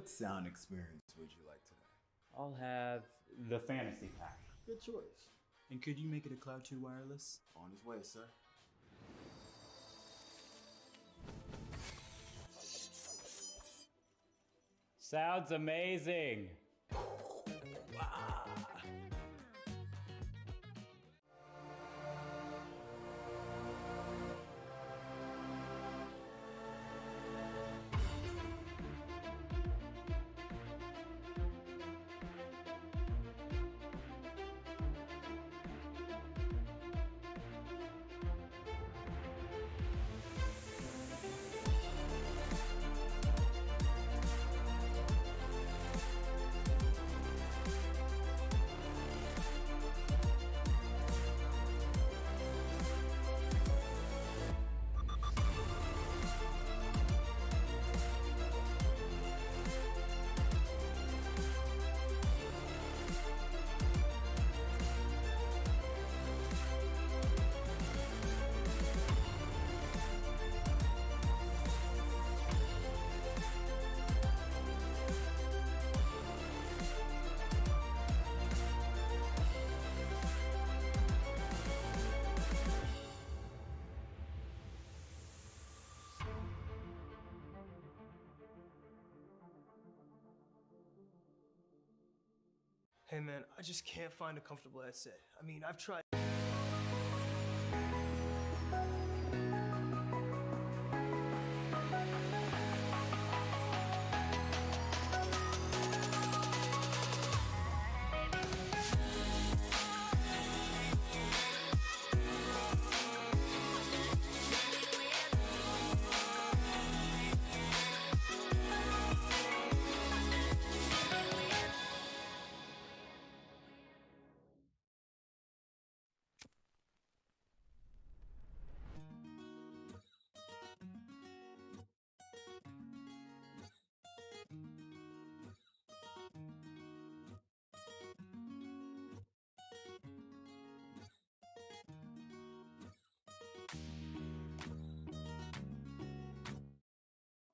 What sound experience would you like today? I'll have the fantasy pack. Good choice. And could you make it a Cloud 2 wireless? On his way, sir. Sounds amazing. Hey man, I just can't find a comfortable headset. I mean, I've tried.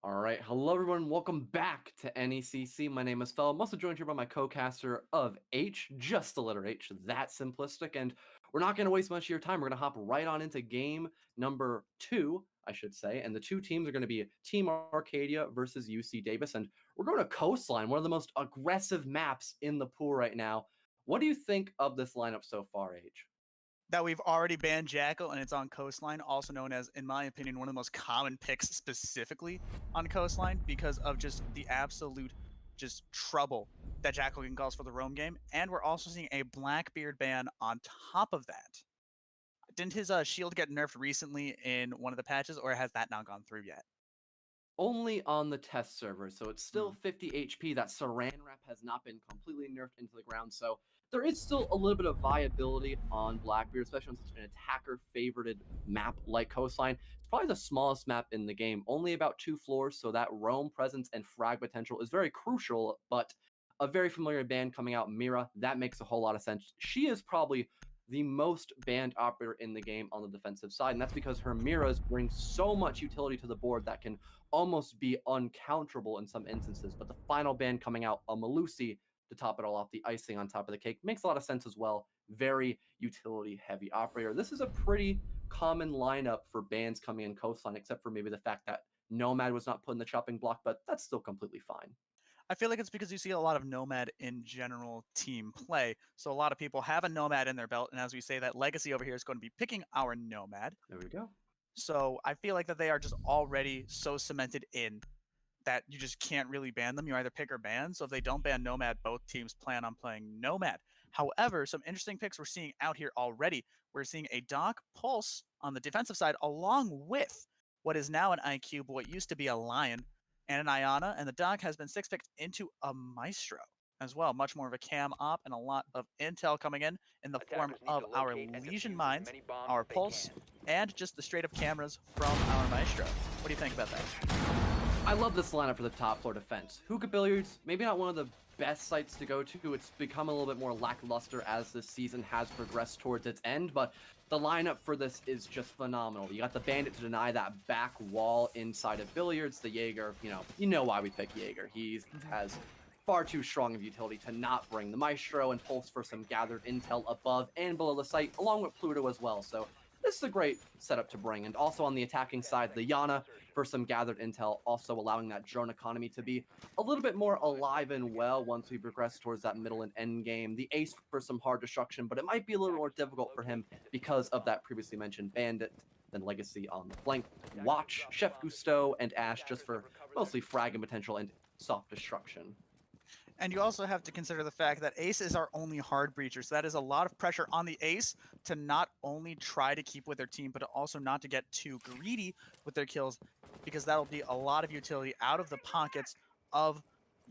All right, hello everyone, welcome back to NECC. My name is Fel. I'm also joined here by my co-caster of H, just the letter H, that simplistic, and we're not going to waste much of your time. We're going to hop right on into game number 2, I should say, and the two teams are going to be Team Arcadia versus UC Davis, and we're going to Coastline, one of the most aggressive maps in the pool right now. What do you think of this lineup so far, H? That we've already banned Jackal and it's on Coastline, also known as, in my opinion, one of the most common picks specifically on Coastline because of just the absolute just trouble that Jackal can cause for the roam game. And we're also seeing a Blackbeard ban on top of that. Didn't his shield get nerfed recently in one of the patches, or has that not gone through yet? Only on the test server, so it's still 50 HP. That Saran wrap has not been completely nerfed into the ground, so there is still a little bit of viability on Blackbeard, especially on such an attacker-favorited map like Coastline. It's probably the smallest map in the game, only about 2 floors, so that roam presence and frag potential is very crucial, but a very familiar band coming out, Mira, that makes a whole lot of sense. She is probably the most banned operator in the game on the defensive side, and that's because her Miras bring so much utility to the board that can almost be uncounterable in some instances. But the final ban coming out, a Malusi, to top it all off, the icing on top of the cake, makes a lot of sense as well. Very utility-heavy operator. This is a pretty common lineup for bans coming in Coastline, except for maybe the fact that Nomad was not put in the chopping block, but that's still completely fine. I feel like it's because you see a lot of Nomad in general team play. So a lot of people have a Nomad in their belt. And as we say, that Legacy over here is going to be picking our Nomad. There we go. So I feel like that they are just already so cemented in that you just can't really ban them. You either pick or ban. So if they don't ban Nomad, both teams plan on playing Nomad. However, some interesting picks we're seeing out here already. We're seeing a Doc Pulse on the defensive side along with what is now an IQ, but what used to be a Lion, and an Iana, and the Doc has been 6-picked into a Maestro as well. Much more of a cam op and a lot of intel coming in the form of our Lesion Mines, our Pulse, and just the straight-up cameras from our Maestro. What do you think about that? I love this lineup for the top floor defense. Hookah Billiards, maybe not one of the best sites to go to. It's become a little bit more lackluster as this season has progressed towards its end, but the lineup for this is just phenomenal. You got the Bandit to deny that back wall inside of Billiards. The Jaeger, you know why we pick Jaeger. He has far too strong of utility to not bring the Maestro and pulse for some gathered intel above and below the site, along with Pluto as well. So this is a great setup to bring. And also on the attacking side, the Yana for some gathered intel, also allowing that drone economy to be a little bit more alive and well once we progress towards that middle and end game. The Ace for some hard destruction, but it might be a little more difficult for him because of that previously mentioned Bandit, then Legacy on the flank. Watch, Chef Gusteau, and Ash just for mostly fragging potential and soft destruction. And you also have to consider the fact that Ace is our only hard breacher, so that is a lot of pressure on the Ace to not only try to keep with their team, but also not to get too greedy with their kills, because that'll be a lot of utility out of the pockets of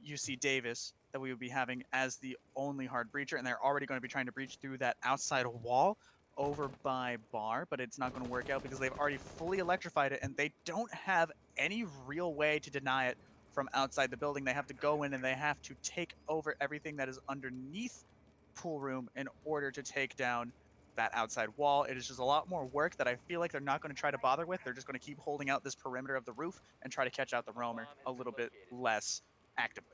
UC Davis that we would be having as the only hard breacher, and they're already going to be trying to breach through that outside wall over by Bar, but it's not going to work out because they've already fully electrified it, and they don't have any real way to deny it from outside the building. They have to go in and they have to take over everything that is underneath pool room in order to take down that outside wall. It is just a lot more work that I feel like they're not going to try to bother with. They're just going to keep holding out this perimeter of the roof and try to catch out the roamer a little bit less actively.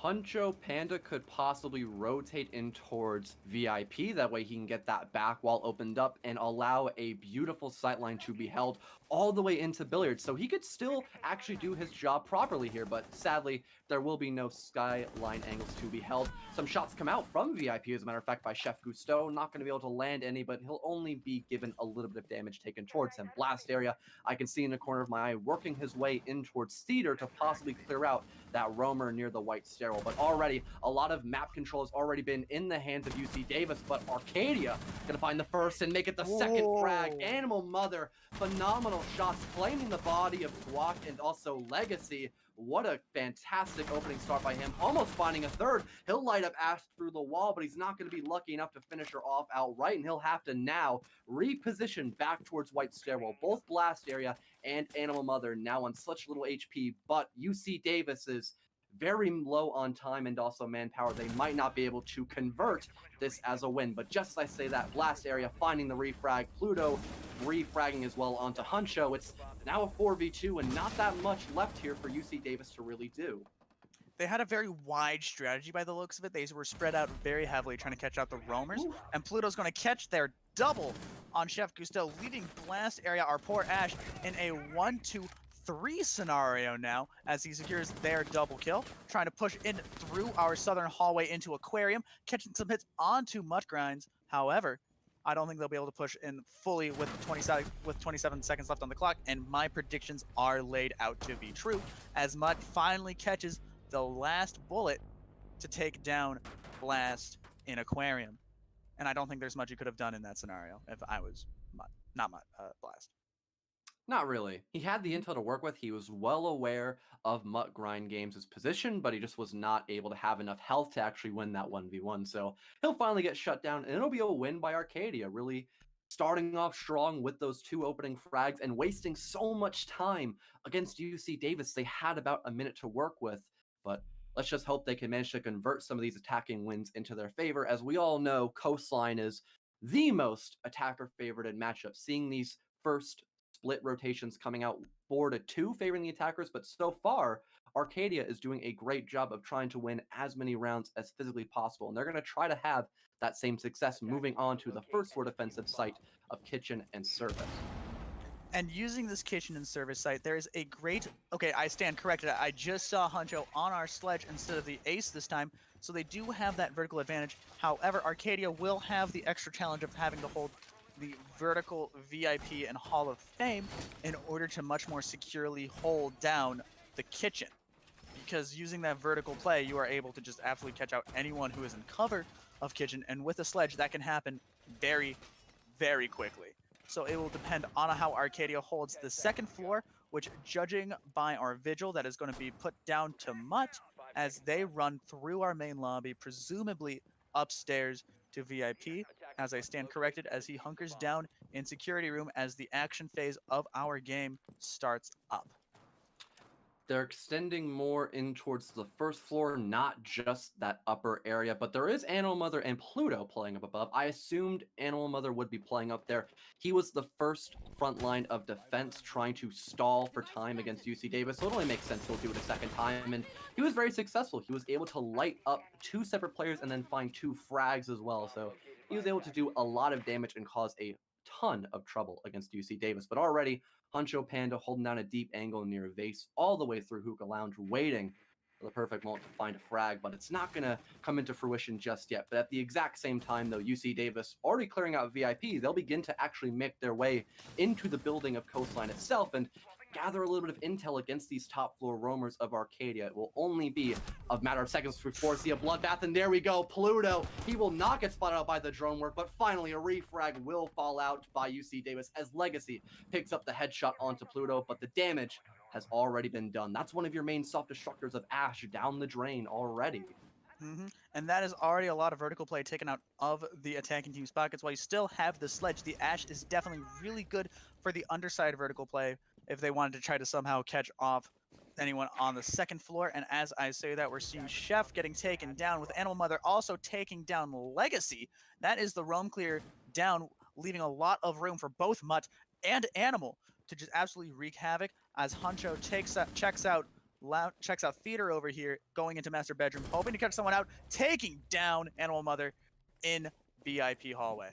Huncho Panda could possibly rotate in towards VIP. That way he can get that back wall opened up and allow a beautiful sightline to be held all the way into Billiards. So he could still actually do his job properly here, but sadly, there will be no skyline angles to be held. Some shots come out from VIP, as a matter of fact, by Chef Gusteau. Not going to be able to land any, but he'll only be given a little bit of damage taken towards him. Blast area, I can see in the corner of my eye, working his way in towards Cedar to possibly clear out that roamer near the white stairwell. But already, a lot of map control has already been in the hands of UC Davis, but Arcadia going to find the first and make it the second frag. Animal Mother, phenomenal shots, claiming the body of Guac and also Legacy. What a fantastic opening start by him, almost finding a third. He'll light up Ash through the wall, but he's not going to be lucky enough to finish her off outright, and he'll have to now reposition back towards white stairwell. Both Blast Area and Animal Mother now on such little HP, but UC Davis is very low on time and also manpower. They might not be able to convert this as a win, but just as I say that, Blast Area finding the refrag, Pluto refragging as well onto Huncho. It's now a 4v2 and not that much left here for UC Davis to really do. They had a very wide strategy by the looks of it. They were spread out very heavily trying to catch out the roamers, and Pluto's going to catch their double on Chef Gusteau, leaving Blast Area, our poor Ash, in a 1-2-3 scenario now as he secures their double kill, trying to push in through our southern hallway into Aquarium, catching some hits onto Mutt Grinds. However, I don't think they'll be able to push in fully with 27 seconds left on the clock, and my predictions are laid out to be true as Mutt finally catches the last bullet to take down Blast in Aquarium. And I don't think there's much you could have done in that scenario if I was Mutt, not Mutt, Blast. Not really. He had the intel to work with. He was well aware of Mutt Grind Games' position, but he just was not able to have enough health to actually win that 1v1. So he'll finally get shut down, and it'll be a win by Arcadia, really starting off strong with those two opening frags and wasting so much time against UC Davis. They had about a minute to work with, but let's just hope they can manage to convert some of these attacking wins into their favor. As we all know, Coastline is the most attacker-favorited matchup, seeing these first split rotations coming out 4-2 favoring the attackers, but so far Arcadia is doing a great job of trying to win as many rounds as physically possible, and they're going to try to have that same success moving on to the first floor defensive site of Kitchen and Service. And using this Kitchen and Service site, there is a great... Okay, I stand corrected. I just saw Huncho on our sledge instead of the Ace this time, so they do have that vertical advantage. However, Arcadia will have the extra challenge of having to hold the vertical VIP and Hall of Fame in order to much more securely hold down the Kitchen. Because using that vertical play, you are able to just absolutely catch out anyone who is in cover of Kitchen, and with a sledge, that can happen very, very quickly. So it will depend on how Arcadia holds the second floor, which, judging by our vigil, that is going to be put down to Mutt as they run through our main lobby, presumably upstairs to VIP, as I stand corrected, as he hunkers down in security room as the action phase of our game starts up. They're extending more in towards the first floor, not just that upper area, but there is Animal Mother and Pluto playing up above. I assumed Animal Mother would be playing up there. He was the first front line of defense trying to stall for time against UC Davis, so it only makes sense he'll do it a second time, and he was very successful. He was able to light up 2 separate players and then find 2 frags as well, so he was able to do a lot of damage and cause a ton of trouble against UC Davis. But already, Huncho Panda holding down a deep angle near Vase all the way through Hookah Lounge, waiting for the perfect moment to find a frag, but it's not going to come into fruition just yet. But at the exact same time, though, UC Davis already clearing out VIP, they'll begin to actually make their way into the building of Coastline itself and gather a little bit of intel against these top floor roamers of Arcadia. It will only be a matter of seconds before we see a bloodbath, and there we go, Pluto. He will not get spotted out by the drone work, but finally a refrag will fall out by UC Davis as Legacy picks up the headshot onto Pluto, but the damage has already been done. That's one of your main soft destructors of Ash down the drain already. And that is already a lot of vertical play taken out of the attacking team's pockets. While you still have the sledge, the Ash is definitely really good for the underside vertical play if they wanted to try to somehow catch off anyone on the second floor. And as I say that, we're seeing Chef getting taken down, with Animal Mother also taking down Legacy. That is the roam clear down, leaving a lot of room for both Mutt and Animal to just absolutely wreak havoc as Huncho checks out Theater over here, going into master bedroom, hoping to catch someone out, taking down Animal Mother in VIP hallway.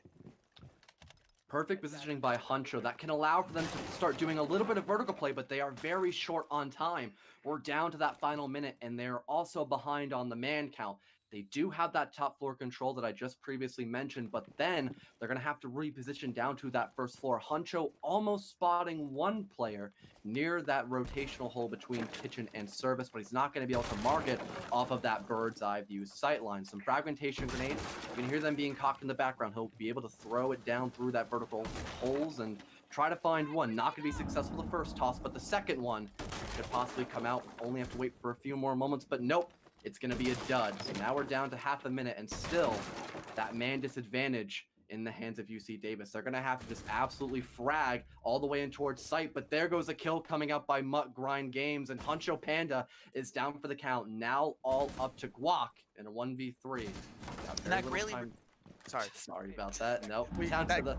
Perfect positioning by Huncho that can allow for them to start doing a little bit of vertical play, but they are very short on time. We're down to that final minute, and they're also behind on the man count. They do have that top floor control that I just previously mentioned, but then they're going to have to reposition down to that first floor. Huncho almost spotting one player near that rotational hole between kitchen and service, but he's not going to be able to mark it off of that bird's eye view sightline. Some fragmentation grenades. You can hear them being cocked in the background. He'll be able to throw it down through that vertical holes and try to find one. Not going to be successful the first toss, but the second one could possibly come out. Only have to wait for a few more moments, but nope. It's going to be a dud. So now we're down to half a minute, and still that man disadvantage in the hands of UC Davis. They're going to have to just absolutely frag all the way in towards site, but there goes a kill coming up by Mutt Grind Games, and Huncho Panda is down for the count. Now all up to Guac in a 1v3. And that really... Sorry about that. Nope. Down to the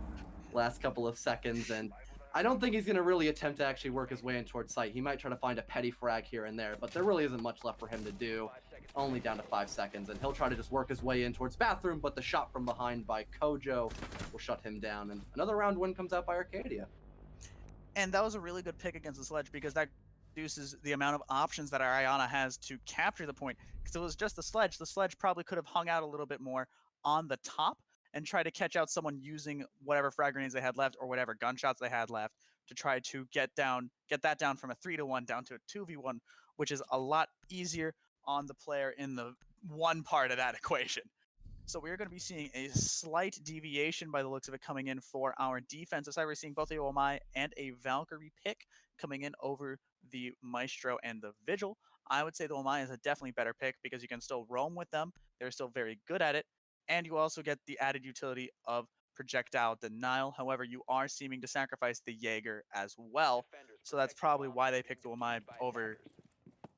last couple of seconds, and I don't think he's going to really attempt to actually work his way in towards site. He might try to find a petty frag here and there, but there really isn't much left for him to do. Only down to 5 seconds, and he'll try to just work his way in towards bathroom, but the shot from behind by Kojo will shut him down, and another round win comes out by Arcadia. And that was a really good pick against the sledge, because that reduces the amount of options that Ariana has to capture the point. Because it was just the sledge probably could have hung out a little bit more on the top and try to catch out someone using whatever frag grenades they had left or whatever gunshots they had left to try to get that down from a 3-1 down to a 2v1, which is a lot easier on the player in the one part of that equation. So we're going to be seeing a slight deviation by the looks of it coming in for our defense. Aside, we're seeing both a Omai and a Valkyrie pick coming in over the Maestro and the Vigil. I would say the Omai is a definitely better pick because you can still roam with them. They're still very good at it. And you also get the added utility of projectile denial. However, you are seeming to sacrifice the Jaeger as well. So that's probably why they picked the Omai over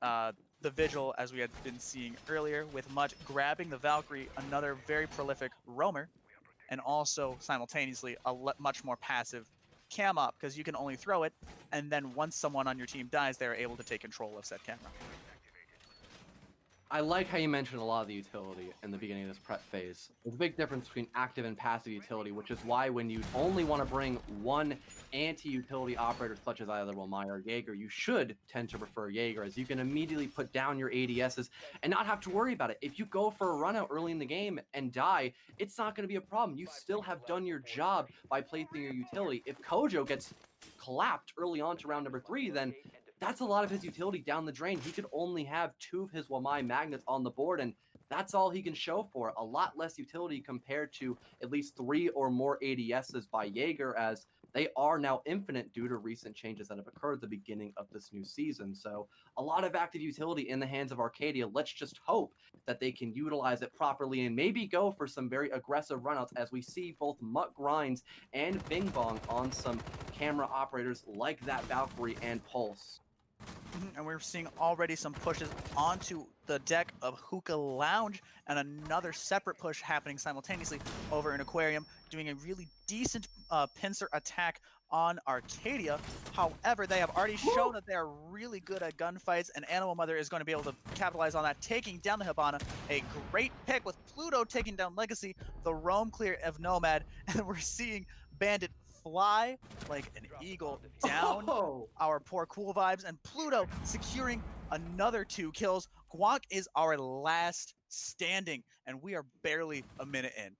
the Vigil, as we had been seeing earlier, with Mutt grabbing the Valkyrie, another very prolific roamer, and also simultaneously a much more passive cam up, because you can only throw it, and then once someone on your team dies, they're able to take control of said camera. I like how you mentioned a lot of the utility in the beginning of this prep phase. There's a big difference between active and passive utility, which is why when you only want to bring one anti-utility operator such as either Wilmai or Jaeger, you should tend to prefer Jaeger, as you can immediately put down your ADSs and not have to worry about it. If you go for a run out early in the game and die, it's not going to be a problem. You still have done your job by placing your utility. If Kojo gets collapsed early on to round number 3, then that's a lot of his utility down the drain. He could only have 2 of his Wamai magnets on the board, and that's all he can show for it. A lot less utility compared to at least 3 or more ADSs by Jaeger, as they are now infinite due to recent changes that have occurred at the beginning of this new season. So a lot of active utility in the hands of Arcadia. Let's just hope that they can utilize it properly and maybe go for some very aggressive runouts, as we see both Mutt Grinds and Bing Bong on some camera operators like that Valkyrie and Pulse. And we're seeing already some pushes onto the deck of Hookah Lounge, and another separate push happening simultaneously over in Aquarium, doing a really decent pincer attack on Arcadia. However, they have already shown that they are really good at gunfights, and Animal Mother is going to be able to capitalize on that, taking down the Hibana. A great pick with Pluto taking down Legacy, the roam clear of Nomad, and we're seeing Bandit fly like an eagle down our poor cool vibes, and Pluto securing another 2 kills. Guac is our last standing, and we are barely a minute in.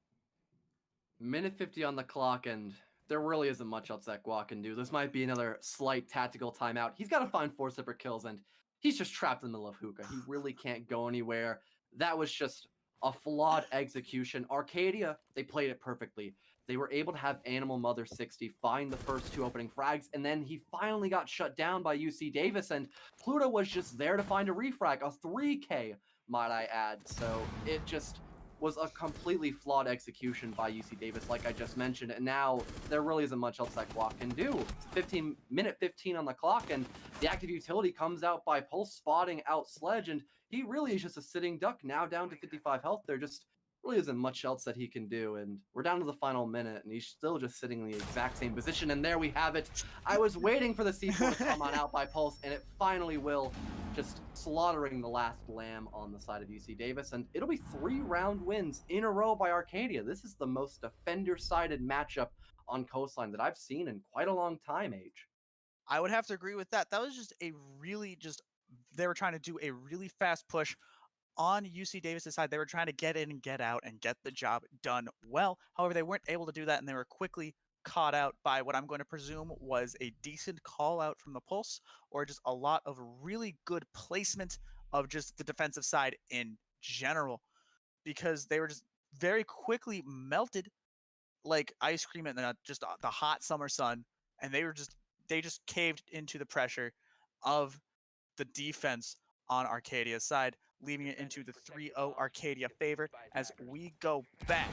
Minute 50 on the clock, and there really isn't much else that Guac can do. This might be another slight tactical timeout. He's got to find 4 separate kills, and he's just trapped in the middle of Hookah. He really can't go anywhere. That was just a flawed execution. Arcadia, they played it perfectly. They were able to have Animal Mother 60 find the first 2 opening frags, and then he finally got shut down by UC Davis, and Pluto was just there to find a refrag, a 3K, might I add. So it just was a completely flawed execution by UC Davis, like I just mentioned, and now there really isn't much else that Guac can do. It's minute 15 on the clock, and the active utility comes out by Pulse spotting out Sledge, and he really is just a sitting duck, now down to 55 health. There just really isn't much else that he can do, and we're down to the final minute, and he's still just sitting in the exact same position, and there we have it. I was waiting for the C4 to come on out by Pulse, and it finally will, just slaughtering the last lamb on the side of UC Davis, and it'll be 3 round wins in a row by Arcadia. This is the most defender-sided matchup on Coastline that I've seen in quite a long time, Age. I would have to agree with that. That was just a really they were trying to do a really fast push on UC Davis' side. They were trying to get in and get out and get the job done well. However, they weren't able to do that, and they were quickly caught out by what I'm going to presume was a decent call out from the Pulse, or just a lot of really good placement of just the defensive side in general, because they were just very quickly melted like ice cream in just the hot summer sun, and they just caved into the pressure of the defense on Arcadia's side, leaving it into the 3-0 Arcadia favor as we go back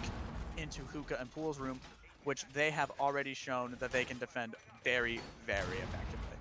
into Hookah and Pool's room, which they have already shown that they can defend very, very effectively.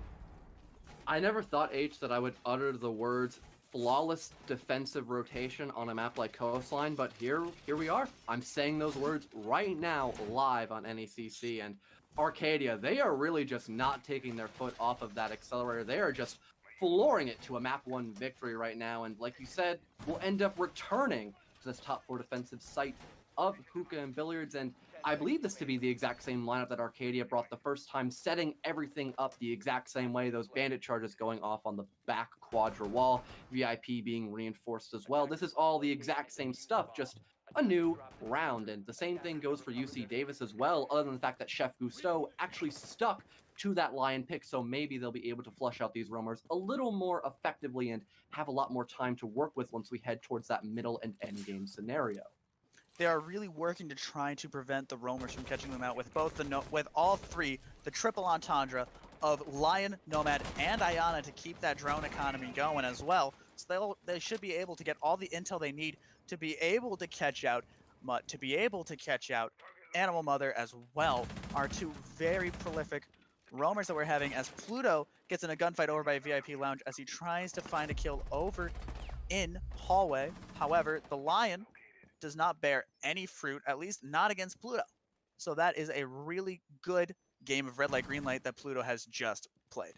I never thought, H, that I would utter the words flawless defensive rotation on a map like Coastline, but here we are. I'm saying those words right now live on NECC, and Arcadia, they are really just not taking their foot off of that accelerator. They are just flooring it to a map 1 victory right now, and like you said, we'll end up returning to this top 4 defensive site of Hookah and Billiards, and I believe this to be the exact same lineup that Arcadia brought the first time, setting everything up the exact same way, those bandit charges going off on the back quadra wall, VIP being reinforced as well. This is all the exact same stuff, just a new round, and the same thing goes for UC Davis as well, other than the fact that Chef Gusteau actually stuck to that lion pick, so maybe they'll be able to flush out these roamers a little more effectively and have a lot more time to work with once we head towards that middle and end game scenario. They are really working to try to prevent the roamers from catching them out with with all 3, the triple entendre of Lion, Nomad, and Ayana to keep that drone economy going as well. So they should be able to get all the intel they need to be able to catch out Mutt, to be able to catch out Animal Mother as well. Are 2 very prolific roamers that we're having, as Pluto gets in a gunfight over by VIP Lounge as he tries to find a kill over in hallway. However, the Lion does not bear any fruit, at least not against Pluto. So that is a really good game of red light, green light that Pluto has just played.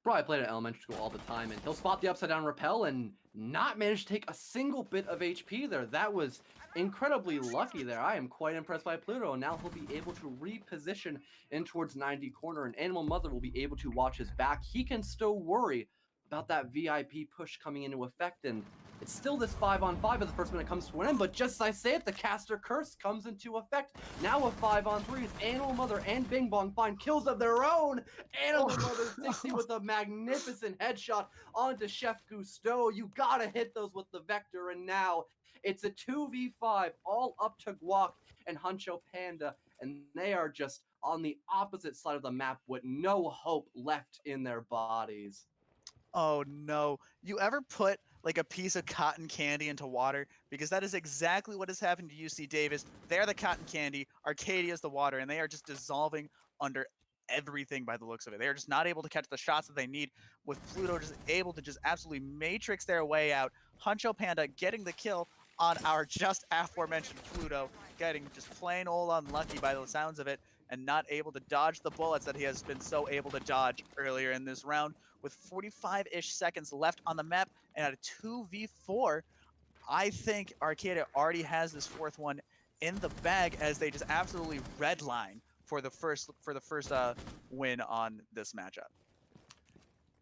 Bro, I played at elementary school all the time, and he'll spot the upside down rappel and not manage to take a single bit of HP there. That was incredibly lucky there. I am quite impressed by Pluto, and now he'll be able to reposition in towards 90 corner, and Animal Mother will be able to watch his back. He can still worry about that VIP push coming into effect, and it's still this 5-on-5 as the first minute comes to an end, but just as I say it, the caster curse comes into effect. Now a 5-on-3 as Animal Mother and Bing Bong find kills of their own. Animal Mother 60 with a magnificent headshot onto Chef Gusteau. You gotta hit those with the Vector, and now it's a 2v5, all up to Guac and Huncho Panda, and they are just on the opposite side of the map with no hope left in their bodies. Oh no. You ever put like a piece of cotton candy into water? Because that is exactly what has happened to UC Davis. They're the cotton candy, Arcadia is the water, and they are just dissolving under everything by the looks of it. They're just not able to catch the shots that they need, with Pluto just able to just absolutely matrix their way out. Huncho Panda getting the kill on our just aforementioned Pluto, getting just plain old unlucky by the sounds of it, and not able to dodge the bullets that he has been so able to dodge earlier in this round. With 45-ish seconds left on the map and at a 2v4, I think Arcadia already has this fourth one in the bag, as they just absolutely redline for the first win on this matchup.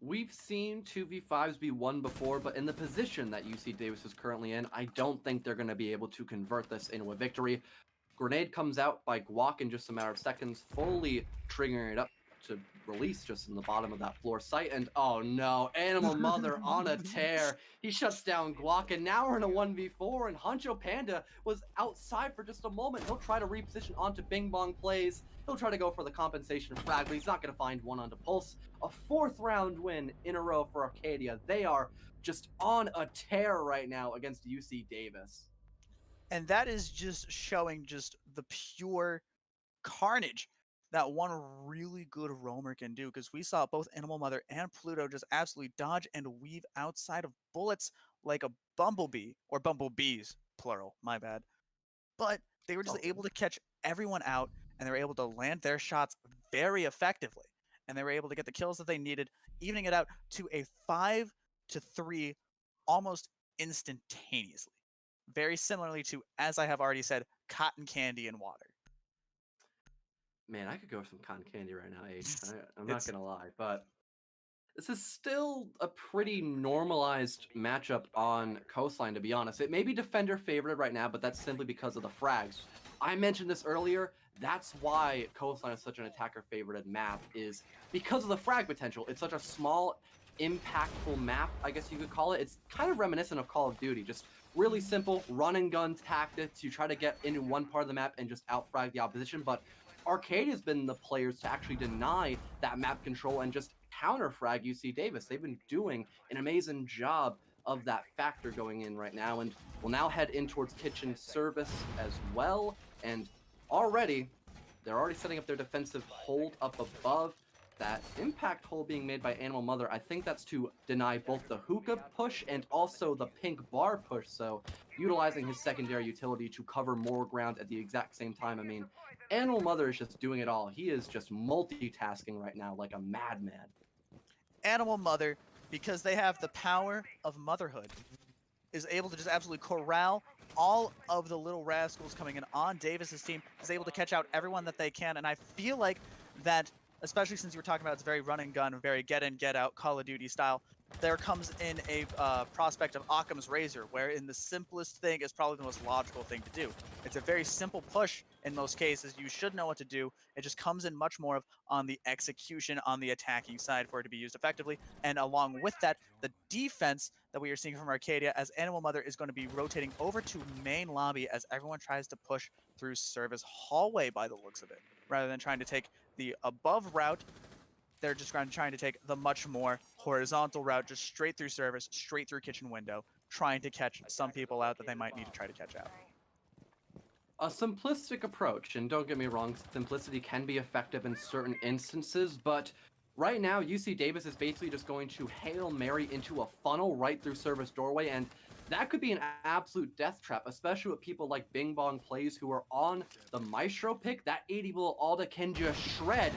We've seen 2v5s be won before, but in the position that UC Davis is currently in, I don't think they're going to be able to convert this into a victory. Grenade comes out by Guac in just a matter of seconds, fully triggering it up to release just in the bottom of that floor site, and oh no, Animal Mother on a tear. He shuts down Guac, and now we're in a 1v4, and Huncho Panda was outside for just a moment. He'll try to reposition onto Bing Bong Plays. He'll try to go for the compensation frag, but he's not going to find one onto Pulse. A 4th round win in a row for Arcadia. They are just on a tear right now against UC Davis. And that is just showing just the pure carnage that one really good roamer can do, because we saw both Animal Mother and Pluto just absolutely dodge and weave outside of bullets like a bumblebee, or bumblebees, plural, my bad. But they were just able to catch everyone out, and they were able to land their shots very effectively. And they were able to get the kills that they needed, evening it out to a 5-3 almost instantaneously. Very similarly to, as I have already said, cotton candy and water. Man, I could go for some cotton candy right now, H. I'm not going to lie, but this is still a pretty normalized matchup on Coastline, to be honest. It may be defender favored right now, but that's simply because of the frags. I mentioned this earlier. That's why Coastline is such an attacker-favorited map, is because of the frag potential. It's such a small, impactful map, I guess you could call it. It's kind of reminiscent of Call of Duty, just really simple run-and-gun tactics. You try to get into one part of the map and just out-frag the opposition, but Arcadia's been the players to actually deny that map control and just counter-frag UC Davis. They've been doing an amazing job of that factor going in right now, and we'll now head in towards kitchen service as well, and they're already setting up their defensive hold up above. That impact hole being made by Animal Mother, I think that's to deny both the hookah push and also the pink bar push, so utilizing his secondary utility to cover more ground at the exact same time. I mean, Animal Mother is just doing it all. He is just multitasking right now like a madman. Animal Mother, because they have the power of motherhood, is able to just absolutely corral all of the little rascals coming in on Davis's team, is able to catch out everyone that they can, and I feel like that, especially since you were talking about it's very run and gun, very get in, get out, Call of Duty style, there comes in a prospect of Occam's razor, wherein the simplest thing is probably the most logical thing to do. It's a very simple push in most cases. You should know what to do. It just comes in much more of on the execution, on the attacking side for it to be used effectively. And along with that, the defense that we are seeing from Arcadia, as Animal Mother is going to be rotating over to main lobby as everyone tries to push through service hallway by the looks of it, rather than trying to take the above route. They're just trying to take the much more horizontal route, just straight through service, straight through kitchen window, trying to catch some people out that they might need to try to catch out. A simplistic approach, and don't get me wrong, simplicity can be effective in certain instances, but right now UC Davis is basically just going to Hail Mary into a funnel right through service doorway, and that could be an absolute death trap, especially with people like Bing Bong Plays who are on the Maestro pick. That 80 Bull Alda can just shred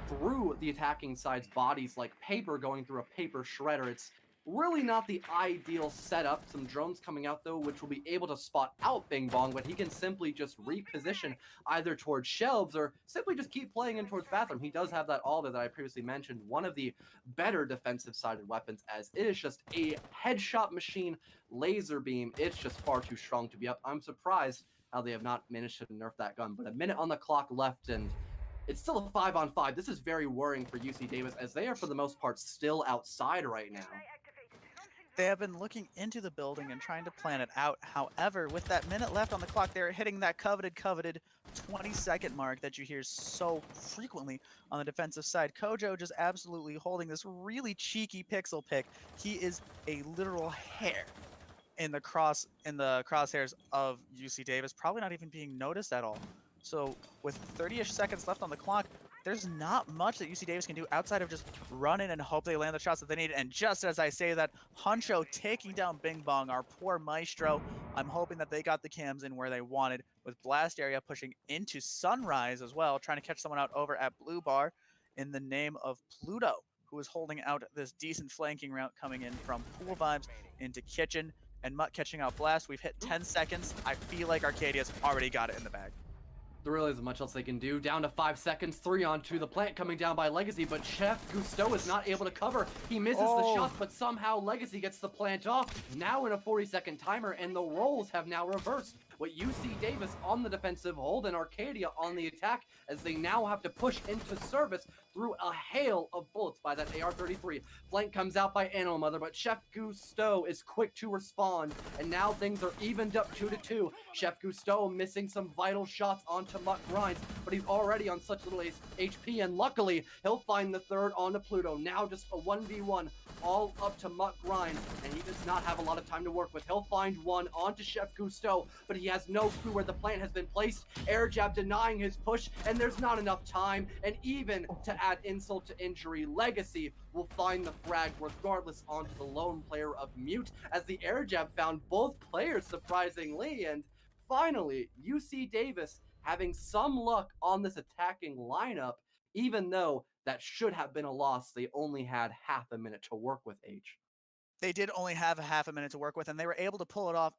through the attacking side's bodies like paper going through a paper shredder. It's really not the ideal setup. Some drones coming out though, which will be able to spot out Bing Bong, but he can simply just reposition either towards shelves or simply just keep playing in towards bathroom. He does have that Alda that I previously mentioned, one of the better defensive sided weapons, as it is just a headshot machine. Laser beam, it's just far too strong to be up. I'm surprised how they have not managed to nerf that gun, but a minute on the clock left, and it's still a 5-on-5. This is very worrying for UC Davis, as they are, for the most part, still outside right now. They have been looking into the building and trying to plan it out. However, with that minute left on the clock, they're hitting that coveted 20-second mark that you hear so frequently on the defensive side. Kojo just absolutely holding this really cheeky pixel pick. He is a literal hair in the crosshairs of UC Davis, probably not even being noticed at all. So with 30-ish seconds left on the clock, there's not much that UC Davis can do outside of just run in and hope they land the shots that they need. And just as I say that, Huncho taking down Bing Bong, our poor Maestro. I'm hoping that they got the cams in where they wanted, with Blast Area pushing into Sunrise as well, trying to catch someone out over at Blue Bar in the name of Pluto, who is holding out this decent flanking route coming in from Pool Vibes into Kitchen, and Mutt catching out Blast. We've hit 10 seconds. I feel like Arcadia's already got it in the bag. There really isn't much else they can do. Down to 5 seconds, 3 onto the plant coming down by Legacy, but Chef Gusteau is not able to cover. He misses the shot, but somehow Legacy gets the plant off. Now in a 40-second timer, and the roles have now reversed. With UC Davis on the defensive hold and Arcadia on the attack, as they now have to push into service through a hail of bullets by that AR-33. Flank comes out by Animal Mother, but Chef Gusteau is quick to respond, and now things are evened up 2-2. Chef Gusteau missing some vital shots onto Mutt Grinds, but he's already on such little HP, and luckily, he'll find the third onto Pluto. Now just a 1v1, all up to Mutt Grinds, and he does not have a lot of time to work with. He'll find one onto Chef Gusteau, but he has no clue where the plant has been placed. Air jab denying his push, and there's not enough time, and even to add insult to injury, Legacy will find the frag regardless onto the lone player of Mute, as the air jab found both players surprisingly, and finally, UC Davis having some luck on this attacking lineup, even though that should have been a loss. They only had half a minute to work with, H. They did only have a half a minute to work with, and they were able to pull it off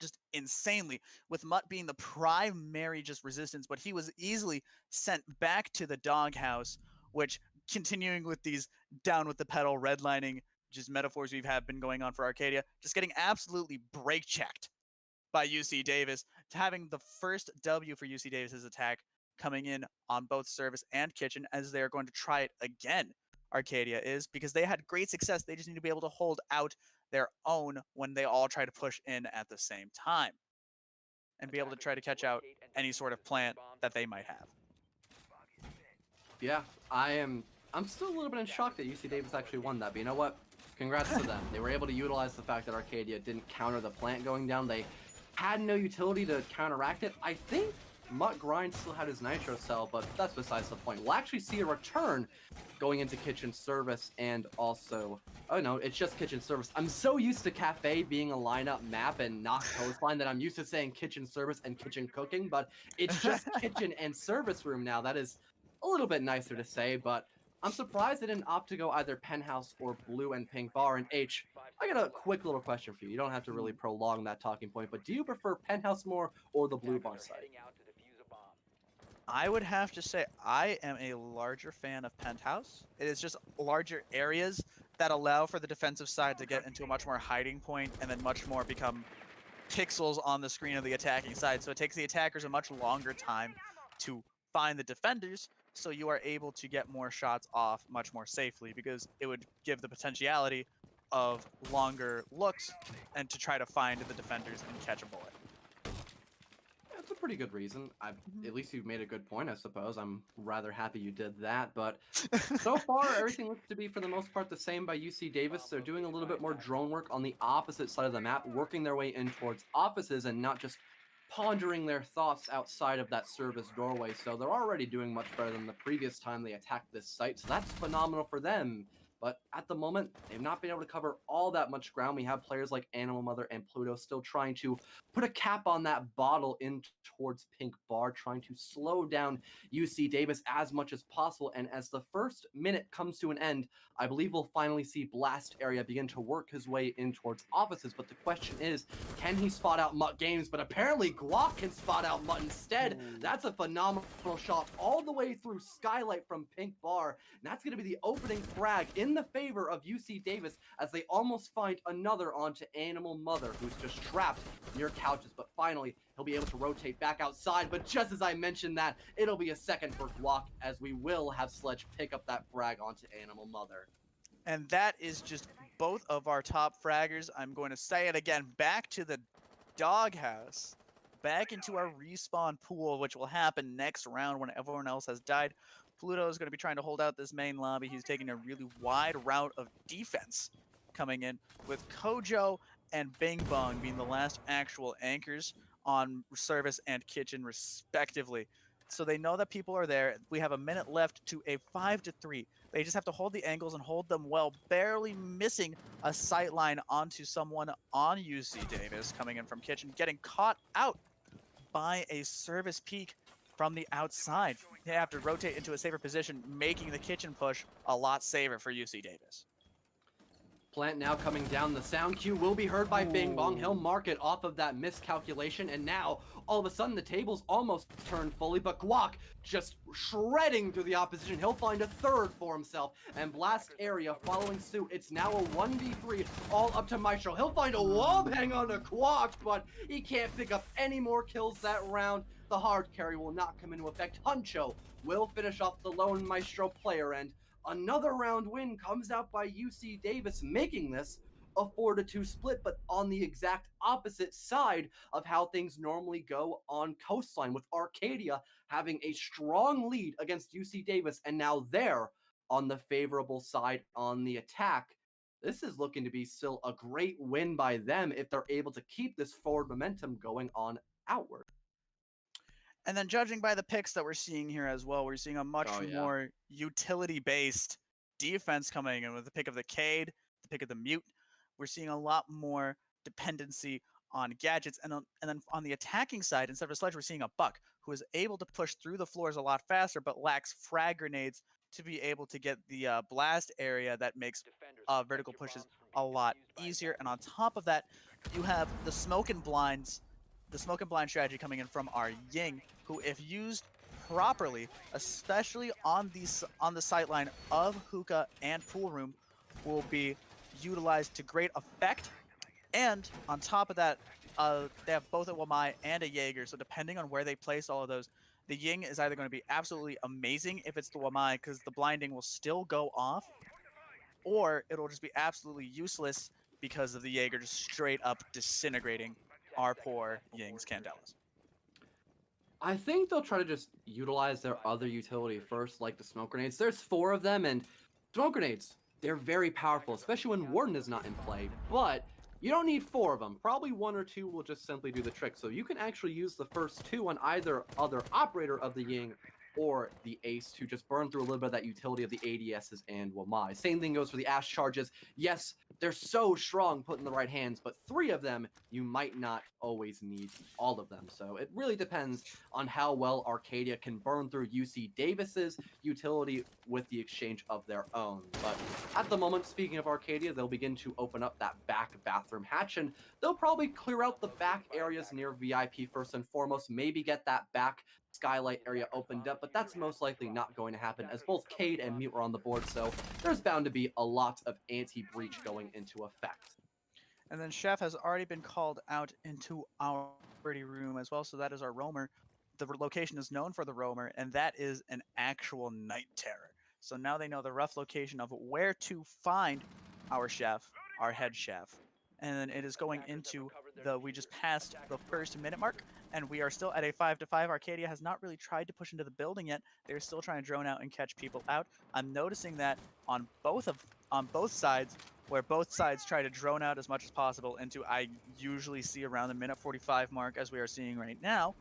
just insanely, with Mutt being the primary just resistance, but he was easily sent back to the doghouse, which, continuing with these down with the pedal redlining just metaphors we've had been going on for Arcadia, just getting absolutely brake checked by UC Davis, to having the first W for UC Davis's attack coming in on both service and kitchen, as they're going to try it again. Arcadia is, because they had great success. They just need to be able to hold out their own when they all try to push in at the same time, and be able to try to catch out any sort of plant that they might have. Yeah, I'm still a little bit in shock that UC Davis actually won that, but you know what? Congrats to them. They were able to utilize the fact that Arcadia didn't counter the plant going down. They had no utility to counteract it. I think Mutt Grind still had his nitro cell, but that's besides the point. We'll actually see a return going into kitchen service, and also, oh no, it's just kitchen service. I'm so used to cafe being a lineup map and not coastline that I'm used to saying kitchen service and kitchen cooking, but it's just kitchen and service room now. That is a little bit nicer to say, but I'm surprised they didn't opt to go either penthouse or blue and pink bar. And H, I got a quick little question for you. You don't have to really prolong that talking point, but do you prefer penthouse more or the blue bar side? I would have to say I am a larger fan of penthouse. It is just larger areas that allow for the defensive side to get into a much more hiding point, and then much more become pixels on the screen of the attacking side. So it takes the attackers a much longer time to find the defenders, so you are able to get more shots off much more safely, because it would give the potentiality of longer looks and to try to find the defenders and catch a bullet. That's a pretty good reason. At least you've made a good point, I suppose. I'm rather happy you did that, but so far everything looks to be for the most part the same by UC Davis. They're doing a little bit more drone work on the opposite side of the map, working their way in towards offices and not just pondering their thoughts outside of that service doorway. So they're already doing much better than the previous time they attacked this site, so that's phenomenal for them. But at the moment, they've not been able to cover all that much ground. We have players like Animal Mother and Pluto still trying to put a cap on that bottle in towards Pink Bar, trying to slow down UC Davis as much as possible. And as the first minute comes to an end, I believe we'll finally see Blast Area begin to work his way in towards offices. But the question is, can he spot out Mutt Games? But apparently Guac can spot out Mutt instead. That's a phenomenal shot all the way through Skylight from Pink Bar. And that's going to be the opening frag in the favor of UC Davis, as they almost find another onto Animal Mother, who's just trapped near couches. But finally, he'll be able to rotate back outside. But just as I mentioned that, it'll be a second for Guac, as we will have Sledge pick up that frag onto Animal Mother. And that is just both of our top fraggers. I'm going to say it again, back to the doghouse, back into our respawn pool, which will happen next round when everyone else has died. Pluto is going to be trying to hold out this main lobby. He's taking a really wide route of defense coming in, with Kojo and Bing Bong being the last actual anchors on service and kitchen respectively. So they know that people are there. We have a minute left to a 5-3. They just have to hold the angles and hold them well, barely missing a sight line onto someone on UC Davis coming in from kitchen, getting caught out by a service peak from the outside. They have to rotate into a safer position, making the kitchen push a lot safer for UC Davis. Plant now coming down. The sound cue will be heard by Bing Bong. He'll mark it off of that miscalculation, and now all of a sudden the tables almost turned fully, but Guac just shredding through the opposition. He'll find a third for himself, and Blast Area following suit. It's now a 1v3 all up to Maestro. He'll find a wall bang on the Guac, but he can't pick up any more kills that round. The hard carry will not come into effect. Huncho will finish off the lone Maestro player, and another round win comes out by UC Davis, making this a 4-2 split, but on the exact opposite side of how things normally go on Coastline, with Arcadia having a strong lead against UC Davis, and now they're on the favorable side on the attack. This is looking to be still a great win by them if they're able to keep this forward momentum going on outward. And then judging by the picks that we're seeing here as well, we're seeing a much more utility-based defense coming in with the pick of the Cade, the pick of the Mute. We're seeing a lot more dependency on gadgets. And then on the attacking side, instead of a Sledge, we're seeing a Buck, who is able to push through the floors a lot faster, but lacks frag grenades to be able to get the blast area that makes vertical pushes a lot easier. And on top of that, you have the smoke and blind strategy coming in from our Ying, who, if used properly, especially on the sightline of Hookah and Pool Room, will be utilized to great effect. And on top of that, they have both a Wamai and a Jaeger, so depending on where they place all of those, the Ying is either going to be absolutely amazing if it's the Wamai, because the blinding will still go off, or it'll just be absolutely useless because of the Jaeger just straight up disintegrating our poor Ying's Candelas. I think they'll try to just utilize their other utility first, like the smoke grenades. There's 4 of them, and smoke grenades, they're very powerful, especially when Warden is not in play, but you don't need 4 of them. Probably 1 or 2 will just simply do the trick. So you can actually use the first 2 on either other operator of the Ying or the Ace to just burn through a little bit of that utility of the ADSs and Wamai. Same thing goes for the Ash charges. Yes, they're so strong put in the right hands, but 3 of them, you might not always need all of them. So it really depends on how well Arcadia can burn through UC Davis's utility with the exchange of their own. But at the moment, speaking of Arcadia, they'll begin to open up that back bathroom hatch, and they'll probably clear out the back areas near VIP first and foremost, maybe get that back skylight area opened up, but that's most likely not going to happen, as both Cade and Mute are on the board, so there's bound to be a lot of anti-breach going into effect. And then Chef has already been called out into our birdie room as well, so that is our roamer. The location is known for the roamer, and that is an actual night terror. So now they know the rough location of where to find our chef, our head chef. And then it is going into we just passed the first minute mark, and we are still at a 5-5. Arcadia has not really tried to push into the building yet. They're still trying to drone out and catch people out. I'm noticing that on both sides, where both sides try to drone out as much as possible into, I usually see around the minute 45 mark, as we are seeing right now,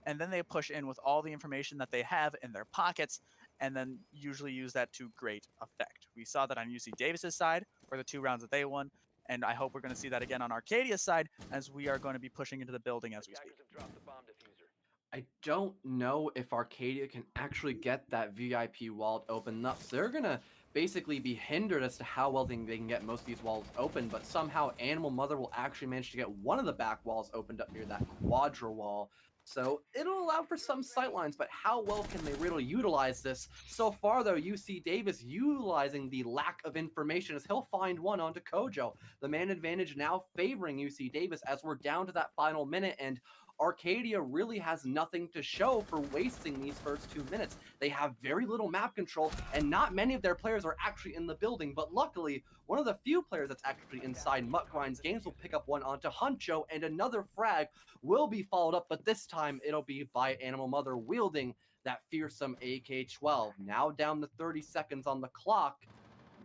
and then they push in with all the information that they have in their pockets, and then usually use that to great effect. We saw that on UC Davis's side for the 2 rounds that they won, and I hope we're going to see that again on Arcadia's side, as we are going to be pushing into the building as we speak. I don't know if Arcadia can actually get that VIP wall open up, so they're going to basically be hindered as to how well they can get most of these walls open, but somehow Animal Mother will actually manage to get one of the back walls opened up near that quadra wall. So it'll allow for some sightlines, but how well can they really utilize this? So far, though, UC Davis utilizing the lack of information as he'll find one onto Kojo. The man advantage now favoring UC Davis as we're down to that final minute, and Arcadia really has nothing to show for wasting these first 2 minutes. They have very little map control, and not many of their players are actually in the building, but luckily, one of the few players that's actually inside Muttgrind's games will pick up one onto Huncho, and another frag will be followed up, but this time it'll be by Animal Mother wielding that fearsome AK-12. Now down to 30 seconds on the clock.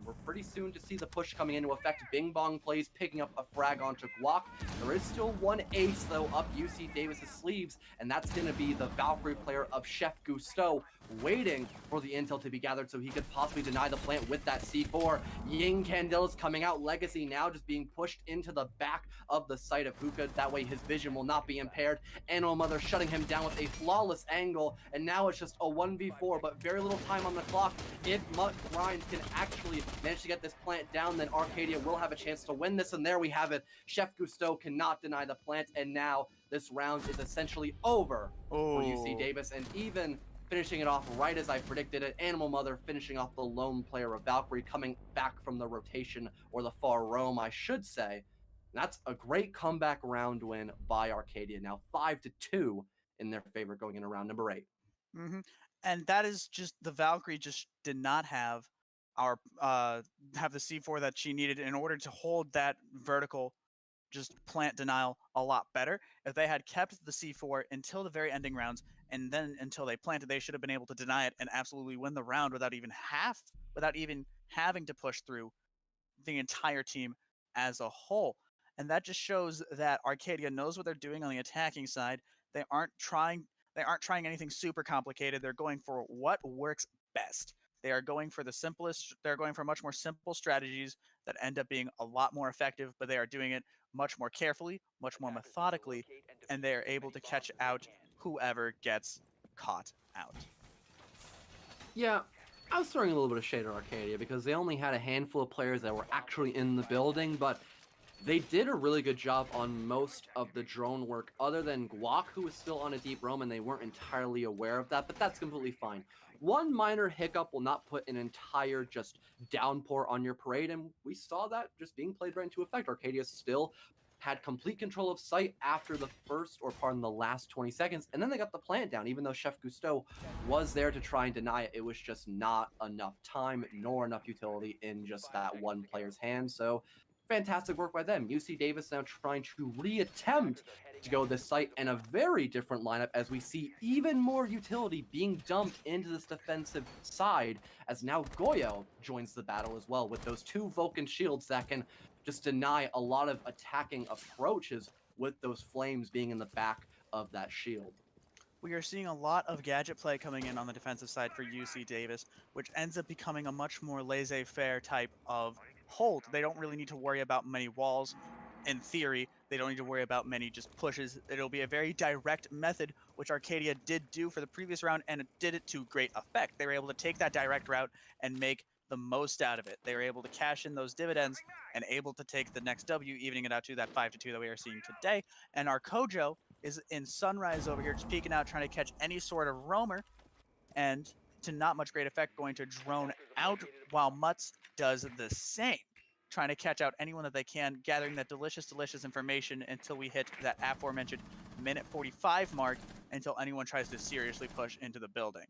we're pretty soon to see the push coming into effect. Bing Bong plays, picking up a frag onto Guac. There is still one ace, though, up UC Davis's sleeves, and that's going to be the Valkyrie player of Chef Gusteau, waiting for the intel to be gathered so he could possibly deny the plant with that C4. Ying Candila's coming out. Legacy now just being pushed into the back of the site of Hookah. That way his vision will not be impaired. Animal Mother shutting him down with a flawless angle, and now it's just a 1v4, but very little time on the clock. If Mutt Grind can actually manage to get this plant down, then Arcadia will have a chance to win this, and there we have it. Chef Gusteau cannot deny the plant, and now this round is essentially over for UC Davis, and even finishing it off right as I predicted it, Animal Mother finishing off the lone player of Valkyrie coming back from the rotation, or the far roam, I should say. And that's a great comeback round win by Arcadia. Now 5-2 in their favor going into round number 8. And that is just the Valkyrie just did not have our have the C4 that she needed in order to hold that vertical just plant denial a lot better. If they had kept the C4 until the very ending rounds, and then until they planted, they should have been able to deny it and absolutely win the round without even having to push through the entire team as a whole. And that just shows that Arcadia knows what they're doing on the attacking side. They aren't trying anything super complicated. They're going for what works best. They are going for the simplest, they're going for much more simple strategies that end up being a lot more effective, but they are doing it much more carefully, much more methodically, and they are able to catch out whoever gets caught out. Yeah, I was throwing a little bit of shade at Arcadia because they only had a handful of players that were actually in the building, but they did a really good job on most of the drone work, other than Guac, who was still on a deep roam, and they weren't entirely aware of that, but that's completely fine. One minor hiccup will not put an entire just downpour on your parade, and we saw that just being played right into effect. Arcadia still had complete control of site after the the last 20 seconds, and then they got the plant down. Even though Chef Gusteau was there to try and deny it, it was just not enough time nor enough utility in just that one player's hand. So fantastic work by them. UC Davis now trying to reattempt to go this site, and a very different lineup as we see even more utility being dumped into this defensive side, as now Goyo joins the battle as well with those two Vulcan shields that can just deny a lot of attacking approaches with those flames being in the back of that shield. We are seeing a lot of gadget play coming in on the defensive side for UC Davis, which ends up becoming a much more laissez-faire type of hold. They don't really need to worry about many walls. In theory, they don't need to worry about many just pushes. It'll be a very direct method, which Arcadia did do for the previous round, and it did it to great effect. They were able to take that direct route and make the most out of it. They were able to cash in those dividends and able to take the next W, evening it out to that 5-2 that we are seeing today. And our Kojo is in Sunrise over here, just peeking out, trying to catch any sort of roamer, and to not much great effect, going to drone out, while Mutz does the same, trying to catch out anyone that they can, gathering that delicious information until we hit that aforementioned minute 45 mark, until anyone tries to seriously push into the building.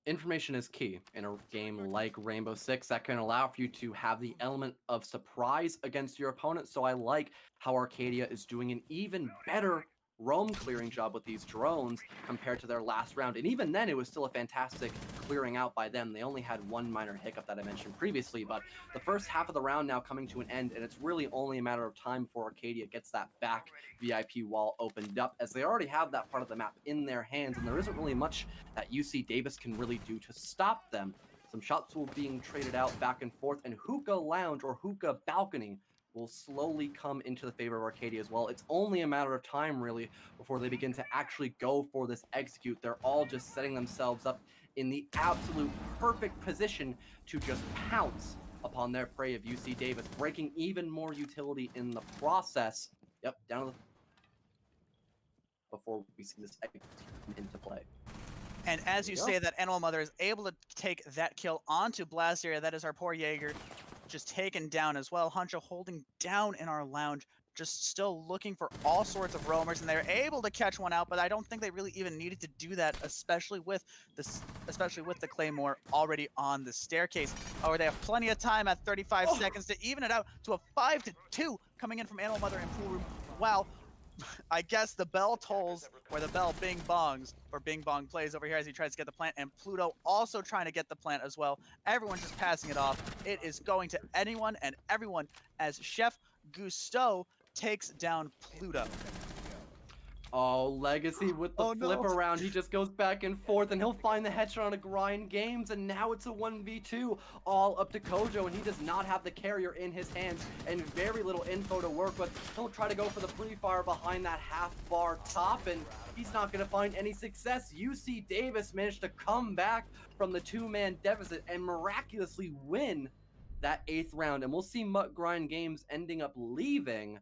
Information is key in a game like Rainbow6 that can allow for you to have the element of surprise against your opponent. So I like how Arcadia is doing an even better roam clearing job with these drones compared to their last round. And even then, it was still a fantastic clearing out by them. They only had one minor hiccup that I mentioned previously, but the first half of the round now coming to an end, and it's really only a matter of time before Arcadia gets that back VIP wall opened up, as they already have that part of the map in their hands, and there isn't really much that UC Davis can really do to stop them. Some shots will be being traded out back and forth, and Hookah Lounge or Hookah Balcony will slowly come into the favor of Arcadia as well. It's only a matter of time, really, before they begin to actually go for this execute. They're all just setting themselves up in the absolute perfect position to just pounce upon their prey of UC Davis, breaking even more utility in the process. Yep, down to the... before we see this execute into play. And as you say, that Animal Mother is able to take that kill onto Blazier. That is our poor Jaeger just taken down as well. Huncho holding down in our lounge, just still looking for all sorts of roamers, and they're able to catch one out, but I don't think they really even needed to do that, especially with the Claymore already on the staircase. However, they have plenty of time at 35 seconds to even it out to a 5-2 coming in from Animal Mother and Pool Room, while I guess the bell tolls, or the bell bing bongs, or bing bong plays over here as he tries to get the plant, and Pluto also trying to get the plant as well. Everyone's just passing it off. It is going to anyone and everyone as Chef Gusteau takes down Pluto. Oh, Legacy with the Oh, flip no. around. He just goes back and forth, and he'll find the headshot on a grind games, and now it's a 1v2, all up to Kojo, and he does not have the carrier in his hands, and very little info to work with. He'll try to go for the free fire behind that half bar top, and he's not going to find any success. UC Davis managed to come back from the two-man deficit and miraculously win that 8th round, and we'll see Mutt Grind Games ending up leaving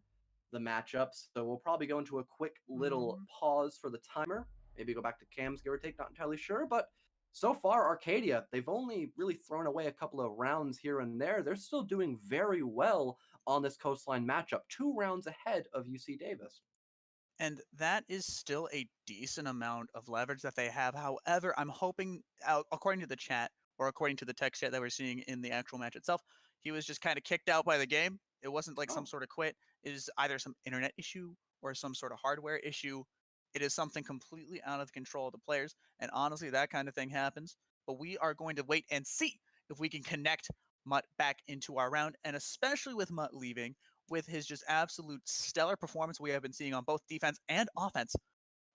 the matchups. So we'll probably go into a quick little pause for the timer. Maybe go back to cams, give or take, not entirely sure. But so far, Arcadia, they've only really thrown away a couple of rounds here and there. They're still doing very well on this coastline matchup, 2 rounds ahead of UC Davis. And that is still a decent amount of leverage that they have. However, I'm hoping, according to the chat, or according to the text chat that we're seeing in the actual match itself, he was just kind of kicked out by the game. It wasn't like some sort of quit. It is either some internet issue or some sort of hardware issue. It is something completely out of the control of the players. And honestly, that kind of thing happens. But we are going to wait and see if we can connect Mutt back into our round. And especially with Mutt leaving, with his just absolute stellar performance we have been seeing on both defense and offense,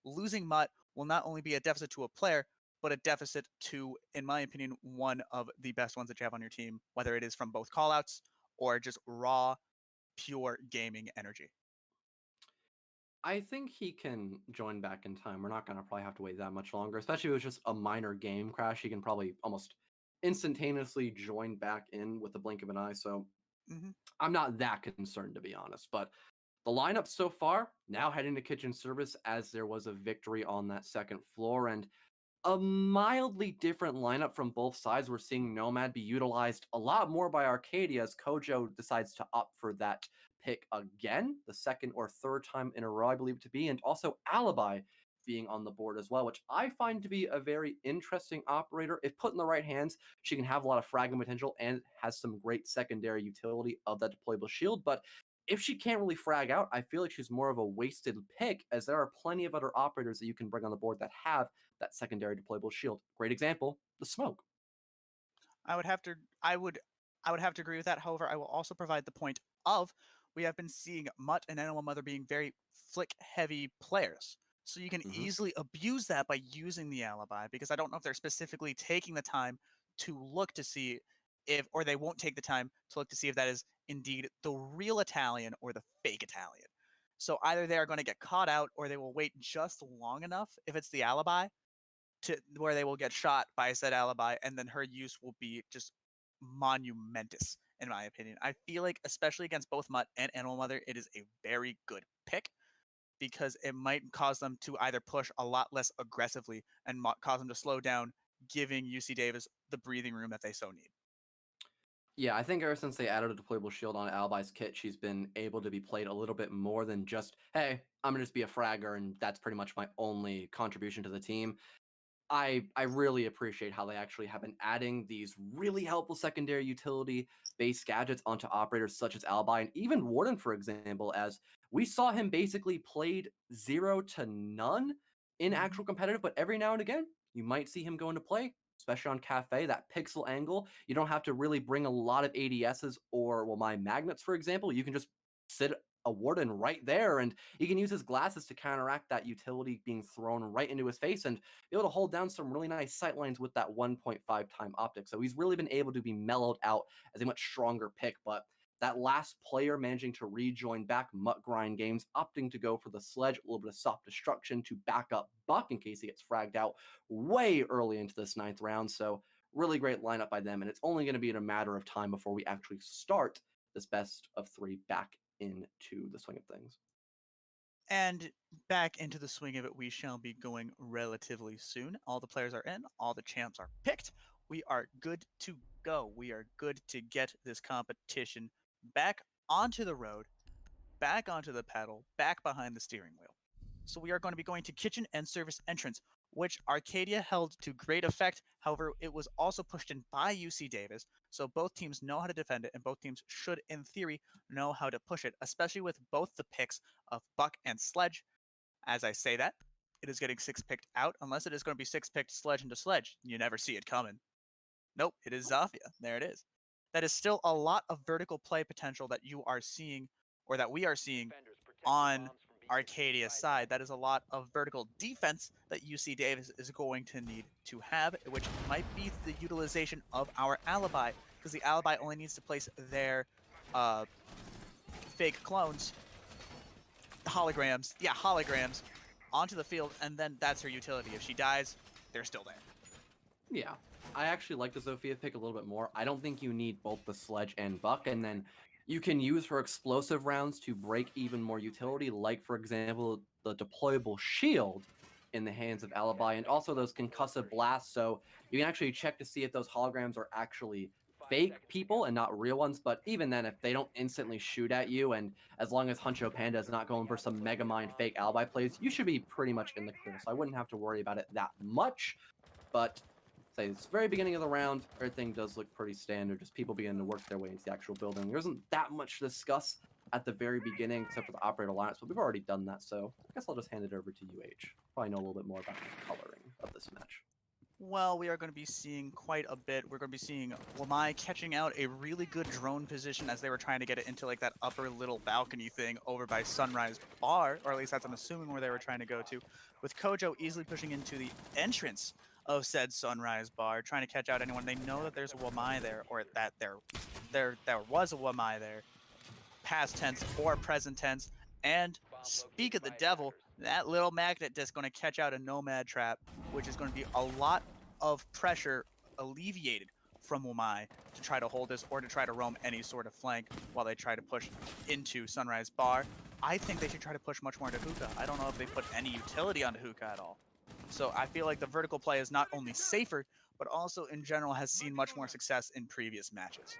losing Mutt will not only be a deficit to a player, but a deficit to, in my opinion, one of the best ones that you have on your team, whether it is from both callouts or just raw, pure gaming energy. I think he can join back in time. We're not going to probably have to wait that much longer, especially if it was just a minor game crash. He can probably almost instantaneously join back in with the blink of an eye. So I'm not that concerned, to be honest. But the lineup so far, now heading to kitchen service as there was a victory on that second floor, and a mildly different lineup from both sides. We're seeing Nomad be utilized a lot more by Arcadia as Kojo decides to opt for that pick again, the second or third time in a row, I believe it to be, and also Alibi being on the board as well, which I find to be a very interesting operator. If put in the right hands, she can have a lot of fragging potential and has some great secondary utility of that deployable shield, but if she can't really frag out, I feel like she's more of a wasted pick, as there are plenty of other operators that you can bring on the board that have that secondary deployable shield. Great example, the smoke. I would have to agree with that. However, I will also provide the point of we have been seeing Mutt and Animal Mother being very flick heavy players. So you can easily abuse that by using the alibi, because I don't know if they're specifically taking the time to look to see if, or they won't take the time to look to see if that is indeed the real Italian or the fake Italian. So either they are going to get caught out, or they will wait just long enough if it's the alibi to where they will get shot by said alibi, and then her use will be just monumentous, in my opinion. I feel like, especially against both Mutt and Animal Mother, it is a very good pick, because it might cause them to either push a lot less aggressively and cause them to slow down, giving UC Davis the breathing room that they so need. Yeah, I think ever since they added a deployable shield on Alibi's kit, she's been able to be played a little bit more than just, hey, I'm going to just be a fragger, and that's pretty much my only contribution to the team. I really appreciate how they actually have been adding these really helpful secondary utility-based gadgets onto operators such as Alibi, and even Warden, for example, as we saw him basically played 0 to none in actual competitive, but every now and again, you might see him go into play, especially on Cafe, that pixel angle. You don't have to really bring a lot of ADSs or, well, my magnets, for example. You can just sit a Warden right there, and he can use his glasses to counteract that utility being thrown right into his face and be able to hold down some really nice sight lines with that 1.5 time optic. So he's really been able to be mellowed out as a much stronger pick. But that last player managing to rejoin back, Mutt Grind Games, opting to go for the sledge, a little bit of soft destruction to back up Buck in case he gets fragged out way early into this 9th round. So really great lineup by them, and it's only going to be in a matter of time before we actually start this best of 3 back into the swing of things. And back into the swing of it, we shall be going relatively soon. All the players are in, all the champs are picked. We are good to go. We are good to get this competition back onto the road, back onto the pedal, back behind the steering wheel. So we are going to be going to kitchen and service entrance. which Arcadia held to great effect. However, it was also pushed in by UC Davis, so both teams know how to defend it, and both teams should, in theory, know how to push it, especially with both the picks of Buck and Sledge. As I say that, it is getting 6-picked out, unless it is going to be 6-picked Sledge into Sledge. You never see it coming. Nope, it is Zafia. There it is. That is still a lot of vertical play potential that you are seeing, or that we are seeing on Arcadia's side. That is a lot of vertical defense that UC Davis is going to need to have, which might be the utilization of our alibi, because the alibi only needs to place their fake clones, holograms, onto the field, and then that's her utility. If she dies, they're still there. Yeah, I actually like the Zofia pick a little bit more. I don't think you need both the Sledge and Buck, and then you can use her explosive rounds to break even more utility, like, for example, the deployable shield in the hands of Alibi, and also those concussive blasts, so you can actually check to see if those holograms are actually fake people and not real ones. But even then, if they don't instantly shoot at you, and as long as Huncho Panda is not going for some Megamind fake Alibi plays, you should be pretty much in the clear, so I wouldn't have to worry about it that much. But say it's the very beginning of the round, everything does look pretty standard, just people beginning to work their way into the actual building. There isn't that much to discuss at the very beginning, except for the operator alliance, but we've already done that, so I guess I'll just hand it over to UH. Probably know a little bit more about the coloring of this match. Well, we are going to be seeing quite a bit. We're going to be seeing Wamai catching out a really good drone position as they were trying to get it into like that upper little balcony thing over by Sunrise Bar, or at least that's I'm assuming where they were trying to go to, with Kojo easily pushing into the entrance of said Sunrise Bar, trying to catch out anyone. They know that there's a Wamai there, or that there was a Wamai there, past tense or present tense. And speak of the devil, that little magnet disc going to catch out a Nomad trap, which is going to be a lot of pressure alleviated from Wamai to try to hold this or to try to roam any sort of flank while they try to push into Sunrise Bar. I think they should try to push much more into Hookah. I don't know if they put any utility onto Hookah at all. So I feel like the vertical play is not only safer, but also in general has seen much more success in previous matches.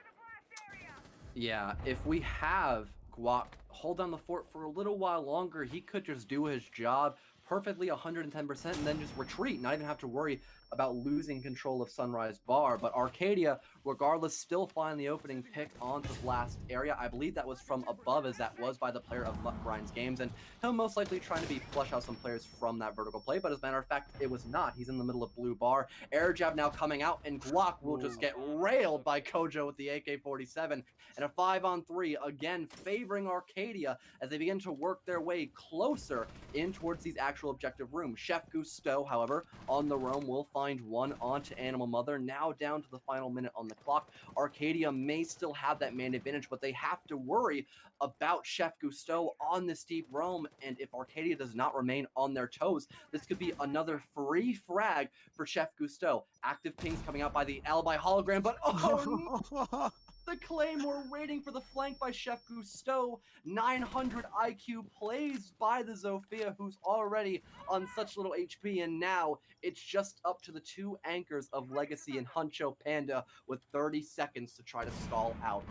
Yeah, if we have Guac hold down the fort for a little while longer, he could just do his job perfectly 110% and then just retreat, not even have to worry about losing control of Sunrise Bar. But Arcadia, regardless, still find the opening pick onto the blast area. I believe that was from above, as that was by the player of Mutt Grinds Games, and he'll most likely trying to flush out some players from that vertical play, but as a matter of fact, it was not. He's in the middle of blue bar. Air jab now coming out, and Guac will just get railed by Kojo with the AK-47, and a 5-on-3, again favoring Arcadia as they begin to work their way closer in towards these actual objective rooms. Chef Gusteau, however, on the roam will find one onto Animal Mother. Now down to the final minute on the clock. Arcadia may still have that man advantage, but they have to worry about Chef Gusteau on this deep roam, and if Arcadia does not remain on their toes, this could be another free frag for Chef Gusteau. Active pings coming out by the Alibi hologram, but oh no! The Claymore waiting for the flank by Chef Gusteau. 900 IQ plays by the Zofia, who's already on such little HP, and now it's just up to the two anchors of Legacy and Huncho Panda with 30 seconds to try to stall out.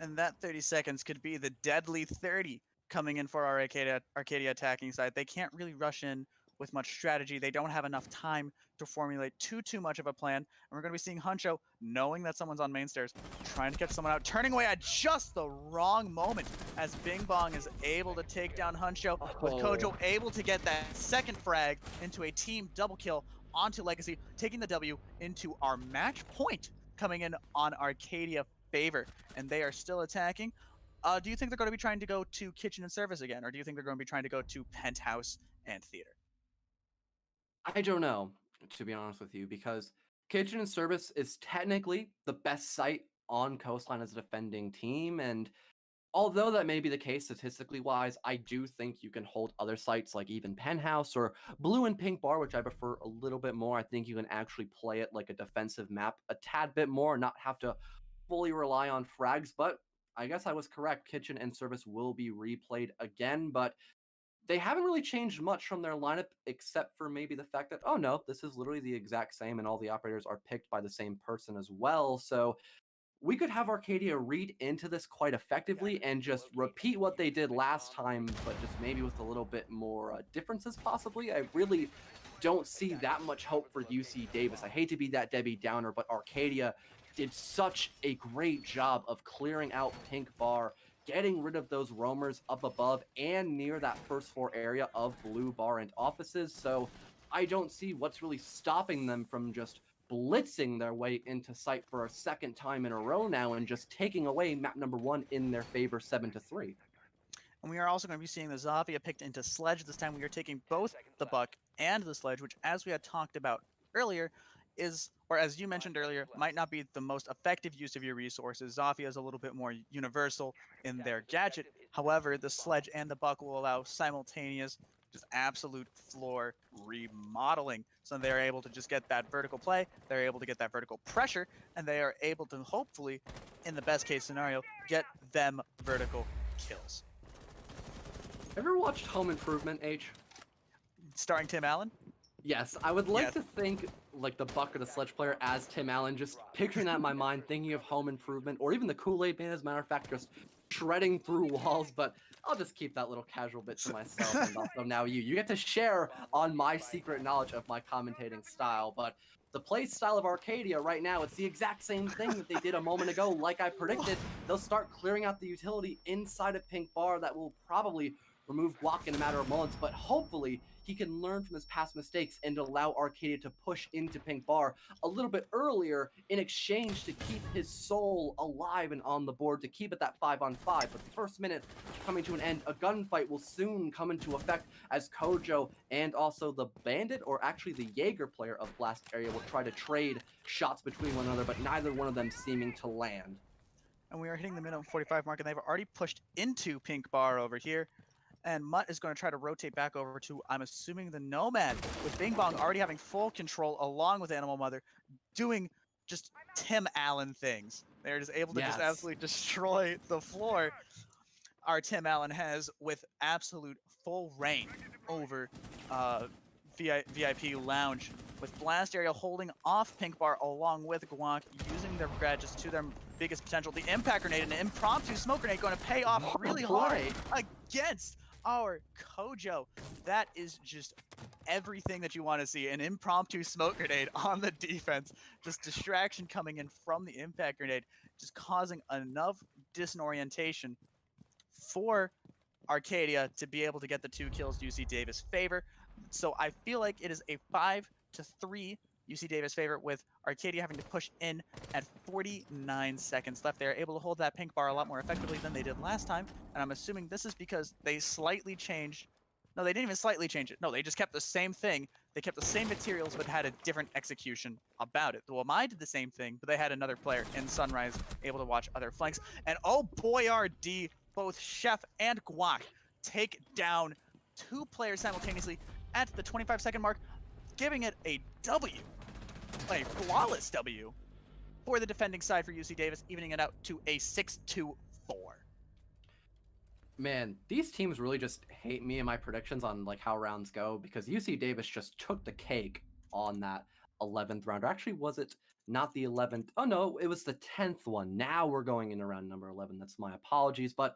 And that 30 seconds could be the deadly 30 coming in for our Arcadia attacking side. They can't really rush in with much strategy. They don't have enough time to formulate too much of a plan. And we're going to be seeing Huncho, knowing that someone's on main stairs, trying to catch someone out, turning away at just the wrong moment as Bing Bong is able to take down Huncho, with Kojo able to get that second frag into a team double kill onto Legacy, taking the W into our match point, coming in on Arcadia favor. And they are still attacking. Do you think they're going to be trying to go to kitchen and service again, or do you think they're going to be trying to go to penthouse and theater? I don't know, to be honest with you, because kitchen and service is technically the best site on Coastline as a defending team, and although that may be the case statistically wise, I do think you can hold other sites like even Penthouse or Blue and Pink Bar, which I prefer a little bit more. I think you can actually play it like a defensive map a tad bit more, not have to fully rely on frags, but I guess I was correct. Kitchen and service will be replayed again, but they haven't really changed much from their lineup, except for maybe the fact that, oh no, this is literally the exact same and all the operators are picked by the same person as well. So we could have Arcadia read into this quite effectively and just repeat what they did last time, but just maybe with a little bit more differences possibly. I really don't see that much hope for UC Davis. I hate to be that Debbie Downer, but Arcadia did such a great job of clearing out Pink Bar, getting rid of those roamers up above and near that first floor area of Blue Bar and offices. So I don't see what's really stopping them from just blitzing their way into sight for a second time in a row now and just taking away map number 1 in their favor 7-3. And we are also going to be seeing the Zofia picked into Sledge. This time we are taking both the Buck and the Sledge, which, as we had talked about earlier, is, or as you mentioned earlier, might not be the most effective use of your resources. Zofia is a little bit more universal in their gadget. However, the Sledge and the Buck will allow simultaneous, just absolute floor remodeling. So they're able to just get that vertical play, they're able to get that vertical pressure, and they are able to hopefully, in the best case scenario, get them vertical kills. Ever watched Home Improvement, H? Starring Tim Allen? Yes, I would like to think like the Buck or the Sledge player as Tim Allen, just picturing that in my mind, thinking of Home Improvement, or even the Kool-Aid Man, as a matter of fact, just shredding through walls, but I'll just keep that little casual bit to myself. And also now you get to share on my secret knowledge of my commentating style, but the play style of Arcadia right now, it's the exact same thing that they did a moment ago. Like I predicted, they'll start clearing out the utility inside of Pink Bar that will probably remove Guac in a matter of moments, but hopefully he can learn from his past mistakes and allow Arcadia to push into Pink Bar a little bit earlier in exchange to keep his soul alive and on the board, to keep it that 5-on-5. But the first minute coming to an end, a gunfight will soon come into effect as Kojo and also the Bandit, or actually the Jaeger player of Blast Area, will try to trade shots between one another, but neither one of them seeming to land. And we are hitting the minimum 45 mark, and they've already pushed into Pink Bar over here. And Mutt is going to try to rotate back over to, I'm assuming, the Nomad, with Bing Bong already having full control along with Animal Mother, doing just Tim Allen things. They're just able to just absolutely destroy the floor. Our Tim Allen has with absolute full reign over VIP Lounge, with Blast Area holding off Pink Bar along with Guac, using their gadgets to their biggest potential. The impact grenade and an impromptu smoke grenade going to pay off really hard against our Kojo. That is just everything that you want to see. An impromptu smoke grenade on the defense. Just distraction coming in from the impact grenade, just causing enough disorientation for Arcadia to be able to get the 2 kills UC Davis favor. So I feel like it is a 5-3 UC Davis favor, with Arcadia having to push in at 49 seconds left. They're able to hold that Pink Bar a lot more effectively than they did last time, and I'm assuming this is because they slightly changed. No, they didn't even slightly change it. No, they just kept the same thing. They kept the same materials, but had a different execution about it. The Wamai did the same thing, but they had another player in Sunrise able to watch other flanks. And oh boy, RD, both Chef and Guac take down 2 players simultaneously at the 25-second mark, giving it a W. A flawless W for the defending side for UC Davis, evening it out to a 6-4. Man, these teams really just hate me and my predictions on like how rounds go, because UC Davis just took the cake on that 11th round. Or actually, was it not the 11th? Oh no, it was the 10th one. Now we're going in around number 11. That's my apologies. But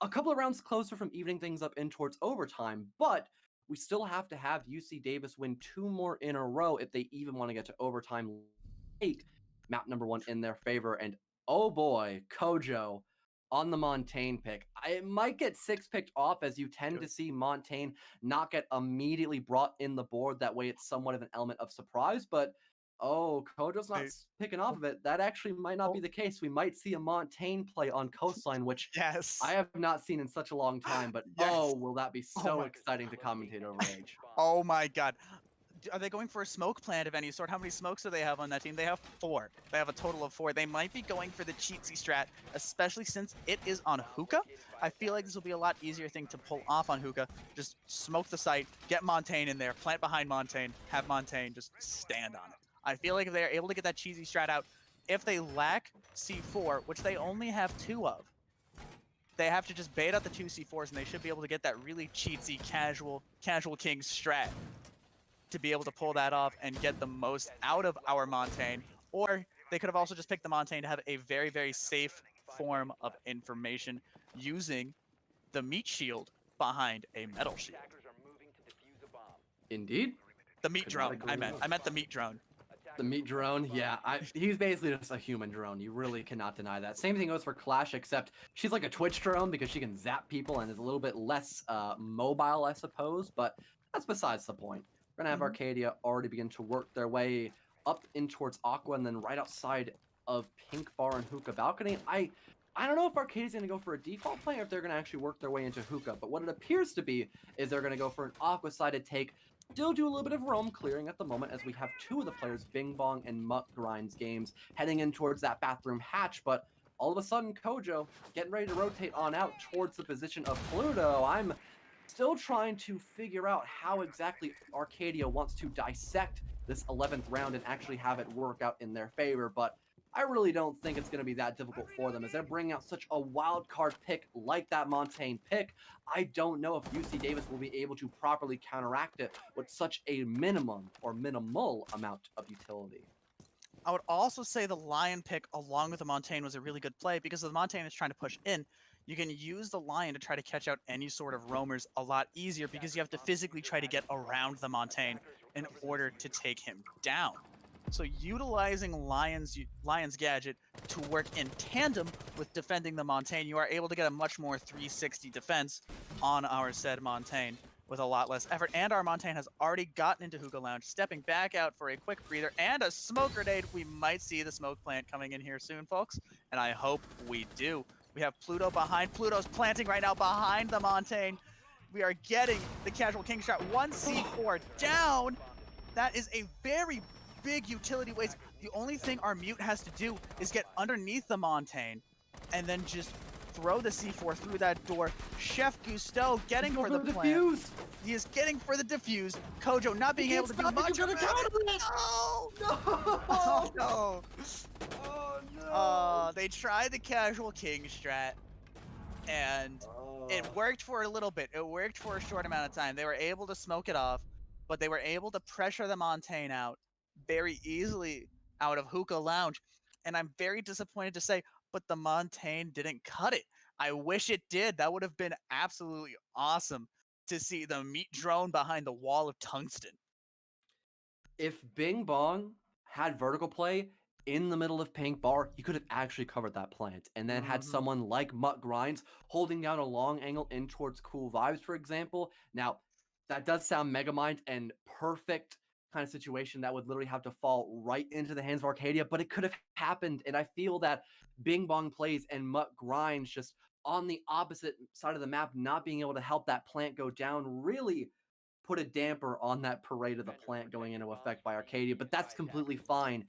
a couple of rounds closer from evening things up in towards overtime, but we still have to have UC Davis win 2 more in a row if they even want to get to overtime. Take map number 1 in their favor, and oh boy, Kojo on the Montaigne pick. It might get 6 picked off, as you tend to see Montaigne not get immediately brought in the board. That way it's somewhat of an element of surprise, but oh, Kojo's not picking off of it. That actually might not be the case. We might see a Montaigne play on Coastline, which I have not seen in such a long time, but oh, will that be so exciting to commentate over Age. Oh my god. Are they going for a smoke plant of any sort? How many smokes do they have on that team? They have 4. They have a total of 4. They might be going for the cheatsy strat, especially since it is on Hookah. I feel like this will be a lot easier thing to pull off on Hookah. Just smoke the site, get Montaigne in there, plant behind Montaigne, have Montaigne just stand on it. I feel like if they're able to get that cheesy strat out, if they lack C4, which they only have 2 of, they have to just bait out the 2 C4s, and they should be able to get that really cheatsy casual king strat to be able to pull that off and get the most out of our Montaigne. Or they could have also just picked the Montaigne to have a very, very safe form of information using the meat shield behind a metal shield. Indeed. The meat Could not drone, agree I meant. more. I meant the meat drone. The meat drone, yeah, he's basically just a human drone. You really cannot deny that. Same thing goes for Clash, except she's like a Twitch drone because she can zap people and is a little bit less mobile, I suppose, but that's besides the point. We're gonna have Arcadia already begin to work their way up in towards Aqua and then right outside of Pink Bar and Hookah Balcony. I don't know if Arcadia's gonna go for a default play or if they're gonna actually work their way into Hookah, but what it appears to be is they're gonna go for an Aqua-sided take. Still do a little bit of roam clearing at the moment as we have two of the players, Bing Bong and Muck Grinds games, heading in towards that bathroom hatch, but all of a sudden Kojo getting ready to rotate on out towards the position of Pluto. I'm still trying to figure out how exactly Arcadia wants to dissect this 11th round and actually have it work out in their favor, but I really don't think it's going to be that difficult for them as they're bringing out such a wild card pick like that Montaigne pick. I don't know if UC Davis will be able to properly counteract it with such a minimum or minimal amount of utility. I would also say the Lion pick along with the Montaigne was a really good play because the Montaigne is trying to push in. You can use the Lion to try to catch out any sort of roamers a lot easier because you have to physically try to get around the Montaigne in order to take him down. So utilizing Lion's gadget to work in tandem with defending the Montaigne, you are able to get a much more 360 defense on our said Montaigne with a lot less effort. And our Montaigne has already gotten into Hookah Lounge, stepping back out for a quick breather and a smoke grenade. We might see the smoke plant coming in here soon, folks, and I hope we do. We have Pluto behind. Pluto's planting right now behind the Montaigne. We are getting the casual king shot. 1C4 down. That is a very big utility waste. The only thing our mute has to do is get underneath the Montaigne and then just throw the C4 through that door. Chef Gusteau getting for the plant. Defuse. He is getting for the defuse. Kojo not being able to do much of it. No! Oh no! Oh no! They tried the casual king strat and it worked for a little bit. It worked for a short amount of time. They were able to smoke it off, but they were able to pressure the Montaigne out very easily out of Hookah Lounge. And I'm very disappointed to say, but the Montaigne didn't cut it. I wish it did. That would have been absolutely awesome to see the meat drone behind the wall of tungsten. If Bing Bong had vertical play in the middle of Pink Bar, he could have actually covered that plant and then had someone like Mutt Grinds holding down a long angle in towards Cool Vibes, for example. Now, that does sound Megamind and perfect kind of situation that would literally have to fall right into the hands of Arcadia, but it could have happened. And I feel that Bing Bong plays and Mutt Grinds just on the opposite side of the map, not being able to help that plant go down, really put a damper on that parade of the plant going into effect by Arcadia, but that's completely fine.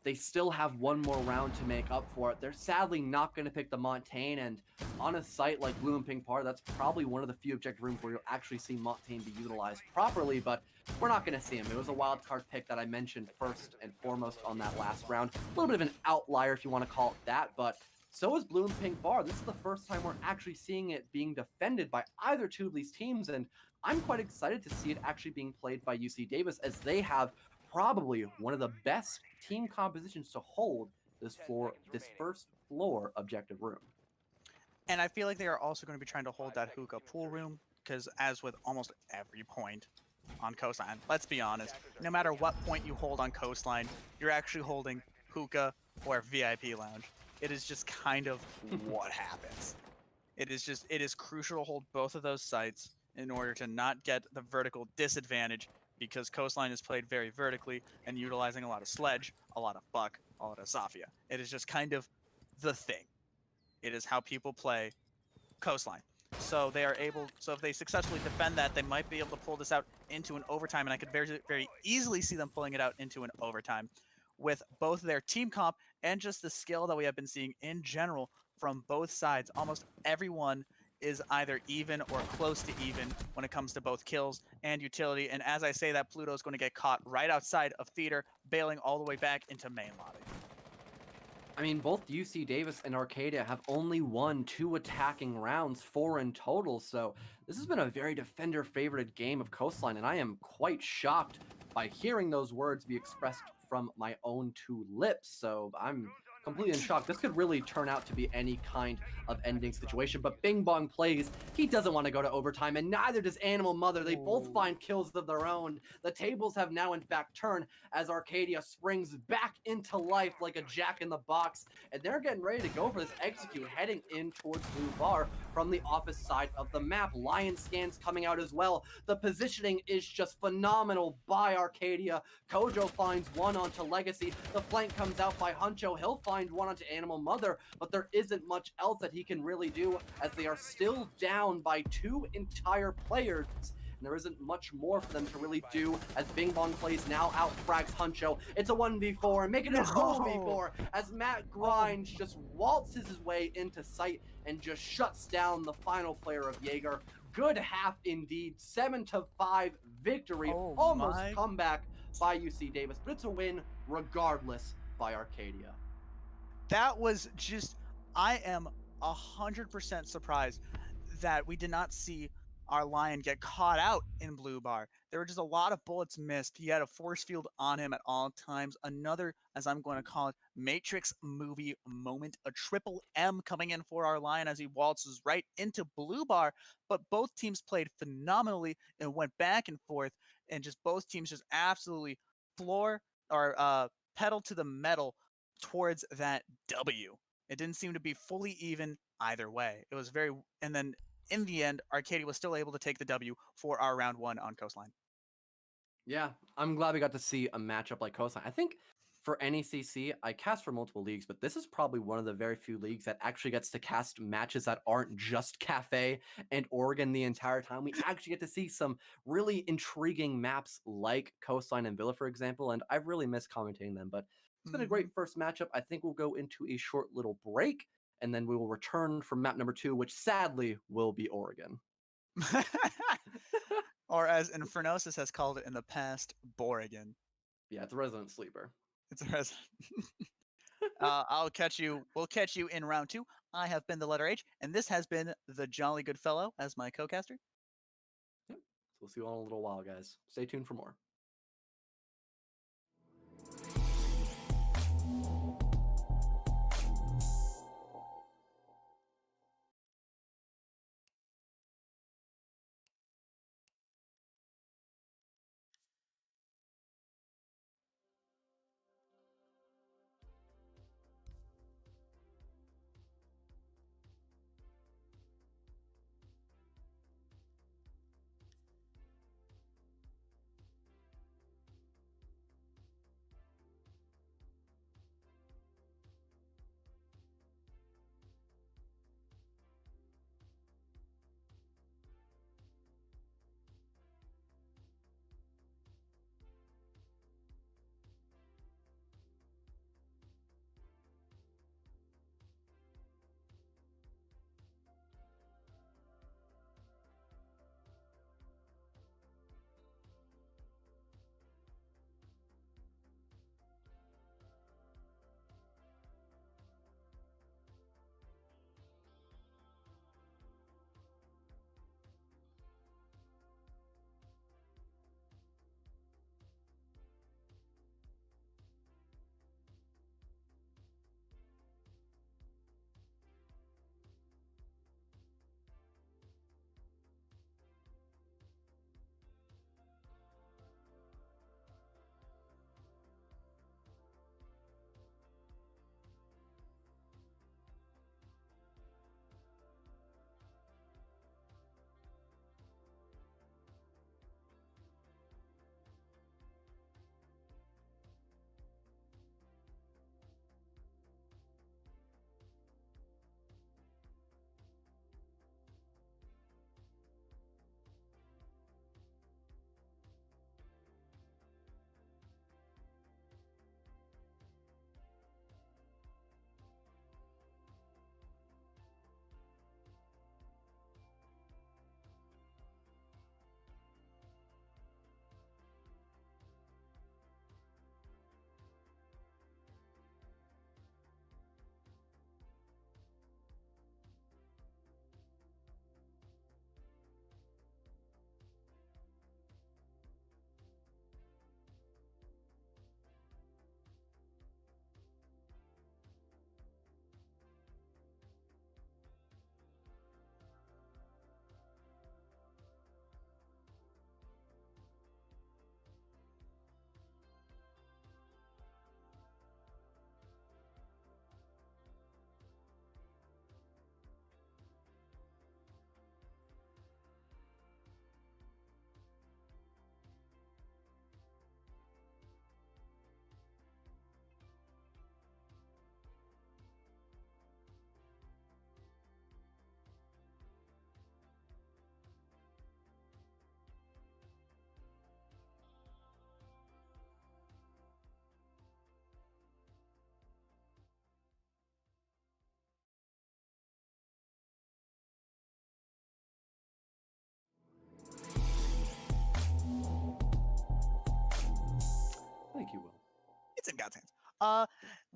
They still have one more round to make up for it. They're sadly not going to pick the Montaigne, and on a site like Blue and Pink Par, that's probably one of the few objective rooms where you'll actually see Montaigne be utilized properly, but we're not going to see him. It was a wild card pick that I mentioned first and foremost on that last round. A little bit of an outlier, if you want to call it that, but so is Blue and Pink Bar. This is the first time we're actually seeing it being defended by either two of these teams, and I'm quite excited to see it actually being played by UC Davis, as they have probably one of the best team compositions to hold this first floor objective room. And I feel like they are also going to be trying to hold that Hookah pool room, because as with almost every point on Coastline, let's be honest, no matter what point you hold on Coastline, you're actually holding Hookah or VIP Lounge. It is just kind of what happens. It is crucial to hold both of those sites in order to not get the vertical disadvantage, because Coastline is played very vertically and utilizing a lot of sledge, a lot of buck, a lot of Zafia. It is just kind of the thing. It is how people play Coastline. So they are able, so if they successfully defend that, they might be able to pull this out into an overtime, and I could very, very easily see them pulling it out into an overtime with both their team comp and just the skill that we have been seeing in general from both sides. Almost everyone is either even or close to even when it comes to both kills and utility. And as I say that, Pluto's going to get caught right outside of theater, bailing all the way back into main lobby. I mean, both UC Davis and Arcadia have only won 2 attacking rounds, 4 in total, so this has been a very defender-favorited game of Coastline, and I am quite shocked by hearing those words be expressed from my own two lips. So I'm completely in shock. This could really turn out to be any kind of ending situation, but Bing Bong plays. He doesn't want to go to overtime, and neither does Animal Mother. They both find kills of their own. The tables have now in fact turned as Arcadia springs back into life like a jack-in-the-box, and they're getting ready to go for this execute, heading in towards Blue Bar from the office side of the map. Lion scans coming out as well. The positioning is just phenomenal by Arcadia. Kojo finds one onto Legacy. The flank comes out by Huncho. He'll find one onto Animal Mother, but there isn't much else that he can really do as they are still down by 2 entire players. And there isn't much more for them to really do as Bing Bong plays now outfrags Huncho. It's a 1v4, making it a 2v4 as Matt Grinds just waltzes his way into sight and just shuts down the final player of Jaeger. Good half indeed, 7-5 victory, almost comeback by UC Davis, but it's a win regardless by Arcadia. That was just, I am 100% surprised that we did not see our Lion get caught out in Blue Bar. There were just a lot of bullets missed. He had a force field on him at all times. Another, as I'm going to call it, Matrix movie moment. A triple M coming in for our Lion as he waltzes right into Blue Bar. But both teams played phenomenally and went back and forth. And just both teams just absolutely pedal to the metal towards that W. It didn't seem to be fully even either way. It was very, and then in the end, Arcadia was still able to take the W for our round 1 on Coastline. Yeah, I'm glad we got to see a matchup like Coastline. I think for NECC, I cast for multiple leagues, but this is probably one of the very few leagues that actually gets to cast matches that aren't just Cafe and Oregon the entire time. We actually get to see some really intriguing maps like Coastline and Villa, for example, and I've really missed commentating them, but it's been a great first matchup. I think we'll go into a short little break, and then we will return for map number 2, which sadly will be Oregon. Or as Infernosis has called it in the past, Borigan. Yeah, it's a resident sleeper. It's a resident. We'll catch you in round 2. I have been the letter H, and this has been the Jolly Good Fellow as my co-caster. Yep. So we'll see you all in a little while, guys. Stay tuned for more. in God's hands.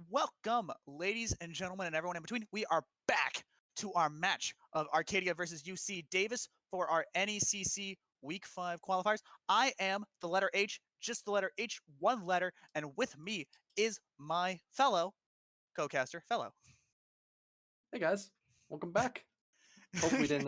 Welcome, ladies and gentlemen, and everyone in between. We are back to our match of Arcadia versus UC Davis for our NECC Week 5 qualifiers. I am the letter H, just the letter H, one letter, and with me is my fellow co-caster, fellow. Hey guys, welcome back. Hope we didn't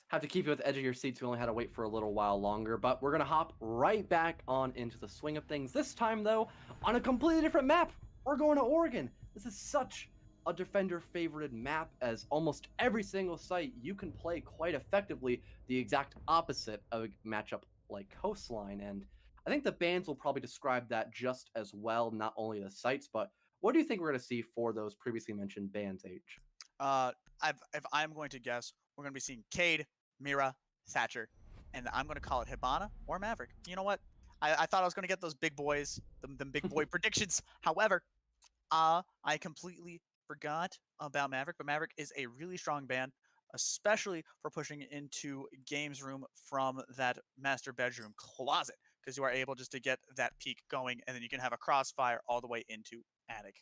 have to keep you at the edge of your seats. We only had to wait for a little while longer, but we're gonna hop right back on into the swing of things. This time though, on a completely different map. We're going to Oregon. This is such a defender-favorited map, as almost every single site you can play quite effectively the exact opposite of a matchup like Coastline, and I think the bans will probably describe that just as well, not only the sites, but what do you think we're going to see for those previously mentioned bans, H? If I'm going to guess, we're going to be seeing Cade, Mira, Thatcher, and I'm going to call it Hibana or Maverick. You know what? I thought I was going to get those big boys, them big boy predictions. However, I completely forgot about Maverick, but Maverick is a really strong ban, especially for pushing into games room from that master bedroom closet, because you are able just to get that peak going, and then you can have a crossfire all the way into attic.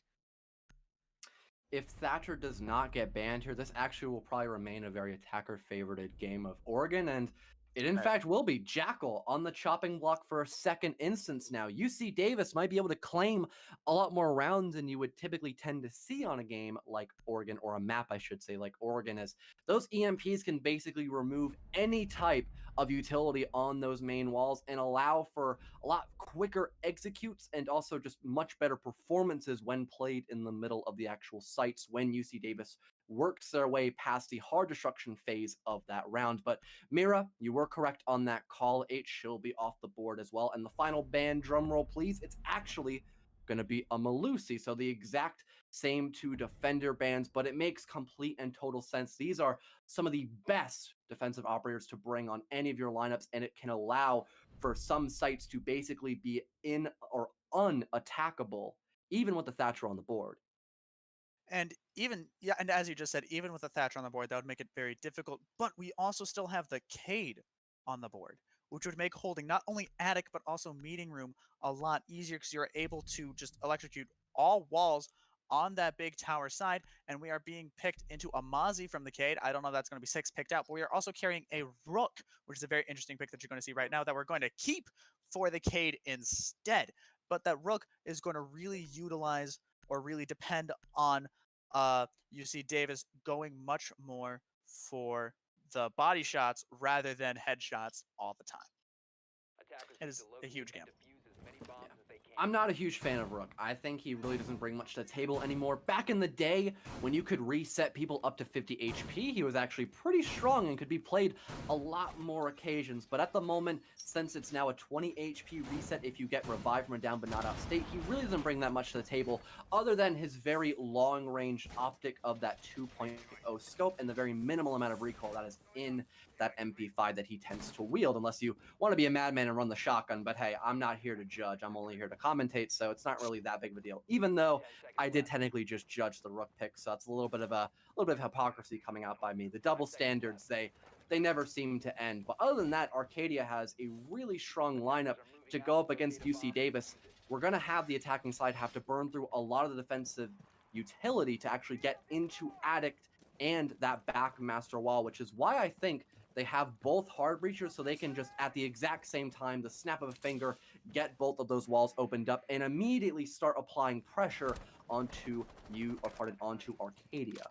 If Thatcher does not get banned here, this actually will probably remain a very attacker-favorited game of Oregon, and it in fact will be. Jackal on the chopping block for a second instance now. UC Davis might be able to claim a lot more rounds than you would typically tend to see on a game like Oregon, or a map, I should say, like Oregon, as those EMPs can basically remove any type of utility on those main walls and allow for a lot quicker executes and also just much better performances when played in the middle of the actual sites when UC Davis works their way past the hard destruction phase of that round. But Mira, you were correct on that call. H, she'll be off the board as well. And the final ban, drum roll please, it's actually going to be a Malusi. So the exact same two defender bans, but it makes complete and total sense. These are some of the best defensive operators to bring on any of your lineups, and it can allow for some sites to basically be in or unattackable, even with the Thatcher on the board. And even, yeah, and as you just said, even with the Thatcher on the board, that would make it very difficult. But we also still have the Cade on the board, which would make holding not only attic, but also meeting room a lot easier, because you're able to just electrocute all walls on that big tower side. And we are being picked into a Mozzie from the Cade. I don't know if that's going to be 6 picked out, but we are also carrying a Rook, which is a very interesting pick that you're going to see right now that we're going to keep for the Cade instead. But that Rook is going to really utilize or really depend on UC Davis going much more for the body shots rather than headshots all the time. It is a huge gamble. I'm not a huge fan of Rook. I think he really doesn't bring much to the table anymore. Back in the day, when you could reset people up to 50 HP, he was actually pretty strong and could be played a lot more occasions. But at the moment, since it's now a 20 HP reset if you get revived from a down but not out state, he really doesn't bring that much to the table, other than his very long-range optic of that 2.0 scope and the very minimal amount of recoil that is in that MP5 that he tends to wield, unless you want to be a madman and run the shotgun. But hey, I'm not here to judge. I'm only here to commentate, so it's not really that big of a deal. Even though I did technically just judge the Rook pick, so it's a little bit of hypocrisy coming out by me. The double standards, they never seem to end. But other than that, Arcadia has a really strong lineup to go up against UC Davis. We're going to have the attacking side have to burn through a lot of the defensive utility to actually get into Addict and that back master wall, which is why I think they have both hard breachers, so they can just at the exact same time, the snap of a finger, get both of those walls opened up and immediately start applying pressure onto Arcadia.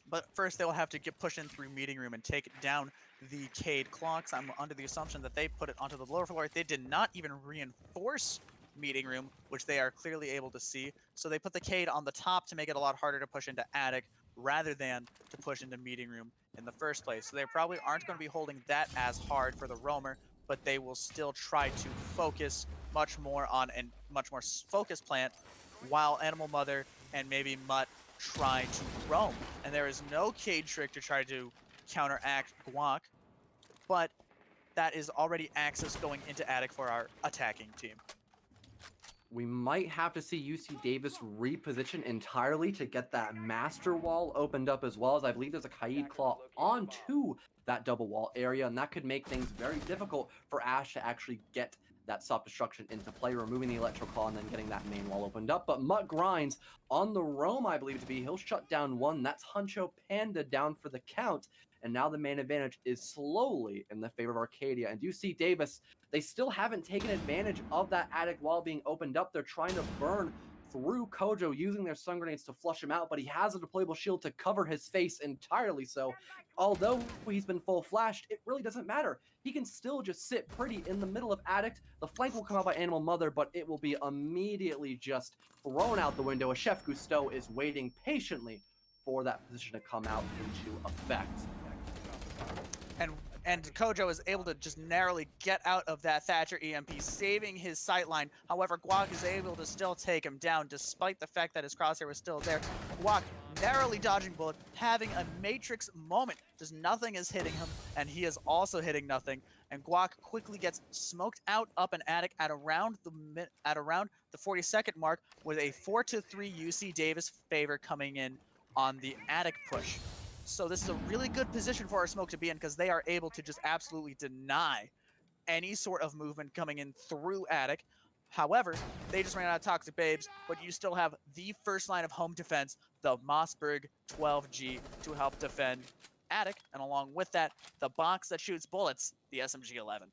But first, they will have to get pushed in through meeting room and take down the Cade clocks. I'm under the assumption that they put it onto the lower floor. They did not even reinforce meeting room, which they are clearly able to see. So they put the Cade on the top to make it a lot harder to push into attic, rather than to push into meeting room in the first place. So they probably aren't going to be holding that as hard for the roamer, but they will still try to focus much more on a much more focused plant, while Animal Mother and maybe Mutt try to roam. And there is no Cade trick to try to counteract Guac, but that is already access going into attic for our attacking team. We might have to see UC Davis reposition entirely to get that master wall opened up, as well as I believe there's a Kaid Claw onto that double wall area, and that could make things very difficult for Ash to actually get that self-destruction into play, removing the Electro Claw and then getting that main wall opened up. But Mutt grinds on the roam, I believe to be. He'll shut down one. That's Huncho Panda down for the count. And now the main advantage is slowly in the favor of Arcadia. And UC Davis, they still haven't taken advantage of that attic wall being opened up. They're trying to burn through Kojo using their stun grenades to flush him out, but he has a deployable shield to cover his face entirely. So although he's been full flashed, it really doesn't matter. He can still just sit pretty in the middle of Addict. The flank will come out by Animal Mother, but it will be immediately just thrown out the window as Chef Gusteau is waiting patiently for that position to come out into effect. And Kojo is able to just narrowly get out of that Thatcher EMP, saving his sightline. However, Guac is able to still take him down, despite the fact that his crosshair was still there. Guac narrowly dodging bullet, having a Matrix moment. Just nothing is hitting him, and he is also hitting nothing. And Guac quickly gets smoked out up an attic at around the 40-second mark, with a 4-3 UC Davis favor coming in on the attic push. So this is a really good position for our smoke to be in, because they are able to just absolutely deny any sort of movement coming in through attic. However, they just ran out of Toxic Babes, but you still have the first line of home defense, the Mossberg 12G, to help defend attic, and along with that, the box that shoots bullets, the SMG-11.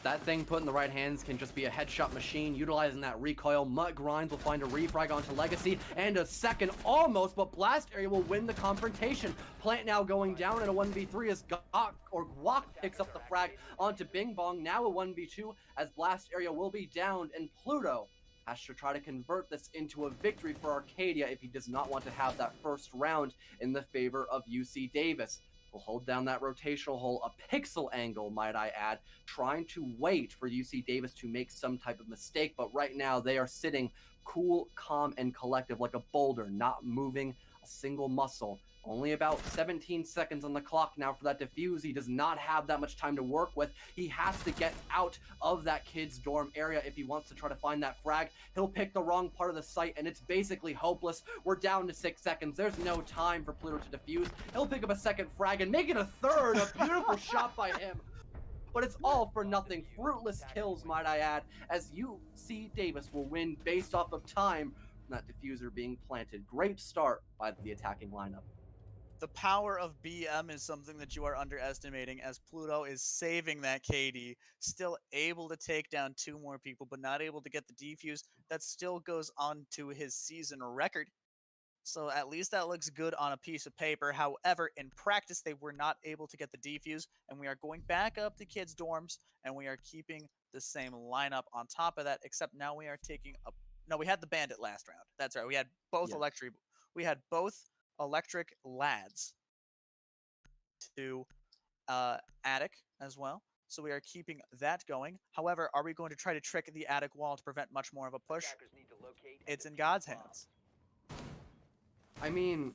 That thing put in the right hands can just be a headshot machine. Utilizing that recoil, Mutt Grinds will find a refrag onto Legacy, and a second almost, but Blast Area will win the confrontation. Plant now going down in a 1v3 as Guac picks up the frag onto Bing Bong. Now a 1v2 as Blast Area will be downed, and Pluto has to try to convert this into a victory for Arcadia if he does not want to have that first round in the favor of UC Davis. Will hold down that rotational hole, a pixel angle, might I add, trying to wait for UC Davis to make some type of mistake, but right now they are sitting cool, calm, and collective like a boulder, not moving a single muscle. Only about 17 seconds on the clock now for that defuse. He does not have that much time to work with. He has to get out of that kid's dorm area if he wants to try to find that frag. He'll pick the wrong part of the site, and it's basically hopeless. We're down to 6 seconds. There's no time for Pluto to defuse. He'll pick up a second frag and make it a third. A beautiful shot by him. But it's all for nothing. Fruitless kills, might I add, as UC Davis will win based off of time from that diffuser being planted. Great start by the attacking lineup. The power of BM is something that you are underestimating, as Pluto is saving that KD, still able to take down 2 more people, but not able to get the defuse. That still goes on to his season record. So at least that looks good on a piece of paper. However, in practice, they were not able to get the defuse, and we are going back up to kids' dorms, and we are keeping the same lineup on top of that, except now we are taking a... No, we had the Bandit last round. That's right. We had both electric lads to attic as well, so we are keeping that going. However, are we going to try to trick the attic wall to prevent much more of a push? It's in God's hands. I mean,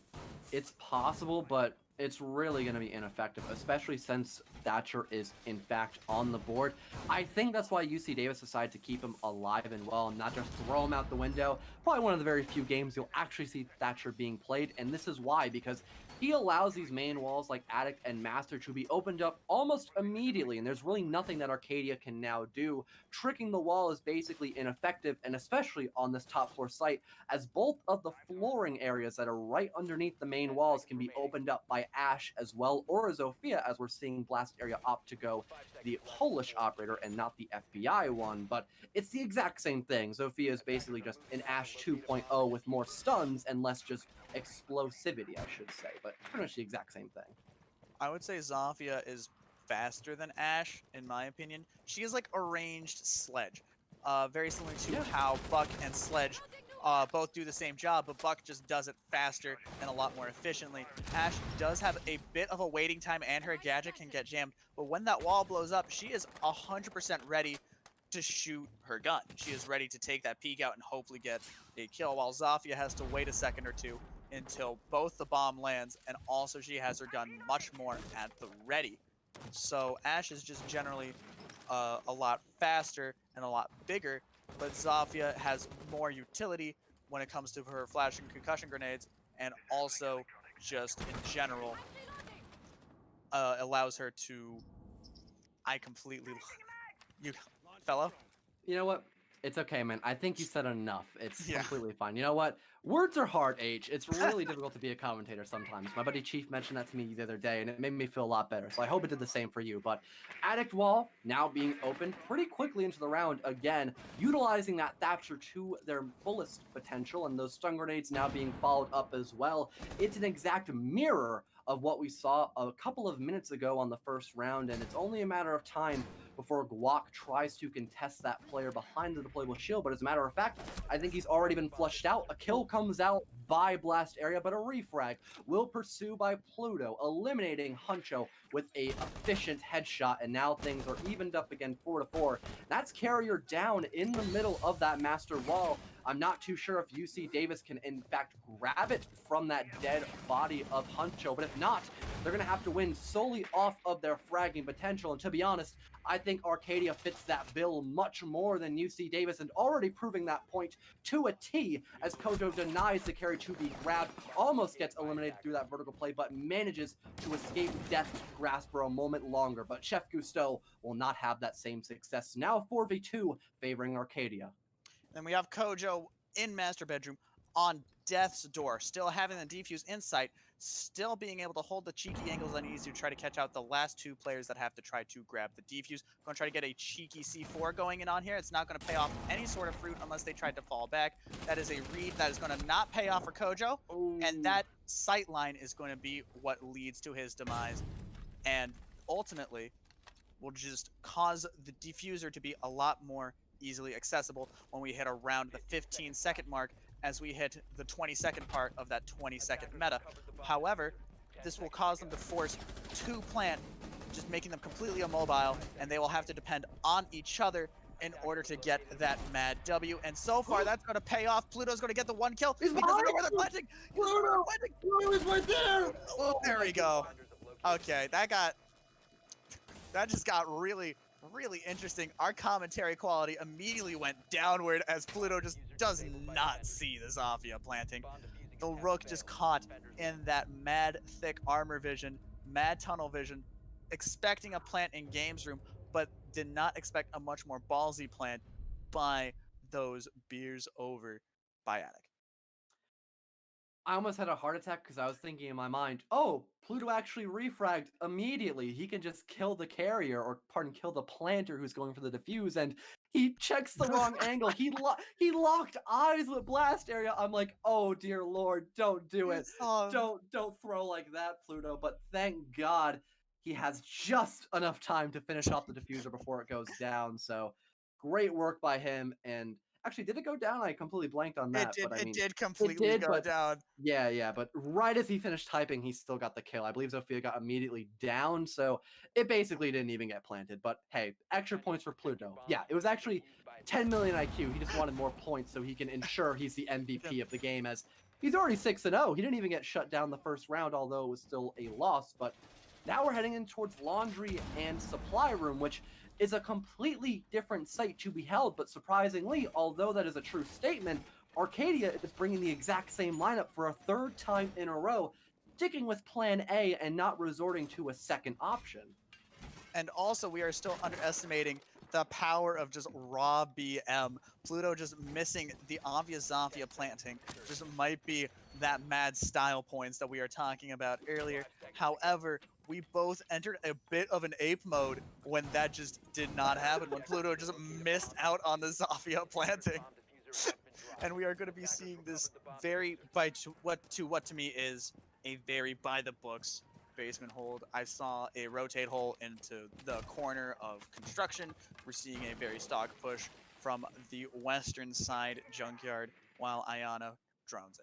it's possible, but it's really going to be ineffective, especially since Thatcher is, in fact, on the board. I think that's why UC Davis decided to keep him alive and well and not just throw him out the window. Probably one of the very few games you'll actually see Thatcher being played, and this is why, because he allows these main walls like Addict and Master to be opened up almost immediately, and there's really nothing that Arcadia can now do. Tricking the wall is basically ineffective, and especially on this top floor site, as both of the flooring areas that are right underneath the main walls can be opened up by Ash as well, or Zofia, as we're seeing Blast Area opt to go the Polish operator and not the FBI one, but it's the exact same thing. Zofia is basically just an Ash 2.0 with more stuns and less just explosivity, I should say, but it's pretty much the exact same thing. I would say Zofia is faster than Ash, in my opinion. She is like a ranged Sledge, very similar to how Buck and Sledge both do the same job, but Buck just does it faster and a lot more efficiently. Ash does have a bit of a waiting time, and her gadget can get jammed, but when that wall blows up, she is 100% ready to shoot her gun. She is ready to take that peek out and hopefully get a kill, while Zofia has to wait a second or two until both the bomb lands, and also she has her gun much more at the ready. So Ash is just generally a lot faster and a lot bigger, but Zofia has more utility when it comes to her flash and concussion grenades, and also just in general allows her to... fellow. You know what? It's okay, man. I think you said enough. It's Yeah. completely fine. You know what? Words are hard, H. It's really difficult to be a commentator sometimes. My buddy Chief mentioned that to me the other day, and it made me feel a lot better. So I hope it did the same for you. But Addict Wall now being opened pretty quickly into the round again, utilizing that Thatcher to their fullest potential, and those stun grenades now being followed up as well. It's an exact mirror of what we saw a couple of minutes ago on the first round, and it's only a matter of time before Guac tries to contest that player behind the deployable shield. But as a matter of fact, I think he's already been flushed out. A kill comes out by Blast Area, but a refrag will pursue by Pluto, eliminating Huncho with a efficient headshot, and now things are evened up again 4-4. That's Carrier down in the middle of that master wall. I'm not too sure if UC Davis can in fact grab it from that dead body of Huncho, but if not, they're going to have to win solely off of their fragging potential. And to be honest, I think Arcadia fits that bill much more than UC Davis, and already proving that point to a T, as Kojo denies the carry to be grabbed, almost gets eliminated through that vertical play, but manages to escape death's grasp for a moment longer. But Chef Gusteau will not have that same success. Now 4v2 favoring Arcadia. Then we have Kojo in master bedroom on death's door, still having the defuse in sight, still being able to hold the cheeky angles that he needs to try to catch out the last two players that have to try to grab the defuse. Going to try to get a cheeky C4 going in on here. It's not going to pay off any sort of fruit unless they tried to fall back. That is a read that is going to not pay off for Kojo, and that sight line is going to be what leads to his demise, and ultimately will just cause the diffuser to be a lot more easily accessible when we hit around the 15-second mark, as we hit the 22nd part of that 20-second meta. However, this will cause them to force two plant, just making them completely immobile, and they will have to depend on each other in order to get that mad W. And so far, that's going to pay off. Pluto's going to get the one kill. He doesn't know where they're planting. Pluto is right there! Oh, there we go. Okay, that just got really interesting. Our commentary quality immediately went downward as Pluto just does not see the Zofia planting. The Rook just caught in that mad thick armor vision, mad tunnel vision, expecting a plant in games room, but did not expect a much more ballsy plant by those beers over by Attic. I almost had a heart attack because I was thinking in my mind, oh, Pluto actually refragged immediately. He can just kill the carrier, or pardon, kill the planter who's going for the defuse, and he checks the wrong angle. He locked eyes with Blast Area. I'm like, oh dear Lord, don't do it. Don't throw like that, Pluto. But thank God he has just enough time to finish off the diffuser before it goes down. So great work by him. And actually, did it go down? I completely blanked on that. It did completely go down. Yeah, but right as he finished typing, he still got the kill. I believe Zofia got immediately down, so it basically didn't even get planted. But hey, extra points for Pluto. Yeah, it was actually 10 million IQ. He just wanted more points so he can ensure he's the MVP of the game, as he's already 6-0. He didn't even get shut down the first round, although it was still a loss. But now we're heading in towards Laundry and Supply Room, which is a completely different sight to be held, but surprisingly, although that is a true statement, Arcadia is bringing the exact same lineup for a third time in a row, sticking with plan A and not resorting to a second option. And also, we are still underestimating the power of just raw BM. Pluto just missing the obvious Zofia planting just might be that mad style points that we are talking about earlier. However, we both entered a bit of an ape mode when that just did not happen, when Pluto just missed out on the Zofia planting. And we are going to be seeing this very, what to me is a very by the books basement hold. I saw a rotate hole into the corner of construction. We're seeing a very stock push from the western side junkyard while Ayana drones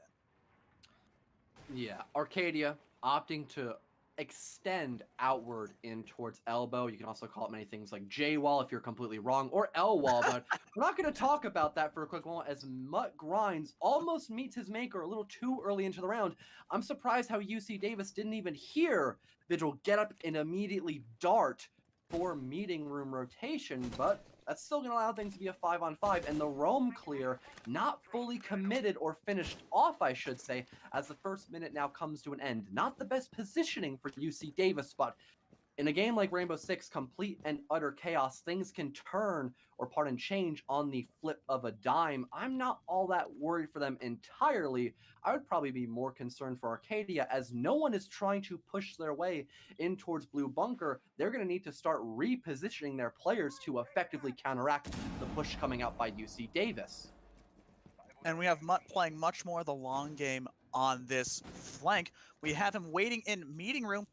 in. Yeah, Arcadia opting to extend outward in towards elbow. You can also call it many things like J-wall if you're completely wrong, or L-wall, but we're not going to talk about that for a quick moment, as Mutt Grinds almost meets his maker a little too early into the round. I'm surprised how UC Davis didn't even hear Vigil get up and immediately dart for meeting room rotation, but that's still going to allow things to be a 5-on-5, and the roam clear not fully committed or finished off, I should say, as the first minute now comes to an end. Not the best positioning for UC Davis, but in a game like Rainbow Six, complete and utter chaos, things can turn or pardon change on the flip of a dime. I'm not all that worried for them entirely. I would probably be more concerned for Arcadia, as no one is trying to push their way in towards Blue Bunker. They're going to need to start repositioning their players to effectively counteract the push coming out by UC Davis. And we have playing much more the long game on this flank. We have him waiting in meeting room,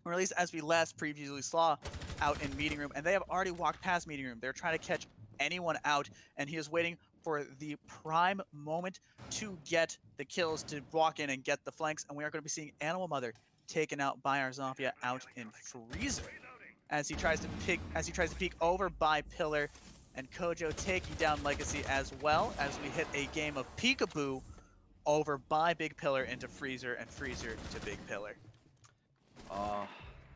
or at least as we last previously saw out in meeting room, and they have already walked past meeting room. They're trying to catch anyone out, and he is waiting for the prime moment to get the kills, to walk in and get the flanks, and we are going to be seeing Animal Mother taken out by our Zofia out in Freezer as he tries to peek over by Pillar, and Kojo taking down Legacy, as well as we hit a game of peekaboo over by Big Pillar into Freezer, and Freezer to Big Pillar.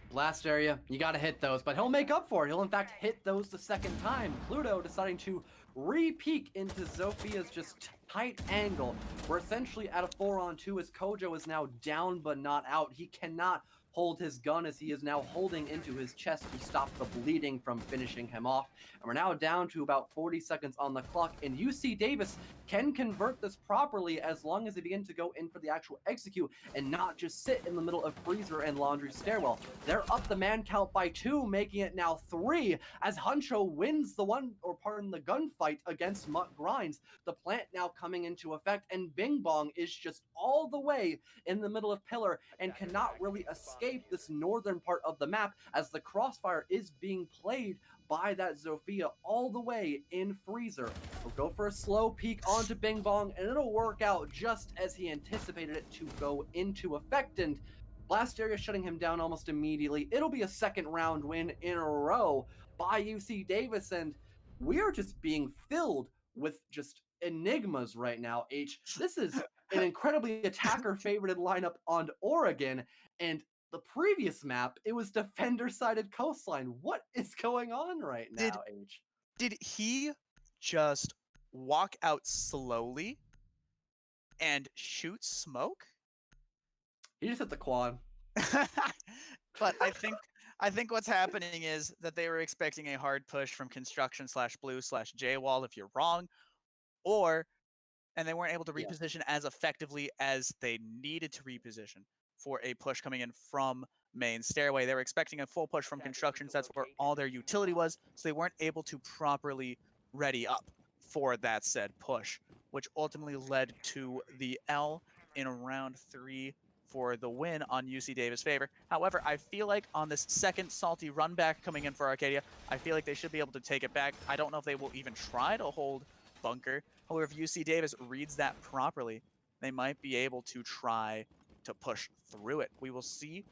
Blast area, you gotta hit those, but he'll make up for it. He'll in fact hit those the second time. Pluto deciding to re-peek into Zofia's just tight angle. We're essentially at a 4-on-2 as Kojo is now down but not out. He cannot hold his gun as he is now holding into his chest to stop the bleeding from finishing him off. And we're now down to about 40 seconds on the clock, and UC Davis can convert this properly as long as they begin to go in for the actual execute and not just sit in the middle of Freezer and Laundry Stairwell. They're up the man count by 2, making it now 3 as Huncho wins the gunfight against Mutt Grinds. The plant now coming into effect, and Bing Bong is just all the way in the middle of Pillar and cannot really escape this northern part of the map as the crossfire is being played by that Zofia all the way in Freezer. We'll go for a slow peek onto Bing Bong, and it'll work out just as he anticipated it to go into effect, and Blast Area shutting him down almost immediately. It'll be a second round win in a row by UC Davis, and we're just being filled with just enigmas right now, H. This is an incredibly attacker-favorited lineup on Oregon, and the previous map, it was defender-sided coastline. What is going on right now, H? Did he just walk out slowly and shoot smoke? He just hit the quad. But I think what's happening is that they were expecting a hard push from construction/blue/J-wall if you're wrong, and they weren't able to reposition as effectively as they needed to reposition for a push coming in from main stairway. They were expecting a full push from construction, so that's where all their utility was, so they weren't able to properly ready up for that said push, which ultimately led to the L in round 3 for the win on UC Davis' favor. However, I feel like on this second salty run back coming in for Arcadia, I feel like they should be able to take it back. I don't know if they will even try to hold bunker. However, if UC Davis reads that properly, they might be able to try to push through it. We will see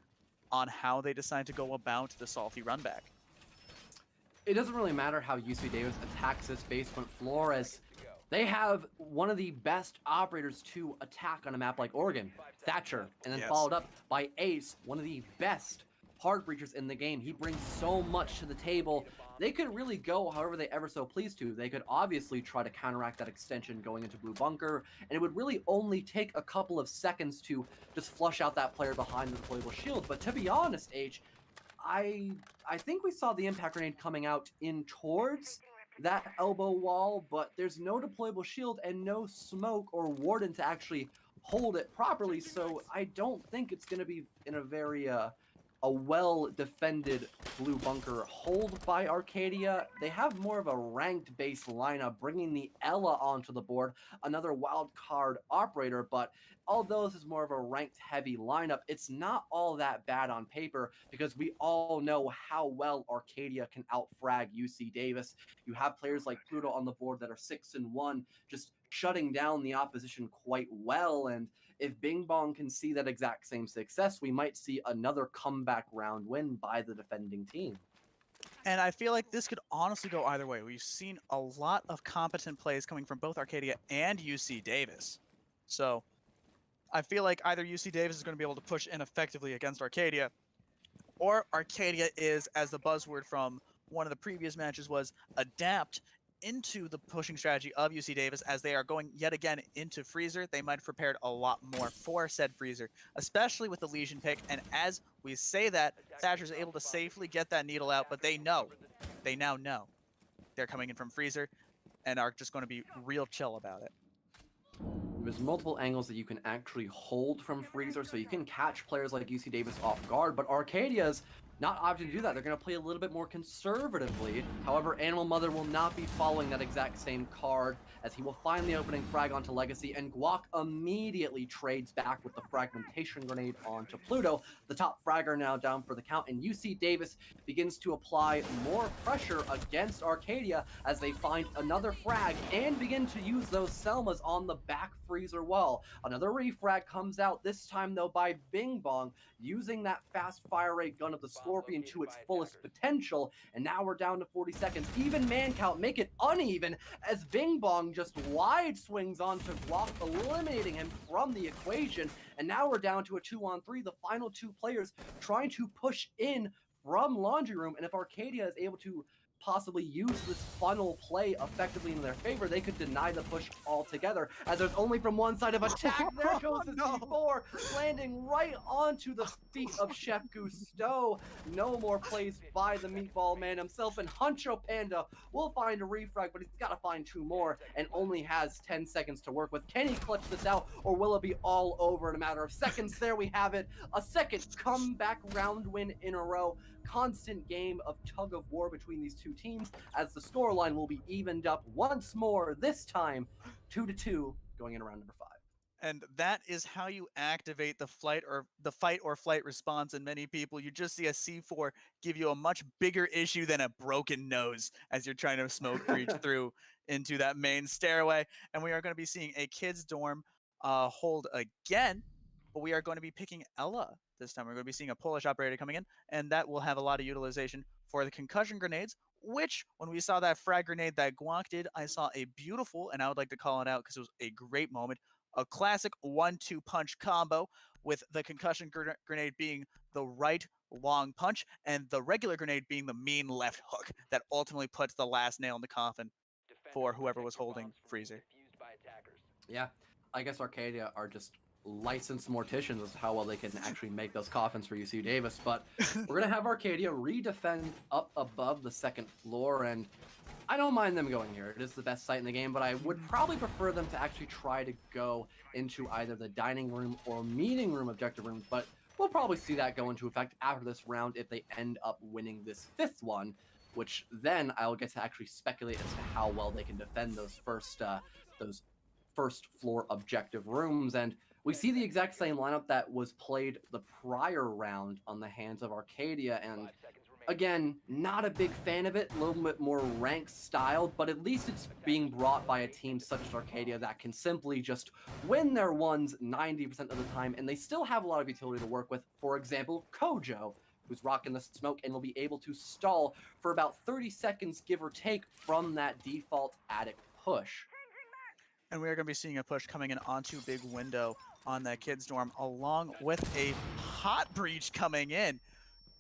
on how they decide to go about the salty run back. It doesn't really matter how UC Davis attacks this basement floor, as they have one of the best operators to attack on a map like Oregon, Thatcher, and then followed up by Ace, one of the best hard breachers in the game. He brings so much to the table. They could really go however they ever so please to. They could obviously try to counteract that extension going into Blue Bunker, and it would really only take a couple of seconds to just flush out that player behind the deployable shield. But to be honest, H, I think we saw the impact grenade coming out in towards that elbow wall, but there's no deployable shield and no smoke or warden to actually hold it properly, so I don't think it's going to be in a very a well-defended Blue Bunker hold by Arcadia. They have more of a ranked base lineup, bringing the Ella onto the board, another wild card operator, but although this is more of a ranked heavy lineup, it's not all that bad on paper because we all know how well Arcadia can outfrag UC Davis. You have players like Pluto on the board that are 6-1, just shutting down the opposition quite well, and if Bing Bong can see that exact same success, we might see another comeback round win by the defending team. And I feel like this could honestly go either way. We've seen a lot of competent plays coming from both Arcadia and UC Davis. So I feel like either UC Davis is going to be able to push in effectively against Arcadia, or Arcadia is, as the buzzword from one of the previous matches was, adapt into the pushing strategy of UC Davis as they are going yet again into Freezer. They might have prepared a lot more for said Freezer, especially with the Legion pick. And as we say that, Thatcher's able to safely get that needle out, but they now know they're coming in from Freezer and are just going to be real chill about it. There's multiple angles that you can actually hold from Freezer, so you can catch players like UC Davis off guard, but Arcadia's not opting to do that. They're going to play a little bit more conservatively. However, Animal Mother will not be following that exact same card, as he will find the opening frag onto Legacy, and Guac immediately trades back with the fragmentation grenade onto Pluto. The top fragger now down for the count, and UC Davis begins to apply more pressure against Arcadia as they find another frag and begin to use those Selmas on the back Freezer wall. Another refrag comes out, this time though by Bing Bong, using that fast fire rate gun of the Scorpion to its fullest potential, and now we're down to 40 seconds. Even man count, make it uneven, as Bing Bong just wide swings onto Guac, eliminating him from the equation, and now we're down to a 2-on-3, the final two players trying to push in from Laundry Room, and if Arcadia is able to possibly use this funnel play effectively in their favor, they could deny the push altogether, as there's only from one side of attack. There goes the C4, landing right onto the feet of Chef Gusteau. No more plays by the Meatball Man himself, and Huncho Panda will find a refrag, but he's got to find two more, and only has 10 seconds to work with. Can he clutch this out, or will it be all over in a matter of seconds? There we have it, a second comeback round win in a row. Constant game of tug of war between these two teams, as the scoreline will be evened up once more, this time 2-2 going in round number 5. And that is how you activate the fight or flight response in many people. You just see a C4 give you a much bigger issue than a broken nose as you're trying to smoke breach through into that main stairway. And we are going to be seeing a kids dorm hold again, but we are going to be picking Ella this time. We're going to be seeing a Polish operator coming in, and that will have a lot of utilization for the concussion grenades, which, when we saw that frag grenade that Guac did, I saw a beautiful, and I would like to call it out because it was a great moment, a classic 1-2 punch combo, with the concussion grenade being the right long punch, and the regular grenade being the mean left hook that ultimately puts the last nail in the coffin for whoever was holding Freezer. Yeah, I guess Arcadia are just licensed morticians as to how well they can actually make those coffins for UC Davis, but we're gonna have Arcadia re-defend up above the second floor, and I don't mind them going here. It is the best site in the game, but I would probably prefer them to actually try to go into either the dining room or meeting room objective rooms, but we'll probably see that go into effect after this round if they end up winning this fifth one, which then I'll get to actually speculate as to how well they can defend those first floor objective rooms. And we see the exact same lineup that was played the prior round on the hands of Arcadia, and again, not a big fan of it, a little bit more ranked styled, but at least it's being brought by a team such as Arcadia that can simply just win their ones 90% of the time, and they still have a lot of utility to work with. For example, Kojo, who's rocking the smoke and will be able to stall for about 30 seconds, give or take, from that default attic push. And we are going to be seeing a push coming in onto Big Window on that kids dorm, along with a hot breach coming in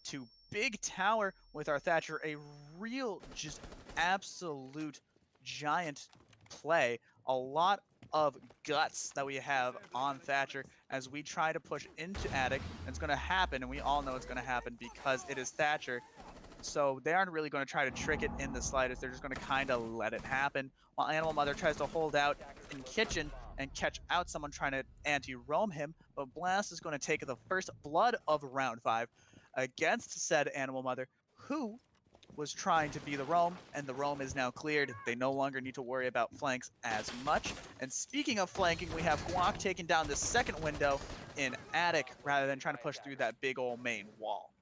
to Big Tower with our Thatcher. A real, just absolute giant play. A lot of guts that we have on Thatcher as we try to push into attic. It's going to happen, and we all know it's going to happen because it is Thatcher. So they aren't really going to try to trick it in the slightest. They're just going to kind of let it happen, while Animal Mother tries to hold out in kitchen and catch out someone trying to anti-roam him. But Blast is going to take the first blood of round 5 against said Animal Mother, who was trying to be the roam, and the roam is now cleared. They no longer need to worry about flanks as much. And speaking of flanking, we have Guac taking down the second window in attic rather than trying to push through that big old main wall.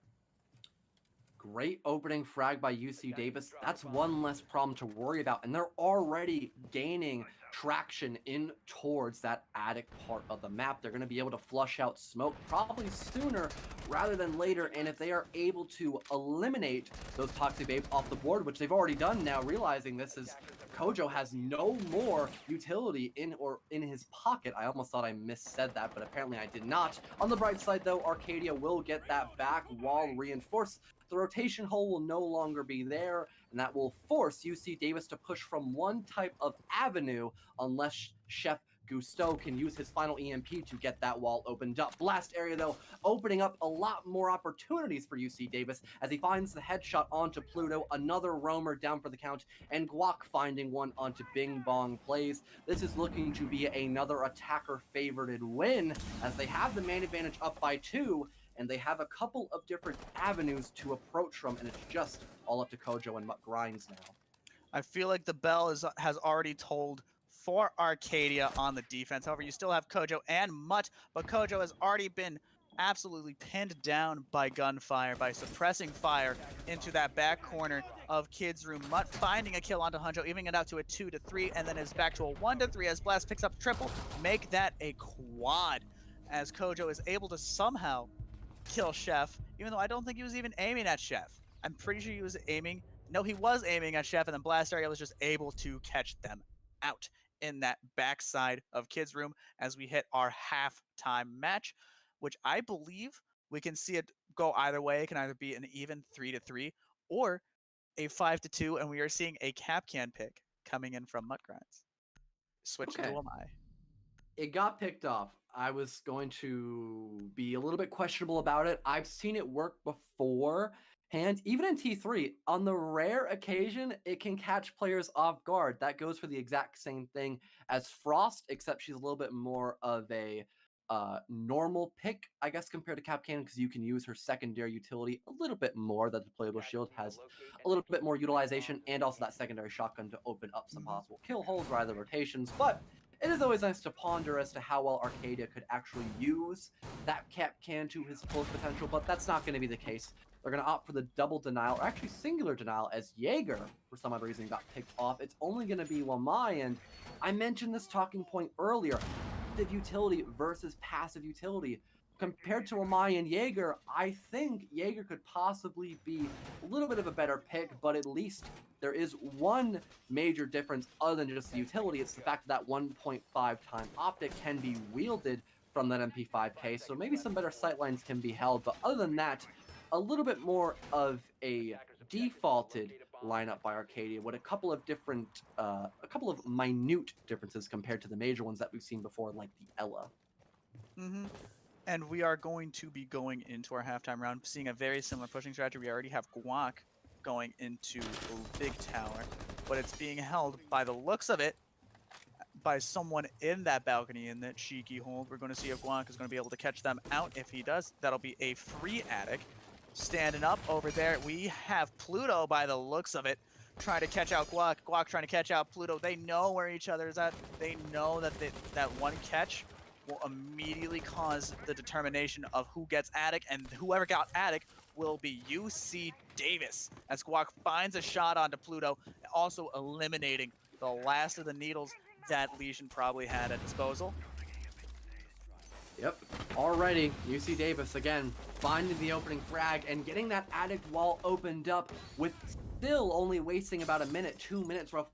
Great opening frag by UC Davis. That's one less problem to worry about, and they're already gaining traction in towards that attic part of the map. They're going to be able to flush out smoke probably sooner rather than later, and if they are able to eliminate those toxic babes off the board, which they've already done now, realizing this is Kojo has no more utility in his pocket. I almost thought I missaid that, but apparently I did not. On the bright side, though, Arcadia will get that back wall reinforced. The rotation hole will no longer be there, and that will force UC Davis to push from one type of avenue unless Chef Gusteau can use his final EMP to get that wall opened up. Blast area, though, opening up a lot more opportunities for UC Davis as he finds the headshot onto Pluto, another roamer down for the count, and Guac finding one onto Bing Bong Plays. This is looking to be another attacker-favorited win as they have the man advantage up by 2, and they have a couple of different avenues to approach from, and it's just all up to Kojo and Mutt Grinds now. I feel like the bell has already tolled for Arcadia on the defense. However, you still have Kojo and Mutt, but Kojo has already been absolutely pinned down by gunfire, by suppressing fire into that back corner of Kid's room. Mutt finding a kill onto Huncho, evening it out to a 2-3, and then is back to a 1-3 as Blast picks up triple, make that a quad, as Kojo is able to somehow kill Chef, even though I don't think he was even aiming at Chef. I'm pretty sure he was aiming, no, he was aiming at Chef, and then Blast Area was just able to catch them out in that backside of Kid's room as we hit our halftime match, which I believe we can see it go either way. It can either be an even 3-3 or a 5-2, and we are seeing a Capcan pick coming in from Mutt Grinds. Switch to Who Am I? It got picked off. I was going to be a little bit questionable about it. I've seen it work before. And even in T3, on the rare occasion, it can catch players off guard. That goes for the exact same thing as Frost, except she's a little bit more of a normal pick, I guess, compared to Cap Cannon, because you can use her secondary utility a little bit more. That deployable shield has a little bit more utilization, and also that secondary shotgun to open up some possible kill holes, rather rotations. But it is always nice to ponder as to how well Arcadia could actually use that Cap Can to his fullest potential, but that's not going to be the case. They're going to opt for the double denial, or actually singular denial, as Jaeger, for some odd reason, got picked off. It's only going to be Wamai, and I mentioned this talking point earlier. Active utility versus passive utility. Compared to Wamai and Jaeger, I think Jaeger could possibly be a little bit of a better pick, but at least there is one major difference other than just the utility. It's the fact that 1.5 time optic can be wielded from that MP5K, so maybe some better sightlines can be held, but other than that, a little bit more of a defaulted lineup by Arcadia with a couple of minute differences compared to the major ones that we've seen before, like the Ella. And we are going to be going into our halftime round, seeing a very similar pushing strategy. We already have Guac going into a big tower, but it's being held, by the looks of it, by someone in that balcony, in that cheeky hold. We're going to see if Guac is going to be able to catch them out. If he does, that'll be a free attic. Standing up over there, we have Pluto, by the looks of it, trying to catch out Guac. Guac trying to catch out Pluto. They know where each other is at. They know that that one catch will immediately cause the determination of who gets attic, and whoever got attic will be UC Davis, as Guac finds a shot onto Pluto, also eliminating the last of the needles that Legion probably had at disposal. Yep, already UC Davis again finding the opening frag and getting that addict wall opened up with still only wasting about a minute, 2 minutes rough.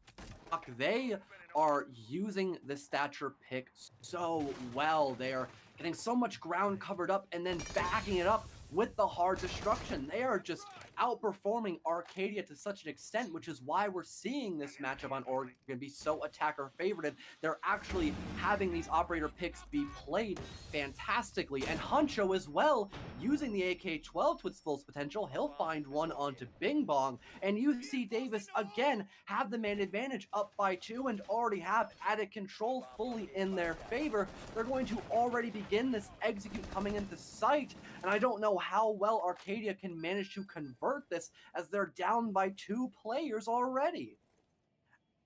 They are using the stature pick so well. They are getting so much ground covered up and then backing it up with the hard destruction. They are just outperforming Arcadia to such an extent, which is why we're seeing this matchup on Oregon be so attacker favorited. They're actually having these operator picks be played fantastically. And Huncho as well, using the AK-12 to its fullest potential. He'll find one onto Bing Bong. And UC Davis, again, have the man advantage up by 2 and already have added control fully in their favor. They're going to already begin this execute coming into sight. And I don't know how well Arcadia can manage to convert this, as they're down by 2 players already.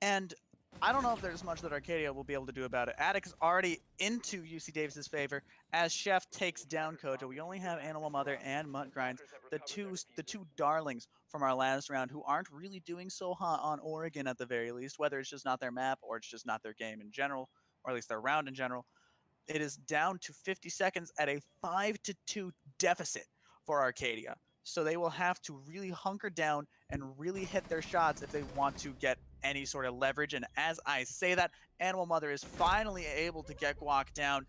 And I don't know if there's much that Arcadia will be able to do about it. Attic is already into UC Davis's favor as Chef takes down Kojo. We only have Animal Mother and Mutt Grinds, the two darlings from our last round, who aren't really doing so hot on Oregon at the very least, whether it's just not their map or it's just not their game in general, or at least their round in general. It is down to 50 seconds at a 5-2 deficit for Arcadia. So they will have to really hunker down and really hit their shots if they want to get any sort of leverage. And as I say that, Animal Mother is finally able to get Guac down,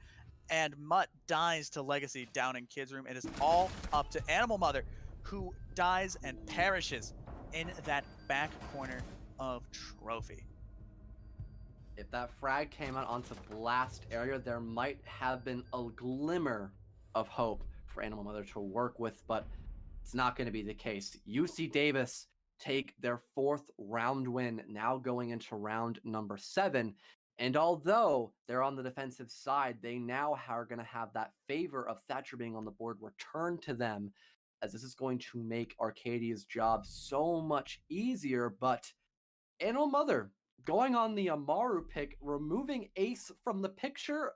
and Mutt dies to Legacy down in Kids Room. It is all up to Animal Mother, who dies and perishes in that back corner of Trophy. If that frag came out onto blast area, there might have been a glimmer of hope for Animal Mother to work with, but it's not going to be the case. UC Davis take their 4th round win, now going into round number 7. And although they're on the defensive side, they now are going to have that favor of Thatcher being on the board returned to them, as this is going to make Arcadia's job so much easier. But Animal Mother going on the Amaru pick, removing Ace from the picture.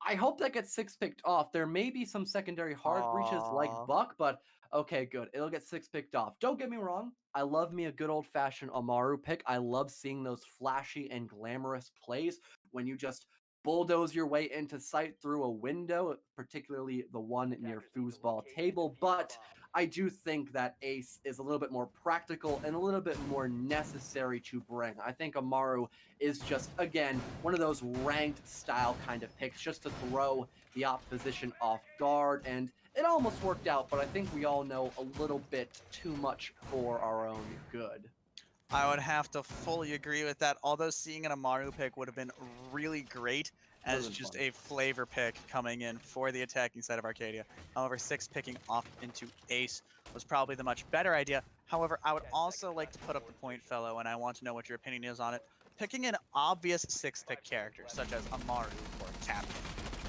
I hope that gets 6-picked off. There may be some secondary hard breaches like Buck, but okay, good. It'll get 6-picked off. Don't get me wrong. I love me a good old-fashioned Amaru pick. I love seeing those flashy and glamorous plays when you just bulldoze your way into sight through a window, particularly the one near foosball table. But I do think that Ace is a little bit more practical and a little bit more necessary to bring. I think Amaru is just, again, one of those ranked style kind of picks just to throw the opposition off guard, and it almost worked out, but I think we all know a little bit too much for our own good. I would have to fully agree with that, although seeing an Amaru pick would have been really great as just a flavor pick coming in for the attacking side of Arcadia. However, 6-picking off into Ace was probably the much better idea. However, I would also like to put up the point, fellow, and I want to know what your opinion is on it. Picking an obvious 6-pick character, such as Amaru or Captain,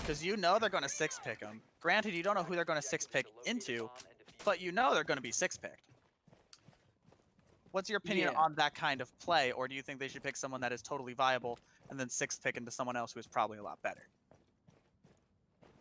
because you know they're going to 6-pick them. Granted, you don't know who they're going to 6-pick into, but you know they're going to be 6-picked. What's your opinion on that kind of play, or do you think they should pick someone that is totally viable and then 6-pick into someone else who is probably a lot better?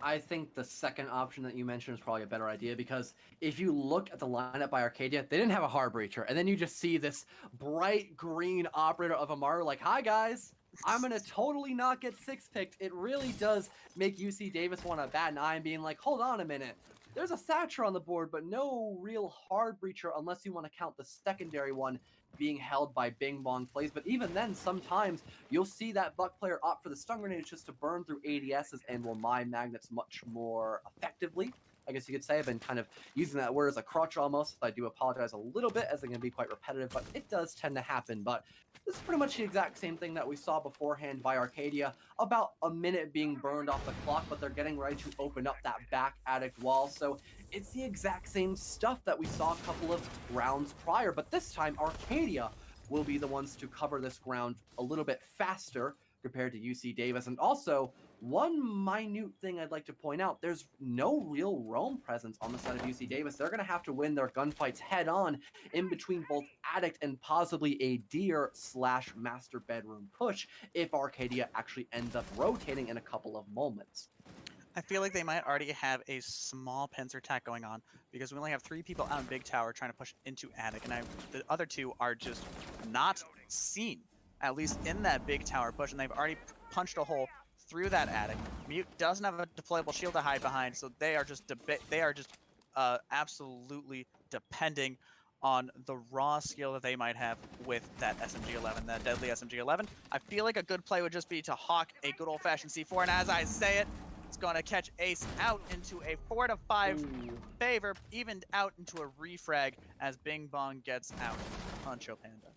I think the second option that you mentioned is probably a better idea, because if you look at the lineup by Arcadia, they didn't have a hard breacher, and then you just see this bright green operator of Amaru like, hi guys, I'm going to totally not get 6-picked. It really does make UC Davis want to bat an eye and being like, hold on a minute. There's a Thatcher on the board, but no real hard breacher unless you want to count the secondary one being held by Bing Bong plays. But even then, sometimes you'll see that Buck player opt for the stun grenades just to burn through ADSs and will mine magnets much more effectively. I guess you could say I've been kind of using that word as a crutch almost. I do apologize a little bit, as it can be quite repetitive, but it does tend to happen. But this is pretty much the exact same thing that we saw beforehand by Arcadia. About a minute being burned off the clock, but they're getting ready to open up that back attic wall. So it's the exact same stuff that we saw a couple of rounds prior, but this time Arcadia will be the ones to cover this ground a little bit faster compared to UC Davis. And also, one minute thing I'd like to point out, there's no real roam presence on the side of UC Davis. They're going to have to win their gunfights head on in between both Addict and possibly a Deer/Master Bedroom push if Arcadia actually ends up rotating in a couple of moments. I feel like they might already have a small pincer attack going on, because we only have 3 people out in Big Tower trying to push into Attic, and the other 2 are just not seen, at least in that Big Tower push, and they've already punched a hole through that Attic. Mute doesn't have a deployable shield to hide behind, so they are just absolutely depending on the raw skill that they might have with that SMG-11, that deadly SMG-11. I feel like a good play would just be to hawk a good old-fashioned C4, and as I say it, it's going to catch Ace out into a 4-5 favor, evened out into a refrag as Bing Bong gets out. Honcho Panda.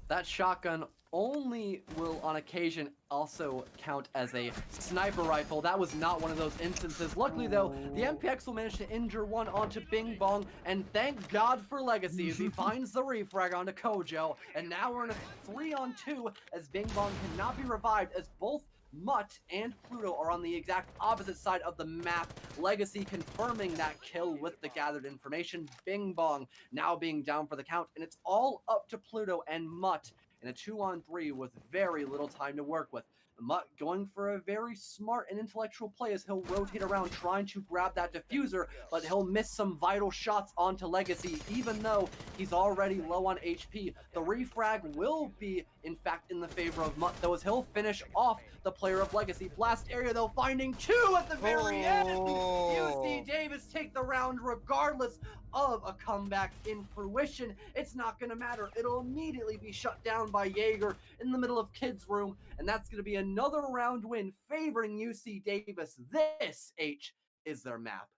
That shotgun only will, on occasion, also count as a sniper rifle. That was not one of those instances. Luckily, though, the MPX will manage to injure one onto Bing Bong, and thank God for Legacy as he finds the refrag onto Kojo. And now we're in a 3-on-2 as Bing Bong cannot be revived, as both Mutt and Pluto are on the exact opposite side of the map. Legacy confirming that kill with the gathered information. Bing Bong now being down for the count, and it's all up to Pluto and Mutt in a 2-on-3 with very little time to work with. Mutt going for a very smart and intellectual play as he'll rotate around trying to grab that diffuser, but he'll miss some vital shots onto Legacy even though he's already low on HP. The refrag will be, in fact, in the favor of Mutt, though, as he'll finish off the player of Legacy. Blast area, though, finding 2 at the very end. UC Davis Davis take the round regardless of a comeback in fruition. It's not going to matter. It'll immediately be shut down by Jaeger in the middle of Kids' Room, and that's going to be another round win favoring UC Davis. This, H, is their map.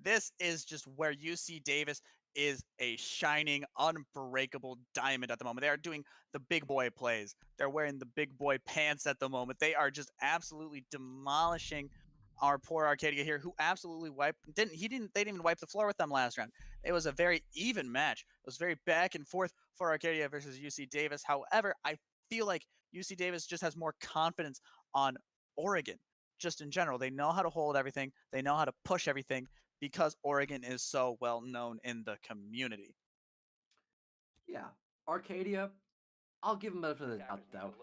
This is just where UC Davis is a shining, unbreakable diamond at the moment. They are doing the big boy plays. They're wearing the big boy pants at the moment. They are just absolutely demolishing our poor Arcadia here, who absolutely they didn't even wipe the floor with them last round. It was a very even match. It was very back and forth for Arcadia versus UC Davis. However, I feel like UC Davis just has more confidence on Oregon. Just in general, they know how to hold everything. They know how to push everything, because Oregon is so well known in the community. Yeah, Arcadia, I'll give them benefit of the doubt, though.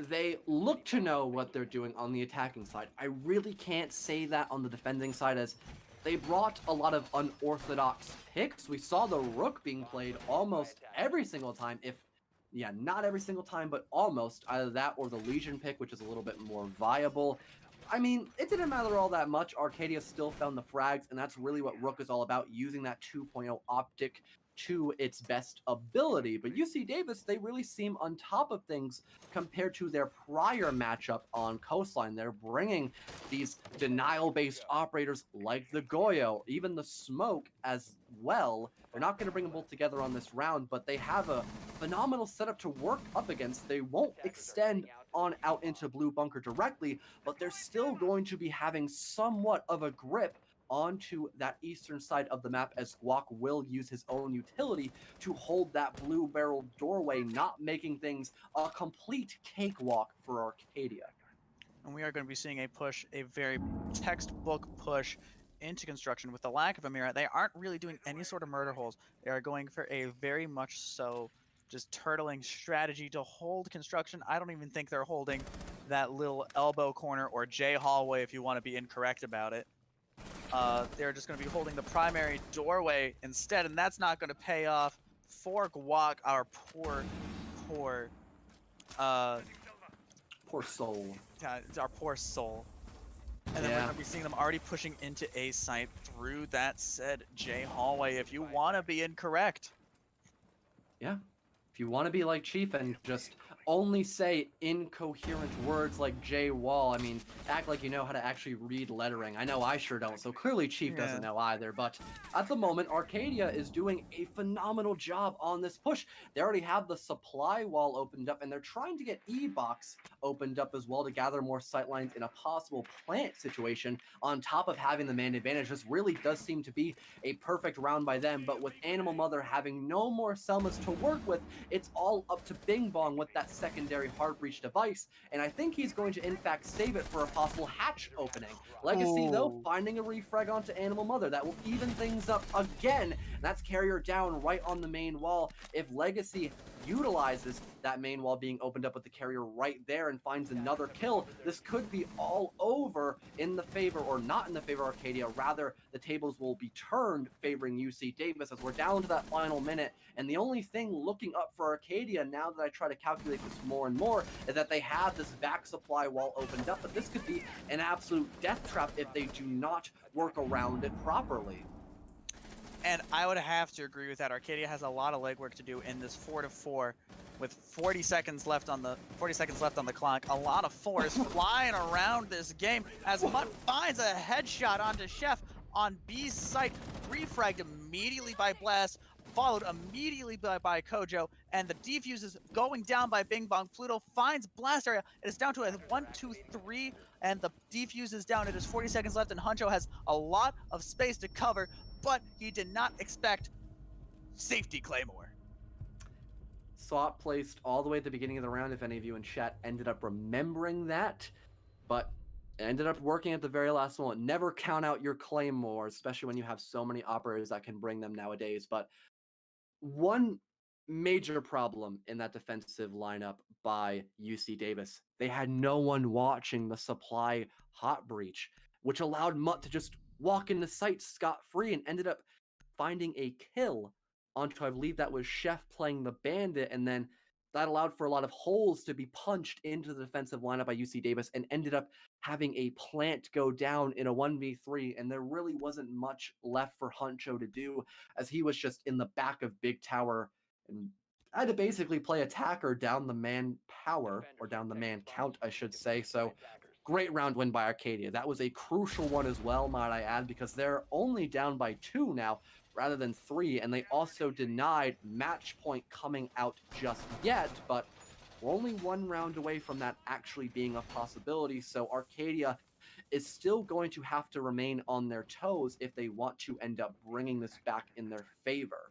They look to know what they're doing on the attacking side. I really can't say that on the defending side, as they brought a lot of unorthodox picks. We saw the Rook being played almost every single time, not every single time, but almost. Either that or the Legion pick, which is a little bit more viable. I mean, it didn't matter all that much. Arcadia still found the frags, and that's really what Rook is all about, using that 2.0 optic to its best ability. But UC Davis, they really seem on top of things compared to their prior matchup on Coastline. They're bringing these denial-based operators like the Goyo, even the Smoke as well. They're not going to bring them both together on this round, but they have a phenomenal setup to work up against. They won't extend on out into Blue Bunker directly, but they're still going to be having somewhat of a grip onto that eastern side of the map, as Guac will use his own utility to hold that blue barrel doorway, not making things a complete cakewalk for Arcadia. And we are going to be seeing a push, a very textbook push into construction. With the lack of a mirror, they aren't really doing any sort of murder holes. They are going for a very much so just turtling strategy to hold construction. I don't even think they're holding that little elbow corner or J hallway, if you want to be incorrect about it. They're just going to be holding the primary doorway instead, and that's not going to pay off for Guac, our poor soul. Our poor soul. And then we're going to be seeing them already pushing into A site through that said J hallway, if you want to be incorrect. Yeah. If you want to be like Chief and just only say incoherent words like J Wall, I mean, act like you know how to actually read lettering. I know I sure don't, so clearly Chief doesn't know either. But at the moment, Arcadia is doing a phenomenal job on this push. They already have the supply wall opened up, and they're trying to get E-Box opened up as well to gather more sightlines in a possible plant situation on top of having the man advantage. This really does seem to be a perfect round by them, but with Animal Mother having no more Selmas to work with, it's all up to Bing Bong with that secondary hard breach device, and I think he's going to in fact save it for a possible hatch opening. Legacy, though, finding a refrag onto Animal Mother. That will even things up again, and that's Carrier down right on the main wall. If Legacy utilizes that main wall being opened up with the Carrier right there and finds another kill, this could be all over in the favor, or not in the favor of Arcadia. Rather, the tables will be turned favoring UC Davis as we're down to that final minute. And the only thing looking up for Arcadia, now that I try to calculate this more and more, is that they have this back supply wall opened up, but this could be an absolute death trap if they do not work around it properly. And I would have to agree with that. Arcadia has a lot of legwork to do in this 4-4 with 40 seconds left on the clock. A lot of fours flying around this game as Mutt finds a headshot onto Chef on B's site, refragged immediately by Blast, followed immediately by Kojo, and the defuse is going down by Bing Bong. Pluto finds Blast area. It is down to a 1, 2, 3, and the defuse is down. It is 40 seconds left, and Huncho has a lot of space to cover, but he did not expect safety Claymore. Saw it placed all the way at the beginning of the round, if any of you in chat ended up remembering that, but it ended up working at the very last moment. Never count out your Claymores, especially when you have so many operators that can bring them nowadays. But one major problem in that defensive lineup by UC Davis, they had no one watching the supply hot breach, which allowed Mutt to just walk into sight scot-free and ended up finding a kill onto, I believe that was Chef playing the bandit, and then that allowed for a lot of holes to be punched into the defensive lineup by UC Davis and ended up having a plant go down in a 1v3, and there really wasn't much left for Huncho to do as he was just in the back of Big Tower and had to basically play attacker down the man power, or down the man count, I should say. So great round win by Arcadia. That was a crucial one as well, might I add, because they're only down by 2 now rather than 3, and they also denied match point coming out just yet, but we're only 1 round away from that actually being a possibility, so Arcadia is still going to have to remain on their toes if they want to end up bringing this back in their favor.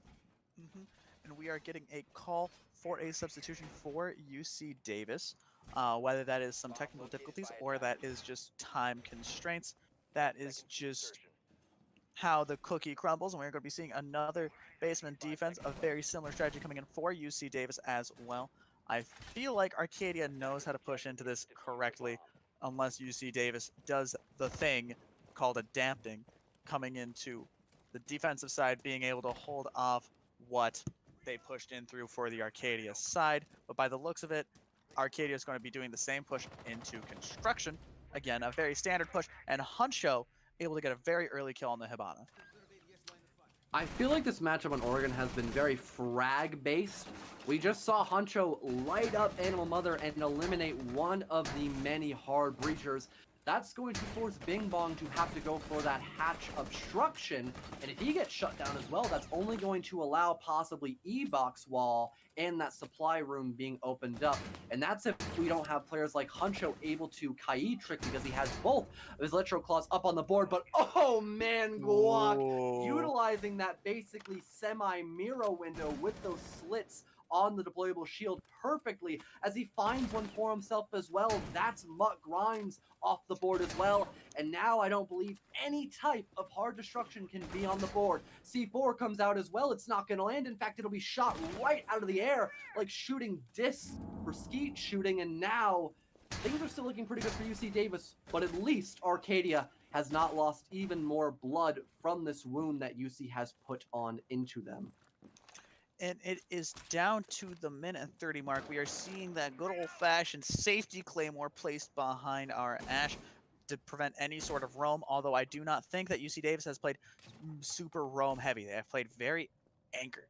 And we are getting a call for a substitution for UC Davis. Whether that is some technical difficulties or that is just time constraints, that is just how the cookie crumbles, and we're going to be seeing another basement defense, a very similar strategy coming in for UC Davis as well. I feel like Arcadia knows how to push into this correctly, unless UC Davis does the thing called adapting, coming into the defensive side, being able to hold off what they pushed in through for the Arcadia side. But by the looks of it, Arcadia is going to be doing the same push into construction. Again, a very standard push, and Huncho able to get a very early kill on the Hibana. I feel like this matchup on Oregon has been very frag-based. We just saw Huncho light up Animal Mother and eliminate one of the many hard breachers. That's going to force Bing Bong to have to go for that hatch obstruction, and if he gets shut down as well, that's only going to allow possibly E-Box wall and that supply room being opened up, and that's if we don't have players like Huncho able to Kai trick because he has both of his Electro Claws up on the board, but oh man, Guac utilizing that basically semi-Miro window with those slits on the deployable shield perfectly as he finds one for himself as well. That's Mutt Grimes off the board as well, and now I don't believe any type of hard destruction can be on the board. C4 comes out as well. It's not going to land. In fact, it'll be shot right out of the air like shooting discs for skeet shooting, and now things are still looking pretty good for UC Davis, but at least Arcadia has not lost even more blood from this wound that UC has put on into them. And it is down to the minute and 30 mark. We are seeing that good old-fashioned safety claymore placed behind our Ash to prevent any sort of roam, although I do not think that UC Davis has played super roam heavy. They have played very anchored.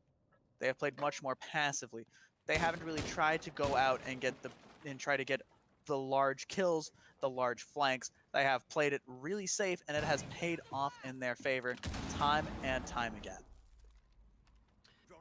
They have played much more passively. They haven't really tried to go out and try to get the large kills, the large flanks. They have played it really safe, and it has paid off in their favor time and time again.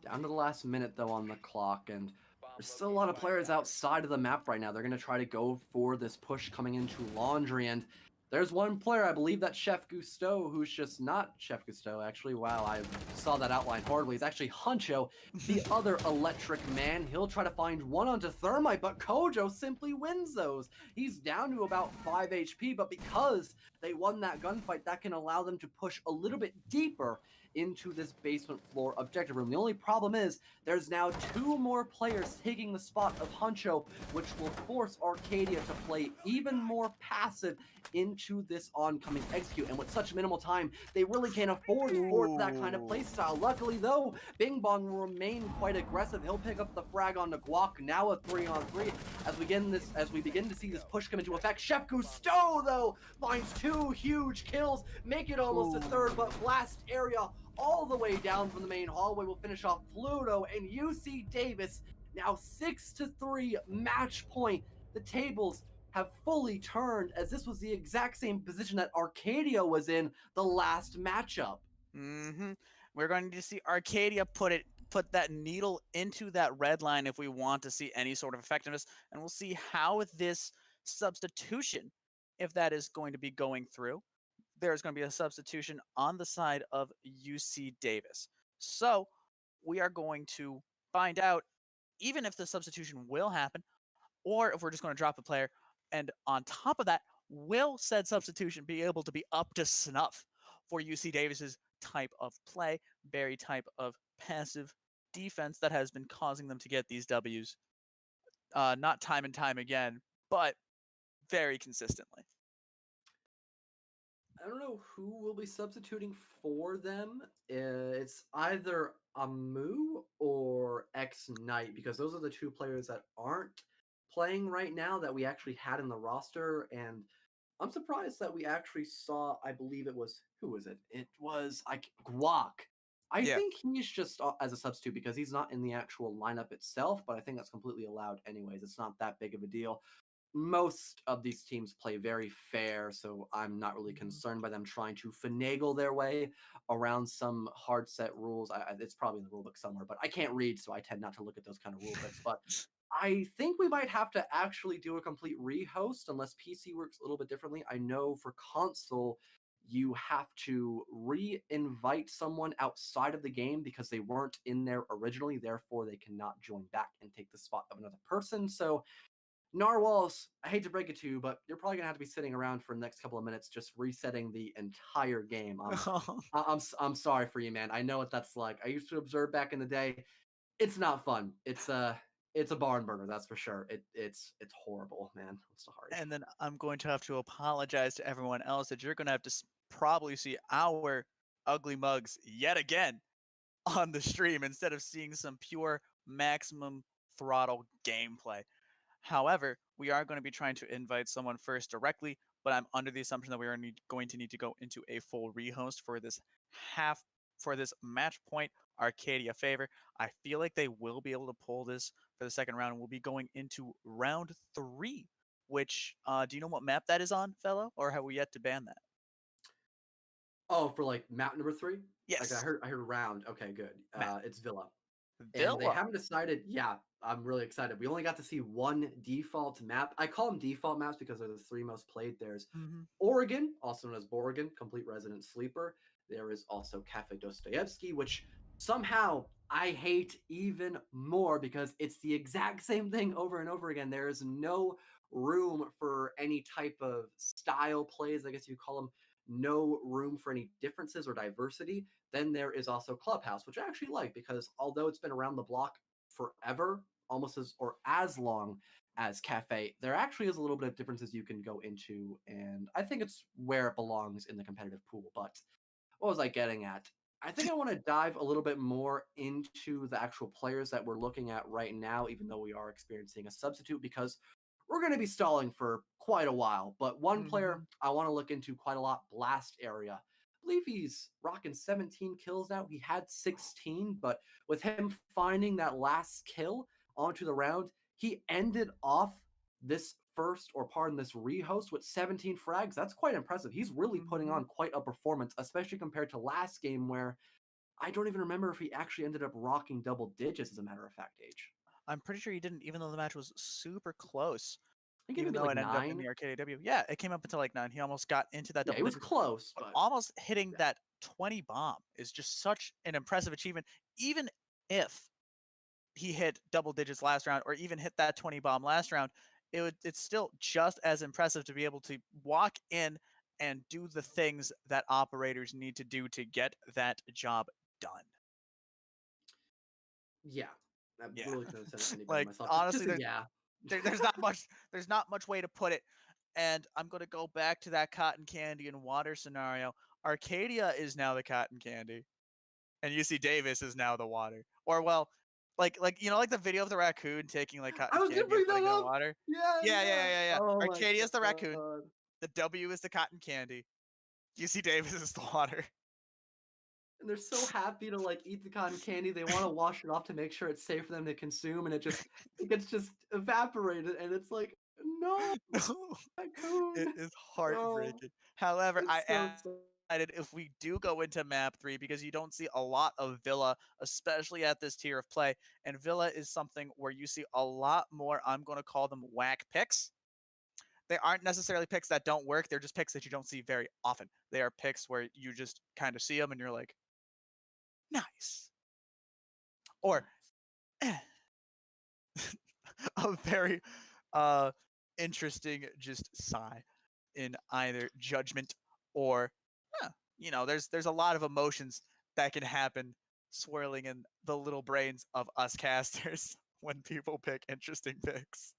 Down to the last minute, though, on the clock, and there's still a lot of players outside of the map right now. They're going to try to go for this push coming into Laundry, and there's one player, I believe that's Chef Gusteau, who's just not Chef Gusteau, actually. Wow, I saw that outline horribly. It's actually Huncho, the other electric man. He'll try to find one onto Thermite, but Kojo simply wins those. He's down to about 5 HP, but because they won that gunfight, that can allow them to push a little bit deeper into this basement floor objective room. The only problem is there's now 2 more players taking the spot of Huncho, which will force Arcadia to play even more passive into this oncoming execute. And with such minimal time, they really can't afford for that kind of playstyle. Luckily, though, Bing Bong will remain quite aggressive. He'll pick up the frag on the Guac, now a 3-on-3. As we begin to see this push come into effect, Chef Gusteau, though, finds 2 huge kills, make it almost a third, but blast area all the way down from the main hallway will finish off Pluto, and UC Davis now 6-3 match point. The tables have fully turned, as this was the exact same position that Arcadia was in the last matchup. We're going to see Arcadia put that needle into that red line if we want to see any sort of effectiveness, and we'll see how this substitution, if that is going to be going through. There's going to be a substitution on the side of UC Davis. So we are going to find out even if the substitution will happen, or if we're just going to drop a player. And on top of that, will said substitution be able to be up to snuff for UC Davis's type of play, very type of passive defense that has been causing them to get these Ws, not time and time again, but very consistently. I don't know who will be substituting for them. It's either Amu or X Knight because those are the two players that aren't playing right now that we actually had in the roster. And I'm surprised that we actually saw, I believe it was, who was it? It was Guac. I Yeah. think he's just as a substitute because he's not in the actual lineup itself, but I think that's completely allowed anyways. It's not that big of a deal. Most of these teams play very fair, so I'm not really concerned by them trying to finagle their way around some hard set rules. It's probably in the rulebook somewhere, but I can't read, so I tend not to look at those kind of rulebooks. But I think we might have to actually do a complete rehost unless PC works a little bit differently. I know for console, you have to re-invite someone outside of the game because they weren't in there originally, therefore they cannot join back and take the spot of another person. So Narwhals, I hate to break it to you, but you're probably gonna have to be sitting around for the next couple of minutes just resetting the entire game. I'm sorry for you, man. I know what that's like. I used to observe back in the day. It's not fun. It's a barn burner, that's for sure. It's horrible, man. I'm sorry. And then I'm going to have to apologize to everyone else that you're going to have to probably see our ugly mugs yet again on the stream instead of seeing some pure maximum throttle gameplay. However, we are going to be trying to invite someone first directly, but I'm under the assumption that we are going to need to go into a full rehost for this match point Arcadia favor. I feel like they will be able to pull this for the second round, and we'll be going into round 3. Which do you know what map that is on, fellow, or have we yet to ban that? Oh, for like map number 3? Yes. Like I heard round. Okay, good. It's Villa. Villa. And they haven't decided. Yeah, I'm really excited. We only got to see one default map. I call them default maps because they're the 3 most played. There's Oregon, also known as Borgen, Complete Resident Sleeper. There is also Cafe Dostoevsky, which somehow I hate even more because it's the exact same thing over and over again. There is no room for any type of style plays, I guess you call them, no room for any differences or diversity. Then there is also Clubhouse, which I actually like because although it's been around the block forever, almost as long as Cafe, there actually is a little bit of differences you can go into, and I think it's where it belongs in the competitive pool. But what was I getting at? I think I want to dive a little bit more into the actual players that we're looking at right now, even though we are experiencing a substitute, because we're going to be stalling for quite a while. But one player I want to look into quite a lot, Blast Area. I believe he's rocking 17 kills now. He had 16, but with him finding that last kill onto the round, he ended off this this rehost with 17 frags. That's quite impressive. He's really putting on quite a performance, especially compared to last game where I don't even remember if he actually ended up rocking double digits, as a matter of fact, Age. I'm pretty sure he didn't, even though the match was super close. I think even though like it ended 9. up in the Arcadia W. Yeah, it came up until like 9. He almost got into that double. Yeah, it was close, but almost hitting that 20 bomb is just such an impressive achievement. Even if he hit double digits last round, or even hit that 20 bomb last round, it's still just as impressive to be able to walk in and do the things that operators need to do to get that job done. Yeah, I really couldn't have said it any better Like, myself. honestly, Just there's not much way to put it. And I'm going to go back to that cotton candy and water scenario. Arcadia is now the cotton candy, and UC Davis is now the water. Or well, like the video of the raccoon taking like cotton candy and putting it in water. Yeah. Oh Arcadia is the raccoon. The W is the cotton candy. UC Davis is the water. And they're so happy to like eat the cotton candy. They want to wash it off to make sure it's safe for them to consume, and it gets just evaporated, and it's like, no, raccoon. It is heartbreaking. No. However, It's so excited if we do go into map 3 because you don't see a lot of Villa, especially at this tier of play. And Villa is something where you see a lot more, I'm going to call them whack picks. They aren't necessarily picks that don't work. They're just picks that you don't see very often. They are picks where you just kind of see them and you're like, nice. Or a very interesting just sigh in either judgment or there's a lot of emotions that can happen swirling in the little brains of us casters when people pick interesting picks.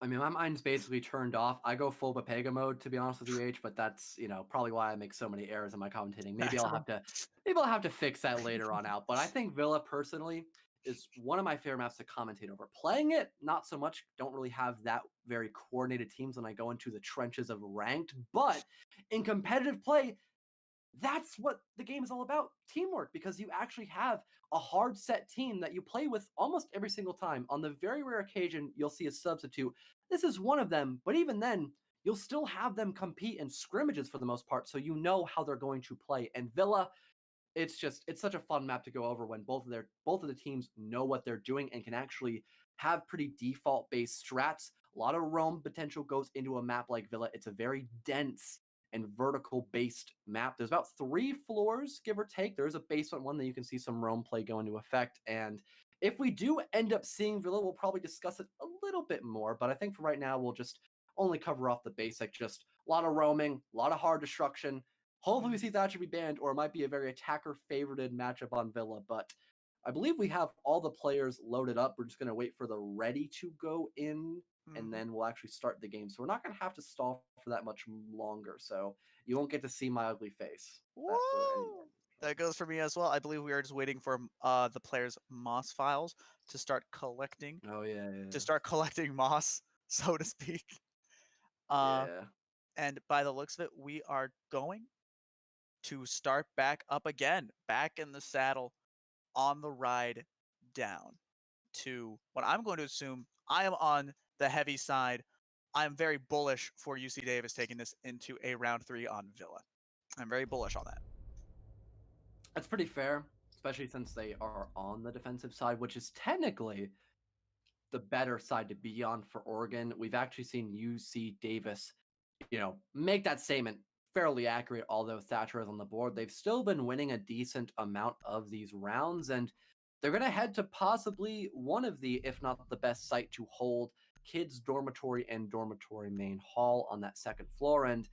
I mean, my mind's basically turned off. I go full Bapega mode, to be honest with you, H, but that's, probably why I make so many errors in my commentating. Maybe I'll have to fix that later on out. But I think Villa personally is one of my favorite maps to commentate over. Playing it, not so much. Don't really have that very coordinated teams when I go into the trenches of ranked. But in competitive play, that's what the game is all about, teamwork, because you actually have a hard set team that you play with almost every single time. On the very rare occasion you'll see a substitute, this is one of them, but even then you'll still have them compete in scrimmages for the most part, so you know how they're going to play. And Villa, it's such a fun map to go over when both of the teams know what they're doing and can actually have pretty default based strats. A lot of roam potential goes into a map like Villa. It's a very dense and vertical based map. There's about 3 floors, give or take. There is a basement one that you can see some roam play go into effect. And if we do end up seeing Villa, we'll probably discuss it a little bit more. But I think for right now, we'll just only cover off the basic. Just a lot of roaming, a lot of hard destruction. Hopefully we see Thatcher be banned, or it might be a very attacker-favorited matchup on Villa. But I believe we have all the players loaded up. We're just going to wait for the ready to go in, and then we'll actually start the game. So we're not going to have to stall for that much longer. So you won't get to see my ugly face. That goes for me as well. I believe we are just waiting for the players' moss files to start collecting. Oh yeah. To start collecting moss, so to speak. Yeah. And by the looks of it, we are going to start back up again, back in the saddle, on the ride down to what I'm going to assume I am on the heavy side. I'm very bullish for UC Davis taking this into a round 3 on Villa. I'm very bullish on that. That's pretty fair, especially since they are on the defensive side, which is technically the better side to be on for Oregon. We've actually seen UC Davis, make that statement fairly accurate, although Thatcher is on the board. They've still been winning a decent amount of these rounds, and they're going to head to possibly one of the, if not the best site to hold, kids' dormitory and dormitory main hall on that second floor. And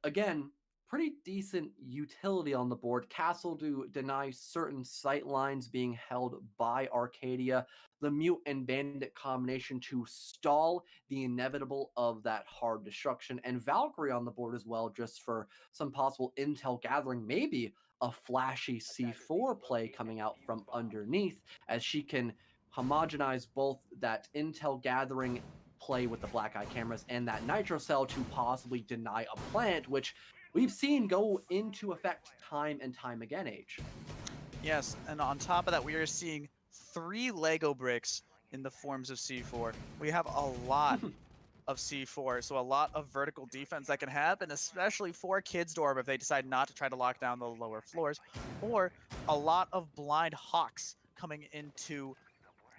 again, pretty decent utility on the board. Castle to deny certain sight lines being held by Arcadia. The Mute and Bandit combination to stall the inevitable of that hard destruction. And Valkyrie on the board as well, just for some possible intel gathering. Maybe a flashy C4 play coming out from underneath, as she can homogenize both that intel gathering play with the black eye cameras and that nitro cell to possibly deny a plant, which we've seen go into effect time and time again, H. Yes, and on top of that, we are seeing 3 Lego bricks in the forms of C4. We have a lot of C4, so a lot of vertical defense that can happen, especially for Kids Dorm if they decide not to try to lock down the lower floors, or a lot of blind hawks coming into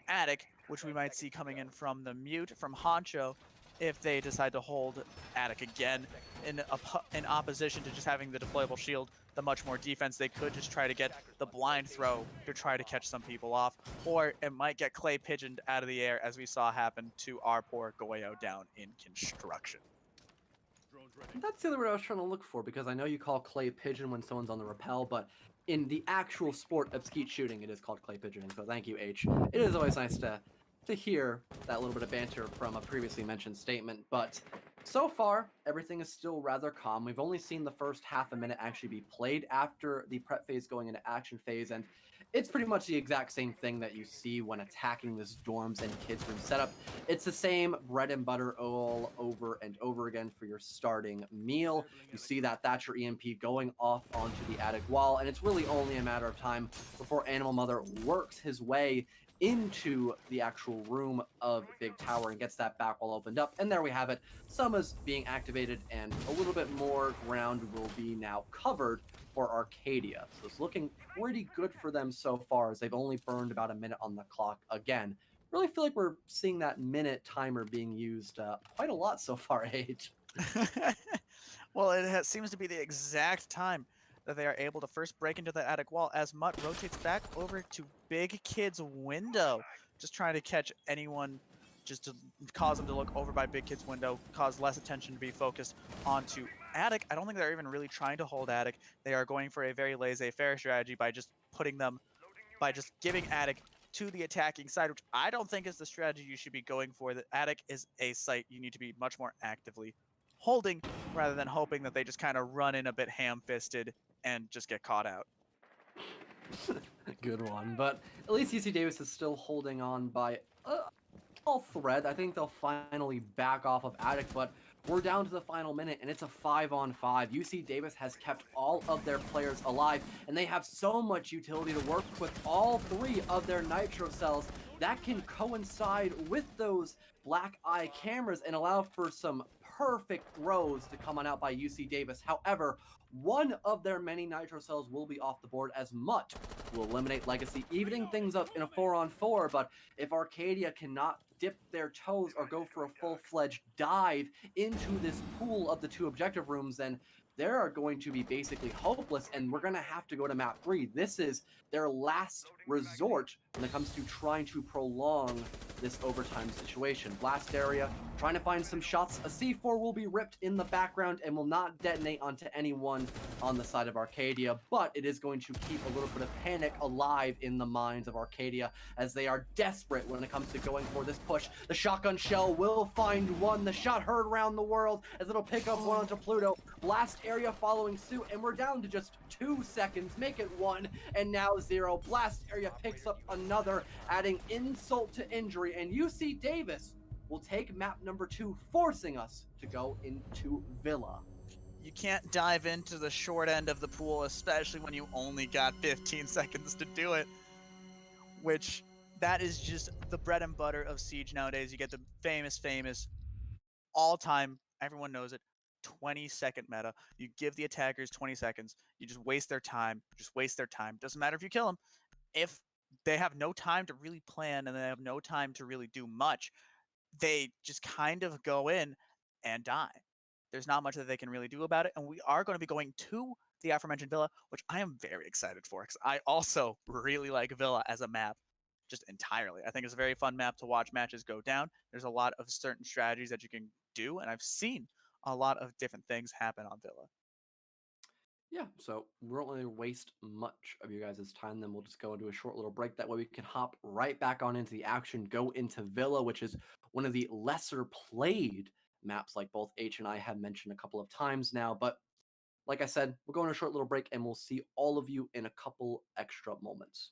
Attic, which we might see coming in from the Mute, from Honcho, if they decide to hold Attic again in opposition to just having the deployable shield, the much more defense. They could just try to get the blind throw to try to catch some people off, or it might get Clay pigeoned out of the air, as we saw happen to our poor Goyo down in construction. That's the other word I was trying to look for, because I know you call Clay pigeon when someone's on the rappel, but in the actual sport of skeet shooting, it is called clay pigeoning. So thank you, H. It is always nice to hear that little bit of banter from a previously mentioned statement, but so far, everything is still rather calm. We've only seen the first half a minute actually be played after the prep phase going into action phase, and it's pretty much the exact same thing that you see when attacking this dorms and kids room setup. It's the same bread and butter all over and over again for your starting meal. You see that Thatcher EMP going off onto the attic wall, and it's really only a matter of time before Animal Mother works his way into the actual room of Big Tower and gets that back wall opened up. And there we have it. Summa's being activated, and a little bit more ground will be now covered for Arcadia. So it's looking pretty good for them so far, as they've only burned about a minute on the clock again. Really feel like we're seeing that minute timer being used quite a lot so far, Age. Well, it seems to be the exact time that they are able to first break into the attic wall, as Mutt rotates back over to Big Kid's window, just trying to catch anyone, just to cause them to look over by Big Kid's window, cause less attention to be focused onto Attic. I don't think they're even really trying to hold Attic. They are going for a very laissez-faire strategy by just giving Attic to the attacking side, which I don't think is the strategy you should be going for. The attic is a site you need to be much more actively holding rather than hoping that they just kind of run in a bit ham-fisted and just get caught out. Good one. But at least UC Davis is still holding on by a small thread. I think they'll finally back off of Attic, but we're down to the final minute, and it's a 5-on-5. UC Davis has kept all of their players alive, and they have so much utility to work with all 3 of their nitro cells that can coincide with those black eye cameras and allow for some perfect throws to come on out by UC Davis. However, one of their many nitro cells will be off the board as Mutt will eliminate Legacy, evening things up in a 4-on-4. But if Arcadia cannot dip their toes or go for a full-fledged dive into this pool of the 2 objective rooms, then they are going to be basically hopeless, and we're going to have to go to map 3. This is their last resort when it comes to trying to prolong this overtime situation. Blast area, trying to find some shots. A C4 will be ripped in the background and will not detonate onto anyone on the side of Arcadia, but it is going to keep a little bit of panic alive in the minds of Arcadia as they are desperate when it comes to going for this push. The shotgun shell will find one. The shot heard around the world as it'll pick up one onto Pluto. Blast area following suit, and we're down to just 2 seconds. Make it 1, and now 0. Blast area picks up another, adding insult to injury, and UC Davis will take map number 2, forcing us to go into Villa. You can't dive into the short end of the pool, especially when you only got 15 seconds to do it, which that is just the bread and butter of Siege nowadays. You get the famous all-time, everyone knows it, 20-second meta. You give the attackers 20 seconds. You just waste their time. Doesn't matter if you kill them. If they have no time to really plan and they have no time to really do much, they just kind of go in and die. There's not much that they can really do about it. And we are going to be going to the aforementioned Villa, which I am very excited for because I also really like Villa as a map just entirely. I think it's a very fun map to watch matches go down. There's a lot of certain strategies that you can do, and I've seen a lot of different things happen on Villa. Yeah, so we won't really waste much of you guys' time. Then we'll just go into a short little break. That way we can hop right back on into the action, go into Villa, which is one of the lesser played maps, like both H and I have mentioned a couple of times now. But like I said, we'll go on a short little break, and we'll see all of you in a couple extra moments.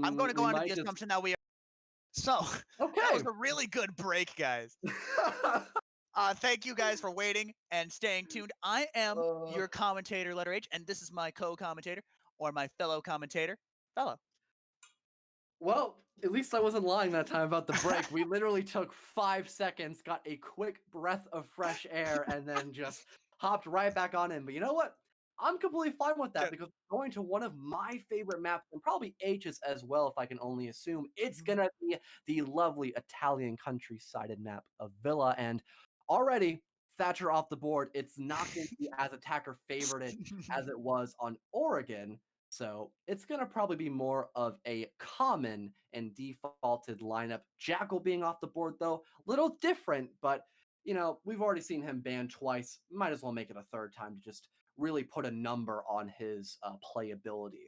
I'm going to go We on to might the just- assumption that we are. So, Okay. that was a really good break, guys. Thank you guys for waiting and staying tuned. I am your commentator, letter H, and this is my co-commentator, or my fellow commentator, Fellow. Well, at least I wasn't lying that time about the break. We literally took 5 seconds, got a quick breath of fresh air, and then just hopped right back on in. But you know what? I'm completely fine with that because we're going to one of my favorite maps, and probably H's as well, if I can only assume. It's going to be the lovely Italian countryside map of Villa. And already, Thatcher off the board. It's not going to be as attacker favorited as it was on Oregon. So it's going to probably be more of a common and defaulted lineup. Jackal being off the board, though, a little different, but, you know, we've already seen him banned twice. Might as well make it a third time to just really put a number on his playability.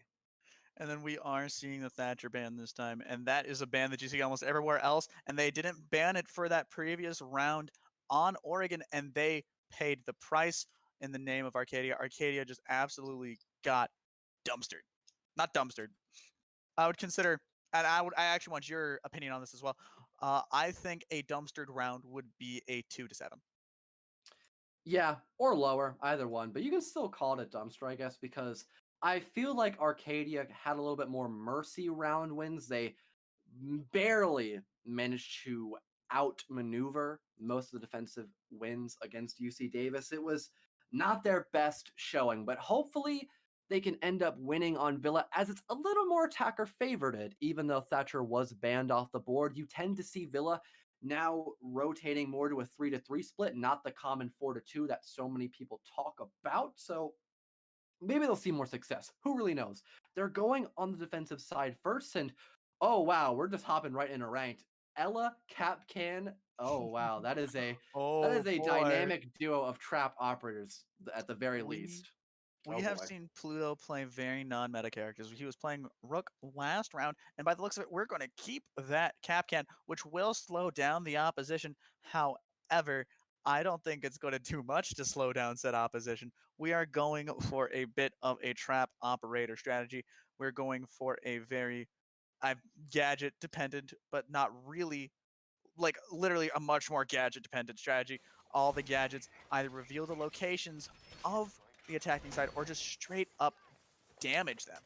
And then we are seeing the Thatcher ban this time, and that is a ban that you see almost everywhere else, and they didn't ban it for that previous round on Oregon, and they paid the price in the name of Arcadia. Arcadia just absolutely got dumpstered. Not dumpstered. I would consider, and I actually want your opinion on this as well. I think a dumpstered round would be a 2-7. Yeah, or lower, either one. But you can still call it a dumpster, I guess, because I feel like Arcadia had a little bit more mercy round wins. They barely managed to outmaneuver most of the defensive wins against UC Davis. It was not their best showing, but hopefully they can end up winning on Villa, as it's a little more attacker favorited. Even though Thatcher was banned off the board, you tend to see Villa now rotating more to a 3-3 split, not the common 4-2 that so many people talk about. So maybe they'll see more success. Who really knows? They're going on the defensive side first, and oh wow, we're just hopping right into ranked. Ella, Capcan. Oh wow, that is a Oh boy. dynamic duo of trap operators at the very least. We Oh, have boy. seen Pluto play very non-meta characters. He was playing Rook last round, and by the looks of it, we're going to keep that Capcan, which will slow down the opposition. However, I don't think it's going to do much to slow down said opposition. We are going for a bit of a trap operator strategy. We're going for a very gadget dependent, but not really, like literally a much more gadget dependent strategy. All the gadgets either reveal the locations of the attacking side or just straight up damage them.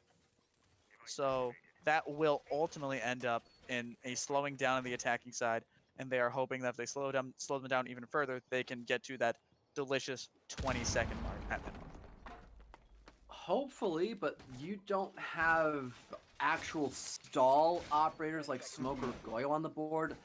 So that will ultimately end up in a slowing down of the attacking side, and they are hoping that if they slow them down even further, they can get to that delicious 20-second mark at minimum. Hopefully, but you don't have actual stall operators like Smoke or Goyo on the board.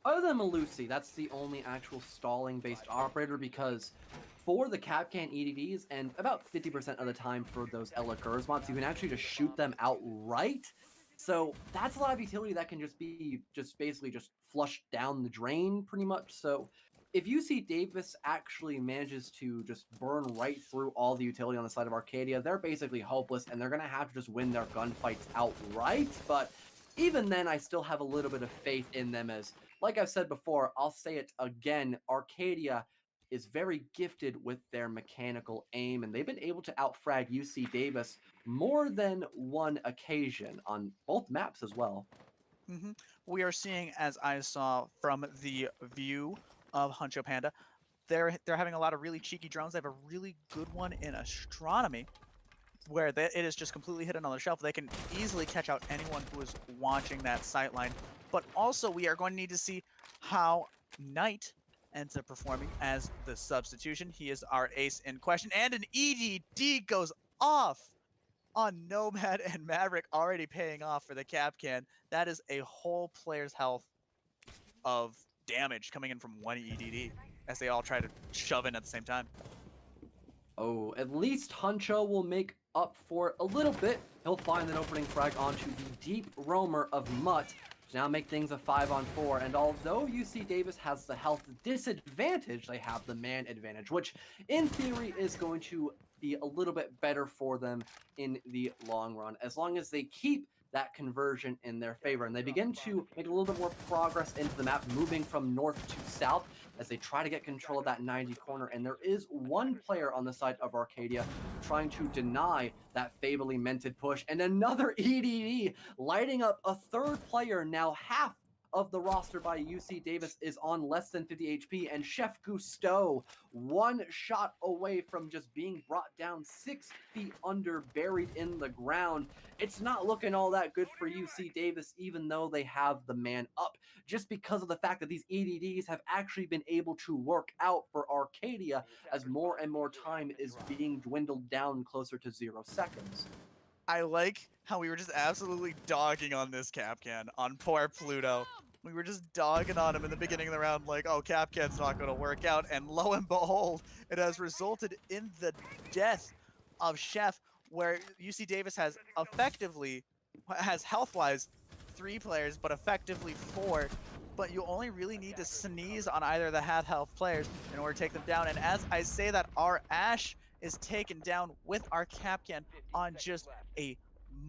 Other than Malusi, that's the only actual stalling-based operator, because for the Capcan EDDs, and about 50% of the time for those Ella Gersmots, you can actually just shoot them outright. So that's a lot of utility that can just be basically flushed down the drain, pretty much. So if UC Davis actually manages to just burn right through all the utility on the side of Arcadia, they're basically hopeless, and they're going to have to just win their gunfights outright. But even then, I still have a little bit of faith in them, as, like I've said before, I'll say it again, Arcadia is very gifted with their mechanical aim, and they've been able to outfrag UC Davis more than one occasion on both maps as well. We are seeing, as I saw from the view of Huncho Panda, they're having a lot of really cheeky drones. They have a really good one in astronomy, where it is just completely hidden on the shelf. They can easily catch out anyone who is watching that sightline. But also, we are going to need to see how Knight ends up performing as the substitution. He is our ace in question, and an EDD goes off on Nomad and Maverick, already paying off for the Capcan. That is a whole player's health of damage coming in from one EDD as they all try to shove in at the same time. Oh, at least Huncho will make up for it a little bit. He'll find an opening frag onto the deep roamer of Mutt to now make things a 5-on-4. And although UC Davis has the health disadvantage, they have the man advantage, which in theory is going to be a little bit better for them in the long run, as long as they keep that conversion in their favor. And they begin to make a little bit more progress into the map, moving from north to south as they try to get control of that 90 corner. And there is one player on the side of Arcadia trying to deny that fably mented push, and another EDD lighting up a third player. Now half of the roster by UC Davis is on less than 50 HP, and Chef Gusteau one shot away from just being brought down 6 feet under, buried in the ground. It's not looking all that good for UC Davis, even though they have the man up, just because of the fact that these EDDs have actually been able to work out for Arcadia as more and more time is being dwindled down closer to 0 seconds. I like how we were just absolutely dogging on this Capcan, on poor Pluto. We were just dogging on him in the beginning of the round, like, oh, Capcan's not going to work out. And lo and behold, it has resulted in the death of Chef, where UC Davis has effectively, has health-wise 3 players, but effectively 4. But you only really need to sneeze on either of the half-health players in order to take them down. And as I say that, our Ashe is taken down with our Capcan on just a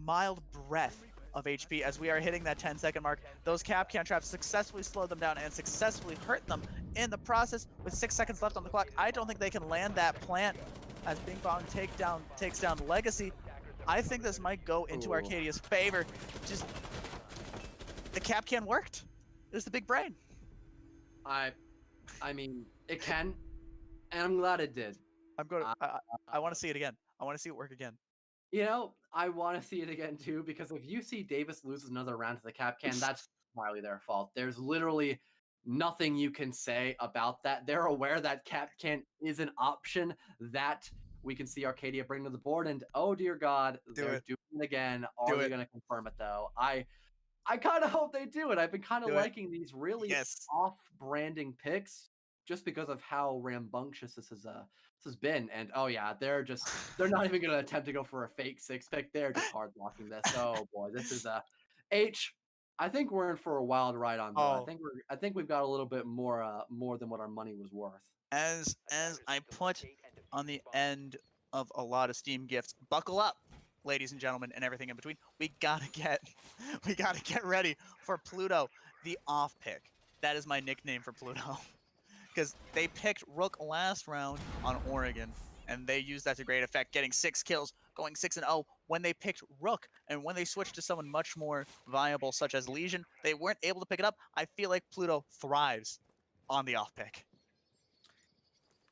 mild breath of HP as we are hitting that 10-second mark. Those Capcan traps successfully slowed them down and successfully hurt them in the process. With 6 seconds left on the clock, I don't think they can land that plant as Bing Bong takes down Legacy. I think this might go into Arcadia's favor. Just the Capcan worked. It was the big brain. I mean, it can, and I'm glad it did. I want to see it again. I want to see it work again. You know, I want to see it again too, because if UC Davis loses another round to the Capcan, that's entirely their fault. There's literally nothing you can say about that. They're aware that Capcan is an option that we can see Arcadia bring to the board, and oh dear God, they're doing it again. Are they going to confirm it though? I kind of hope they do it. I've been kind of liking these really off-branding picks just because of how rambunctious this has has been. And oh yeah, they're not even gonna attempt to go for a fake 6 pick. They're just hard blocking this. Oh boy, this is H. I think we're in for a wild ride on Bill. Oh. I think we've got a little bit more than what our money was worth. As I put on the end of a lot of Steam gifts, buckle up, ladies and gentlemen, and everything in between. We gotta get ready for Pluto, the off pick. That is my nickname for Pluto, because they picked Rook last round on Oregon, and they used that to great effect, getting 6 kills, going 6-0. When they picked Rook, and when they switched to someone much more viable, such as Legion, they weren't able to pick it up. I feel like Pluto thrives on the off pick.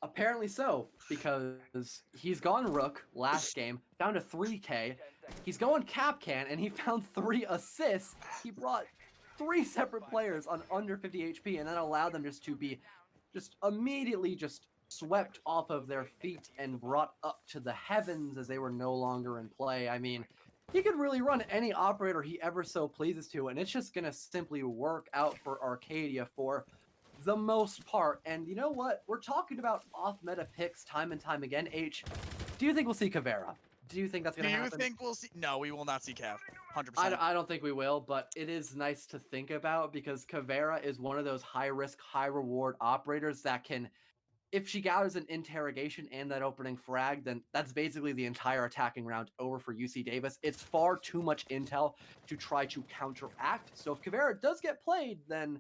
Apparently so, because he's gone Rook last game, down to 3K. He's going Capcan, and he found 3 assists. He brought 3 separate players on under 50 HP, and that allowed them just to be immediately swept off of their feet and brought up to the heavens as they were no longer in play. I mean, he could really run any operator he ever so pleases to, and it's just going to simply work out for Arcadia for the most part. And you know what? We're talking about off-meta picks time and time again. H, do you think we'll see Caveira? Do you think that's going to happen? Do you think we'll see? No, we will not see Cav. 100%. I don't think we will, but it is nice to think about because Caveira is one of those high-risk, high-reward operators that can, if she gathers an interrogation and that opening frag, then that's basically the entire attacking round over for UC Davis. It's far too much intel to try to counteract. So if Caveira does get played, then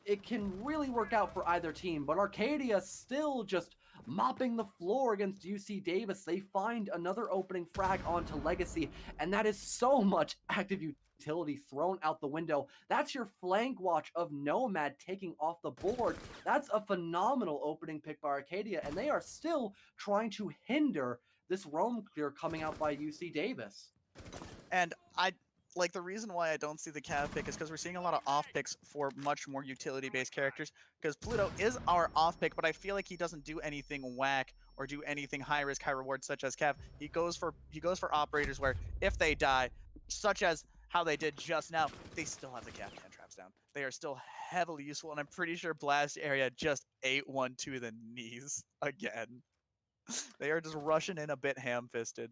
it can really work out for either team. But Arcadia still just mopping the floor against UC Davis. They find another opening frag onto Legacy, and that is so much active utility thrown out the window. That's your flank watch of Nomad taking off the board. That's a phenomenal opening pick by Arcadia, and they are still trying to hinder this roam clear coming out by UC Davis. And like, the reason why I don't see the Cav pick is because we're seeing a lot of off picks for much more utility-based characters. Because Pluto is our off pick, but I feel like he doesn't do anything whack or do anything high risk, high reward, such as Cav. He goes for operators where if they die, such as how they did just now, they still have the Capcan traps down. They are still heavily useful, and I'm pretty sure Blast Area just ate one to the knees again. They are just rushing in a bit ham-fisted.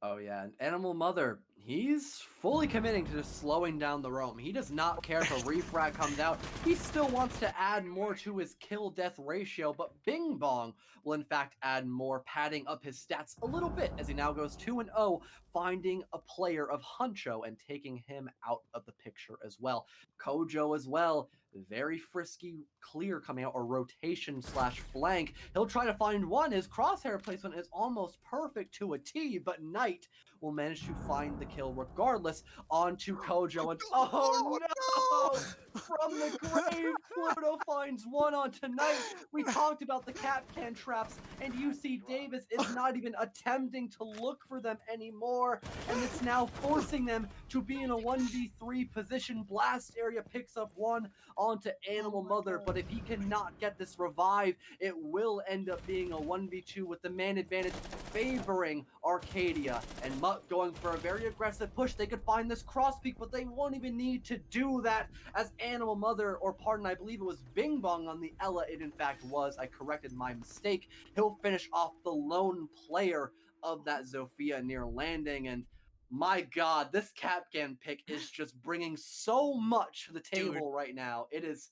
Oh yeah, and Animal Mother, he's fully committing to just slowing down the roam. He does not care if a refrag comes out. He still wants to add more to his kill-death ratio, but Bing Bong will in fact add more, padding up his stats a little bit as he now goes 2-0, finding a player of Huncho and taking him out of the picture as well. Kojo as well, very frisky clear coming out, or rotation slash flank. He'll try to find one. His crosshair placement is almost perfect to a T, but Knight will manage to find the kill regardless onto Kojo. And oh no! From the grave, Pluto finds one onto Knight. We talked about the Capcan traps, and UC Davis is not even attempting to look for them anymore, and it's now forcing them to be in a 1v3 position. Blast Area picks up one onto Animal Mother, but if he cannot get this revive, it will end up being a 1v2 with the man advantage favoring Arcadia, and Mutt going for a very aggressive push. They could find this cross peak, but they won't even need to do that as Animal Mother, or pardon, I believe it was Bing Bong on the Ella, it in fact was, I corrected my mistake. He'll finish off the lone player of that Zofia near landing, and my god, this Capcan pick is just bringing so much to the table right now. It is,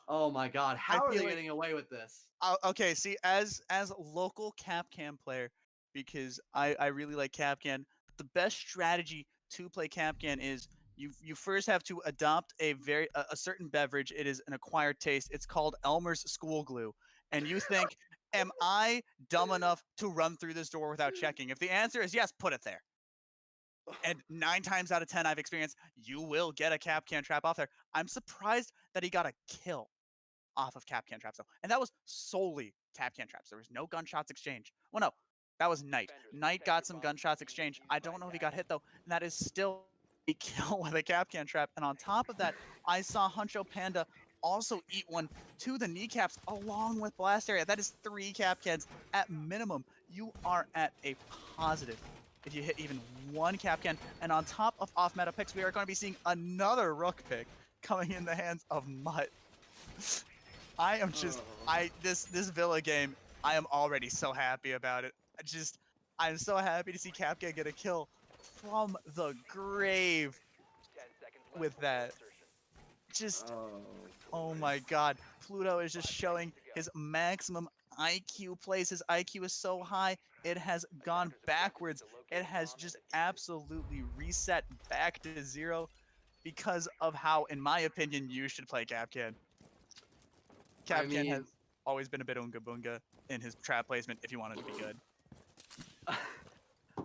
oh my god, how are they getting away with this? Okay, see, as a local Capcan player, because I really like Capcan, the best strategy to play Capcan is you first have to adopt a certain beverage. It is an acquired taste. It's called Elmer's School Glue. And you think, am I dumb enough to run through this door without checking? If the answer is yes, put it there. And 9 times out of 10, I've experienced you will get a Capcan trap off there. I'm surprised that he got a kill off of Capcan traps, though. And that was solely Capcan traps. There was no gunshots exchanged. Well, no, that was Knight. Knight got some gunshots exchanged. I don't know if he got hit, though. And that is still a kill with a Capcan trap. And on top of that, I saw Huncho Panda also eat one to the kneecaps along with Blast Area. That is 3 Capcans at minimum. You are at a positive if you hit even one Capcan. And on top of off-meta picks, we are going to be seeing another Rook pick coming in the hands of Mutt. I am just, this Villa game I am already so happy about it. I'm so happy to see Capcan get a kill from the grave with that. Just, oh my god. Pluto is just showing his maximum IQ plays. His IQ is so high, it has gone backwards. It has just absolutely reset back to 0 because of how, in my opinion, you should play Capcan. Capcan has always been a bit unga bunga in his trap placement if you wanted to be good.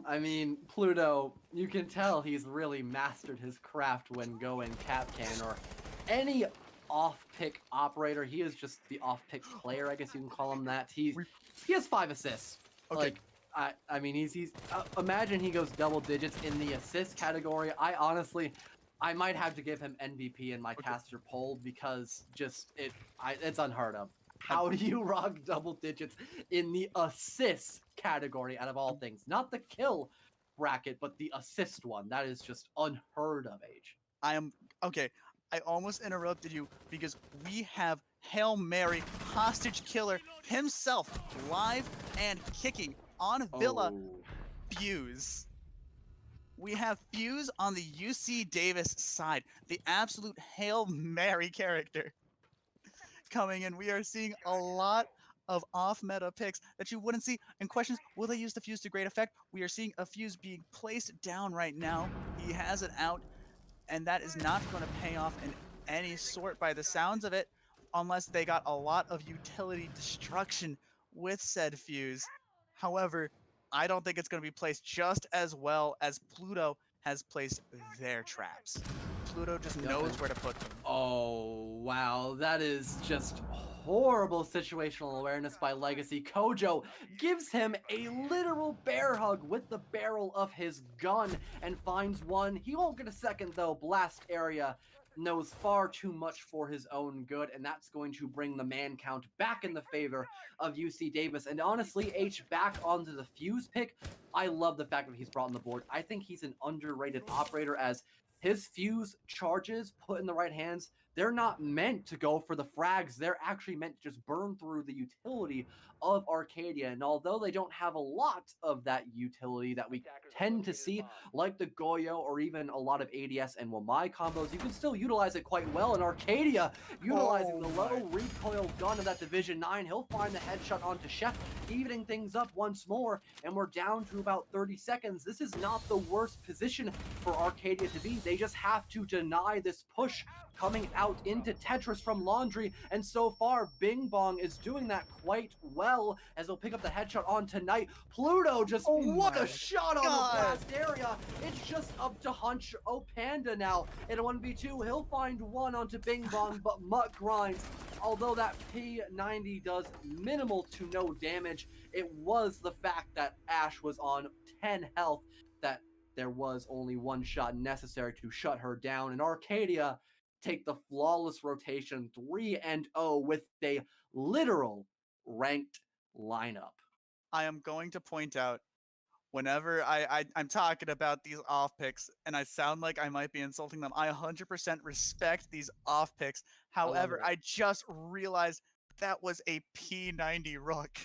I mean, Pluto, you can tell he's really mastered his craft when going Capcan or any off-pick operator. He is just the off-pick player, I guess you can call him that. He has 5 assists. Okay. Like, I mean, he's imagine he goes double digits in the assist category. I might have to give him MVP in my caster poll because it's unheard of. How do you rock double digits in the assist category out of all things? Not the kill bracket, but the assist one. That is just unheard of, Age. Okay. I almost interrupted you because we have Hail Mary hostage killer himself live and kicking on Villa Fuse. We have Fuse on the UC Davis side, the absolute Hail Mary character coming in. We are seeing a lot of off-meta picks that you wouldn't see. And questions, will they use the Fuse to great effect? We are seeing a Fuse being placed down right now. He has it out, and that is not going to pay off in any sort by the sounds of it, unless they got a lot of utility destruction with said Fuse. However, I don't think it's going to be placed just as well as Pluto has placed their traps. Pluto just knows where to put them. Oh, wow. That is just horrible situational awareness by Legacy. Kojo gives him a literal bear hug with the barrel of his gun and finds one. He won't get a second, though. Blast area knows far too much for his own good, and that's going to bring the man count back in the favor of UC Davis. And honestly, H, back onto the Fuse pick, I love the fact that he's brought on the board. I think he's an underrated operator, as his Fuse charges put in the right hands, they're not meant to go for the frags. They're actually meant to just burn through the utility of Arcadia. And although they don't have a lot of that utility that we tend to see, like the Goyo or even a lot of ADS and Wamai combos, you can still utilize it quite well. And Arcadia, utilizing the low recoil gun of that Division 9, he'll find the headshot onto Chef, evening things up once more. And we're down to about 30 seconds. This is not the worst position for Arcadia to be. They just have to deny this push coming out into Tetris from Laundry, and so far Bing Bong is doing that quite well as he'll pick up the headshot on tonight. Pluto just what a shot on the blast area. It's just up to Hunch Panda now. In a 1v2, he'll find one onto Bing Bong, but Mutt grinds. Although that P90 does minimal to no damage, it was the fact that Ash was on 10 health that there was only one shot necessary to shut her down, and Arcadia take the flawless rotation 3-0 with a literal ranked lineup. I am going to point out, whenever I'm talking about these off picks and I sound like I might be insulting them, I 100% respect these off picks. However, I just realized that was a P90 Rook.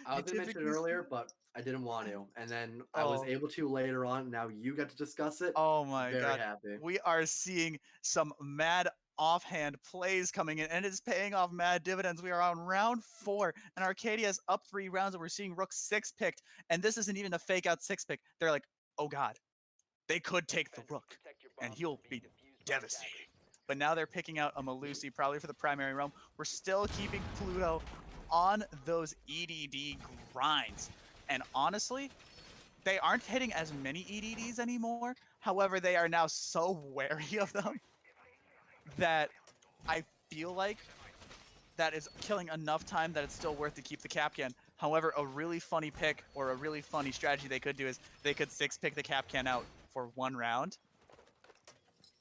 I was going to mention it earlier, but I didn't want to. And then I was able to later on. Now you get to discuss it. Oh my god. Happy. We are seeing some mad offhand plays coming in, and it's paying off mad dividends. We are on round 4, and Arcadia's up 3 rounds, and we're seeing Rook 6 picked. And this isn't even a fake out 6 pick. They're like, oh god, they could take the Rook, and he'll be devastating. But now they're picking out a Malusi, probably for the primary realm. We're still keeping Pluto on those EDD grinds. And honestly, they aren't hitting as many EDDs anymore. However, they are now so wary of them that I feel like that is killing enough time that it's still worth to keep the Capcan. However, a really funny pick or a really funny strategy they could do is they could 6-pick the Capcan out for 1 round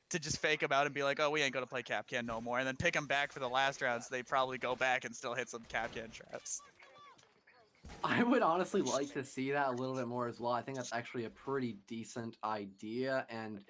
to just fake him out and be like, oh, we ain't going to play Capcan no more. And then pick him back for the last round so they probably go back and still hit some Capcan traps. I would honestly like to see that a little bit more as well. I think that's actually a pretty decent idea. And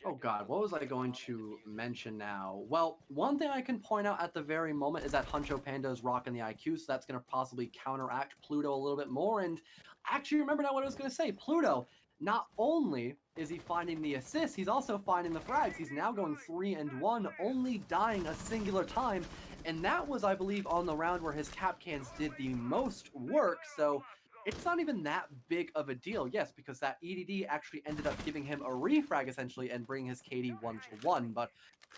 Oh God, what was I going to mention now? Well, one thing I can point out at the very moment is that Huncho Panda is rocking the IQ, so that's going to possibly counteract Pluto a little bit more. And actually, remember now what I was going to say. Pluto, not only is he finding the assists, he's also finding the frags. He's now going 3-1, only dying a singular time. And that was, I believe, on the round where his cap cans did the most work. So it's not even that big of a deal, yes, because that EDD actually ended up giving him a refrag essentially and bringing his KD 1-1. But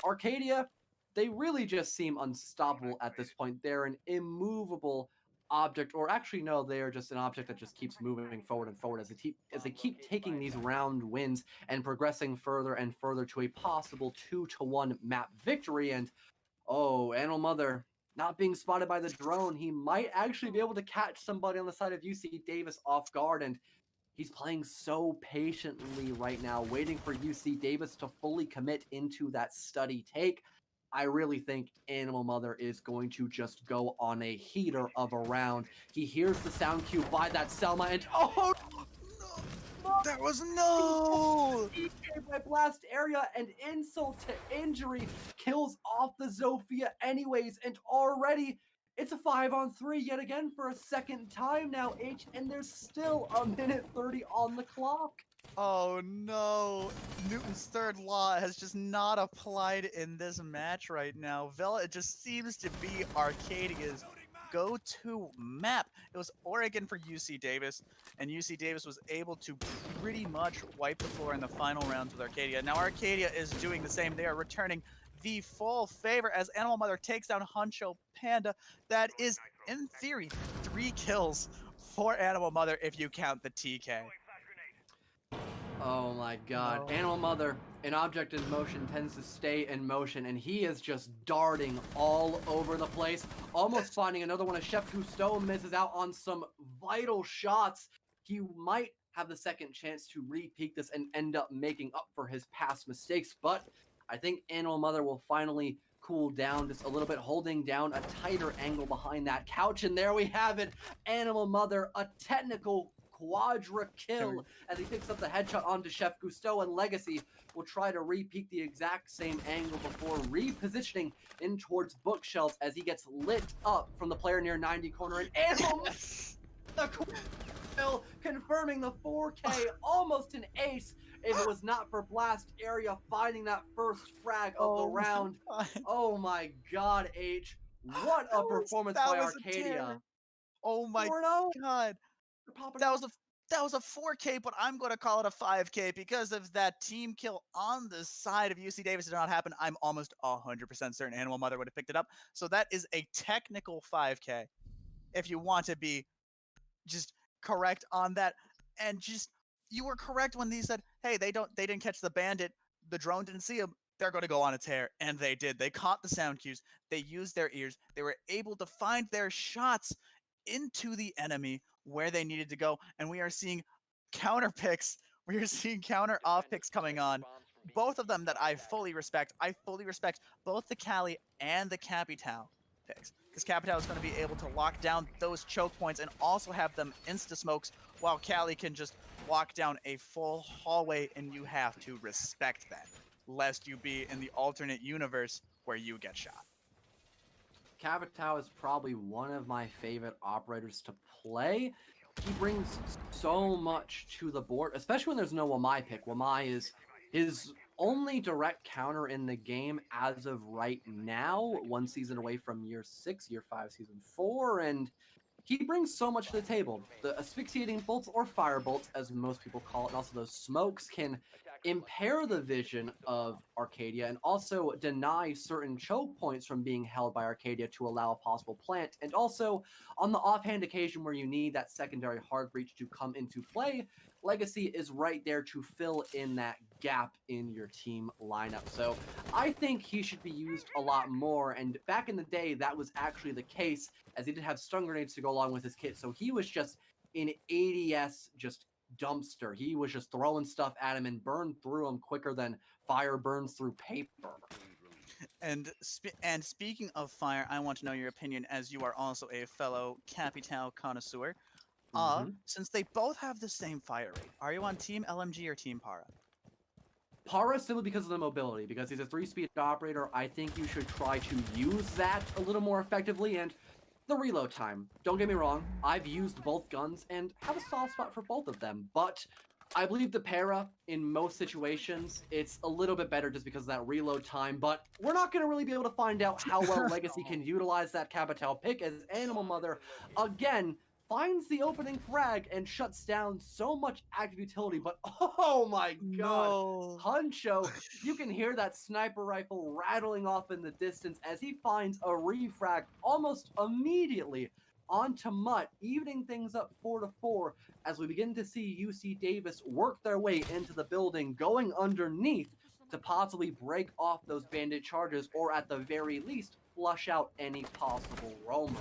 Arcadia, they really just seem unstoppable at this point. They're an immovable object, or actually no, they are just an object that just keeps moving forward and forward as they keep taking these round wins and progressing further and further to a possible 2-1 map victory. And oh, Animal Mother, not being spotted by the drone, he might actually be able to catch somebody on the side of UC Davis off guard, and he's playing so patiently right now, waiting for UC Davis to fully commit into that study take. I really think Animal Mother is going to just go on a heater of a round. He hears the sound cue by that Selma, and oh, There was no. by blast area, and insult to injury kills off the Zofia anyways, and already it's a 5-on-3 yet again for a second time now, H, and there's still a minute 30 on the clock. Oh no, Newton's third law has just not applied in this match right now. Vela, it just seems to be Arcadia's go-to map. It was Oregon for UC Davis, and UC Davis was able to pretty much wipe the floor in the final rounds with Arcadia. Now Arcadia is doing the same. They are returning the full favor as Animal Mother takes down Huncho Panda. That is, in theory, 3 kills for Animal Mother if you count the TK. Oh my God. No. Animal Mother, an object in motion, tends to stay in motion, and he is just darting all over the place, almost finding another one. As Chef Cousteau misses out on some vital shots, he might have the second chance to re-peak this and end up making up for his past mistakes, but I think Animal Mother will finally cool down just a little bit, holding down a tighter angle behind that couch, and there we have it. Animal Mother, a technical quadra kill as he picks up the headshot onto Chef Cousteau, and Legacy will try to repeat the exact same angle before repositioning in towards bookshelves as he gets lit up from the player near 90 corner, and Animal the kill, confirming the 4K, almost an ace if it was not for Blast Area finding that first frag of the round. Oh my God, H. What a performance by Arcadia. Oh my 4-0. God. That was a 4K, but I'm going to call it a 5K because if that team kill on the side of UC Davis did not happen, I'm almost 100% certain Animal Mother would have picked it up. So that is a technical 5K if you want to be just correct on that. And just, you were correct when they said, hey, they didn't catch the bandit, the drone didn't see him, they're going to go on a tear. And they did. They caught the sound cues, they used their ears, they were able to find their shots into the enemy where they needed to go, and we are seeing counter picks. We are seeing counter off picks coming on. Both of them that I fully respect. I fully respect both the Cali and the Capital picks, because Capital is going to be able to lock down those choke points and also have them insta smokes, while Cali can just lock down a full hallway, and you have to respect that, lest you be in the alternate universe where you get shot. Capital is probably one of my favorite operators to play. He brings so much to the board, especially when there's no Wamai pick. Wamai is his only direct counter in the game as of right now, 1 season away from year 6, year 5, season 4, and he brings so much to the table. The asphyxiating bolts, or fire bolts, as most people call it, and also those smokes can impair the vision of Arcadia and also deny certain choke points from being held by Arcadia to allow a possible plant. And also, on the offhand occasion where you need that secondary hard breach to come into play, Legacy is right there to fill in that gap in your team lineup. So I think he should be used a lot more, and back in the day that was actually the case, as he did have stun grenades to go along with his kit, so he was just an ADS just dumpster. He was just throwing stuff at him and burned through him quicker than fire burns through paper. And speaking of fire, I want to know your opinion, as you are also a fellow Capital connoisseur. Since they both have the same fire rate, are you on Team LMG or Team Para? Para simply because of the mobility, because he's a 3-speed operator. I think you should try to use that a little more effectively, and the reload time. Don't get me wrong, I've used both guns and have a soft spot for both of them, but I believe the Para, in most situations, it's a little bit better just because of that reload time, but we're not going to really be able to find out how well Legacy can utilize that Capital pick, as Animal Mother, again, finds the opening frag and shuts down so much active utility, but oh my god, No. Huncho, you can hear that sniper rifle rattling off in the distance as he finds a refrag almost immediately onto Mutt, evening things up 4-4 as we begin to see UC Davis work their way into the building, going underneath to possibly break off those bandit charges, or at the very least, flush out any possible roamers.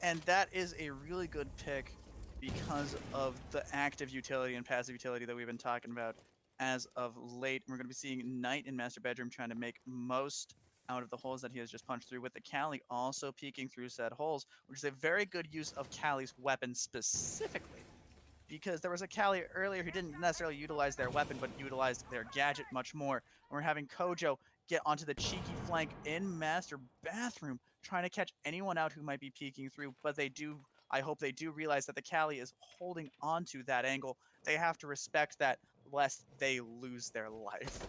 And that is a really good pick because of the active utility and passive utility that we've been talking about as of late. We're going to be seeing Knight in Master Bedroom trying to make most out of the holes that he has just punched through, with the Cali also peeking through said holes, which is a very good use of Cali's weapon specifically. Because there was a Cali earlier who didn't necessarily utilize their weapon, but utilized their gadget much more. And we're having Kojo get onto the cheeky flank in Master Bathroom, trying to catch anyone out who might be peeking through. But they do, I hope they do realize that the Cali is holding onto that angle. They have to respect that, lest they lose their life.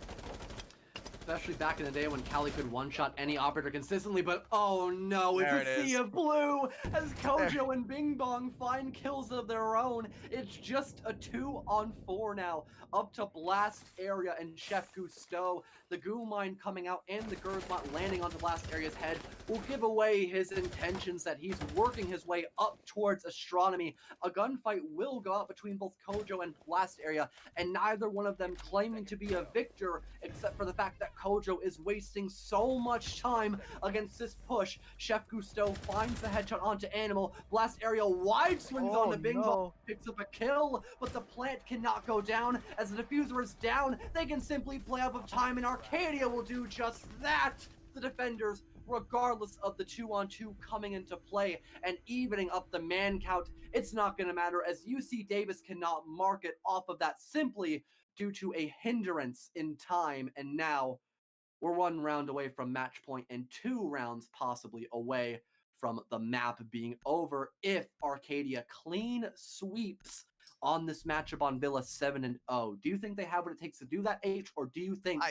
Especially back in the day when Cali could one-shot any operator consistently, but oh no, it's There a it sea is. of blue as Kojo and Bing Bong find kills of their own. It's just a 2-on-4 now, up to Blast Area and Chef Gusteau. The Goo Mine coming out and the Gersmont landing onto Blast Area's head will give away his intentions that he's working his way up towards Astronomy. A gunfight will go out between both Kojo and Blast Area, and neither one of them claiming to be a victor, except for the fact that Kojo is wasting so much time against this push. Chef Gusteau finds the headshot onto Animal. Blast Area wide swings on the Bing Bong, picks up a kill, but the plant cannot go down. As the diffuser is down, they can simply play up of time, and Arcadia will do just that. The defenders, regardless of the 2-on-2 coming into play and evening up the man count, it's not going to matter, as UC Davis cannot mark it off of that simply due to a hindrance in time. And now we're 1 round away from match point and 2 rounds possibly away from the map being over if Arcadia clean sweeps on this matchup on Villa 7-0. Do you think they have what it takes to do that, H, or do you think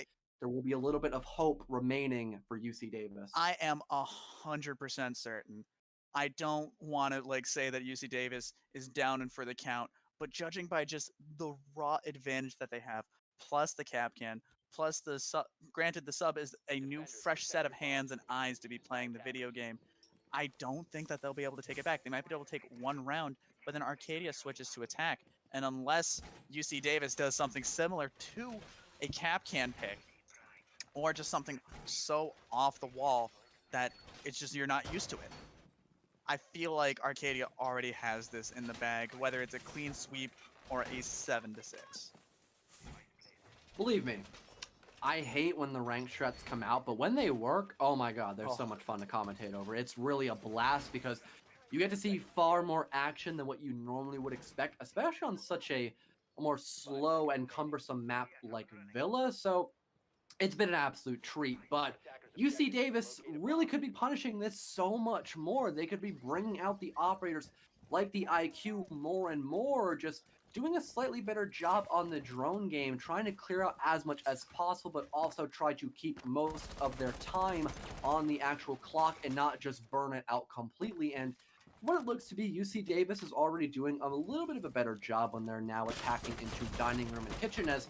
there will be a little bit of hope remaining for UC Davis? I am 100% certain. I don't want to say that UC Davis is down and for the count, but judging by just the raw advantage that they have, plus the cap can, plus the sub, granted the sub is a new fresh set of hands and eyes to be playing the video game, I don't think that they'll be able to take it back. They might be able to take 1 round, but then Arcadia switches to attack. And unless UC Davis does something similar to a cap can pick, or just something so off the wall that it's just you're not used to it, I feel like Arcadia already has this in the bag, whether it's a clean sweep or a 7-6. Believe me, I hate when the rank strats come out, but when they work, oh my god, they're so much fun to commentate over. It's really a blast because you get to see far more action than what you normally would expect, especially on such a more slow and cumbersome map like Villa. So it's been an absolute treat, but UC Davis really could be punishing this so much more. They could be bringing out the operators like the IQ more and more, just doing a slightly better job on the drone game, trying to clear out as much as possible, but also try to keep most of their time on the actual clock and not just burn it out completely. And what it looks to be, UC Davis is already doing a little bit of a better job when they're now attacking into dining room and kitchen, as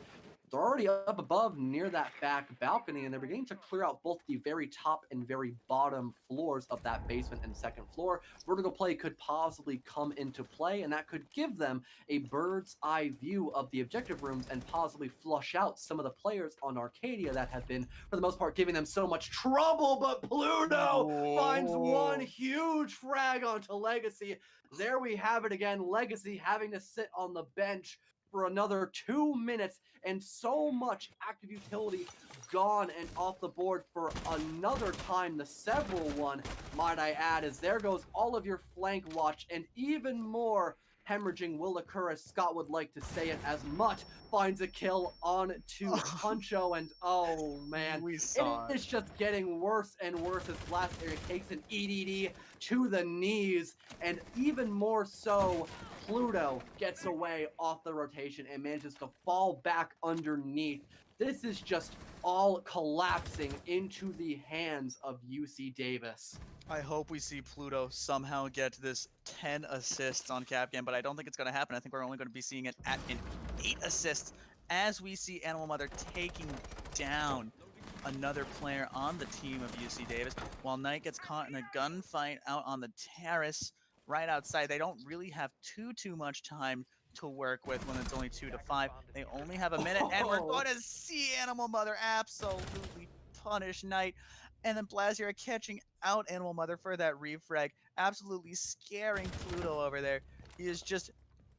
they're already up above near that back balcony, and they're beginning to clear out both the very top and very bottom floors of that basement and second floor. Vertical play could possibly come into play, and that could give them a bird's eye view of the objective rooms and possibly flush out some of the players on Arcadia that have been, for the most part, giving them so much trouble. But Pluto finds 1 huge frag onto Legacy. There we have it again. Legacy having to sit on the bench for another 2 minutes, and so much active utility gone and off the board for another time, the several one, might I add, as there goes all of your flank watch and even more hemorrhaging will occur, as Scott would like to say it, as Mutt finds a kill on to Puncho, and oh man, We saw it is just getting worse and worse as Blast Area takes an EDD to the knees, and even more so, Pluto gets away off the rotation and manages to fall back underneath. This is just all collapsing into the hands of UC Davis. I hope we see Pluto somehow get this 10 assists on Capcan, but I don't think it's going to happen. I think we're only going to be seeing it at an 8 assists as we see Animal Mother taking down another player on the team of UC Davis, while Knight gets caught in a gunfight out on the terrace right outside. They don't really have too much time to work with when it's only 2 to 5. They only have a minute, and we're going to see Animal Mother absolutely punish Knight. And then Blazier catching out Animal Mother for that refrag, absolutely scaring Pluto over there. He is just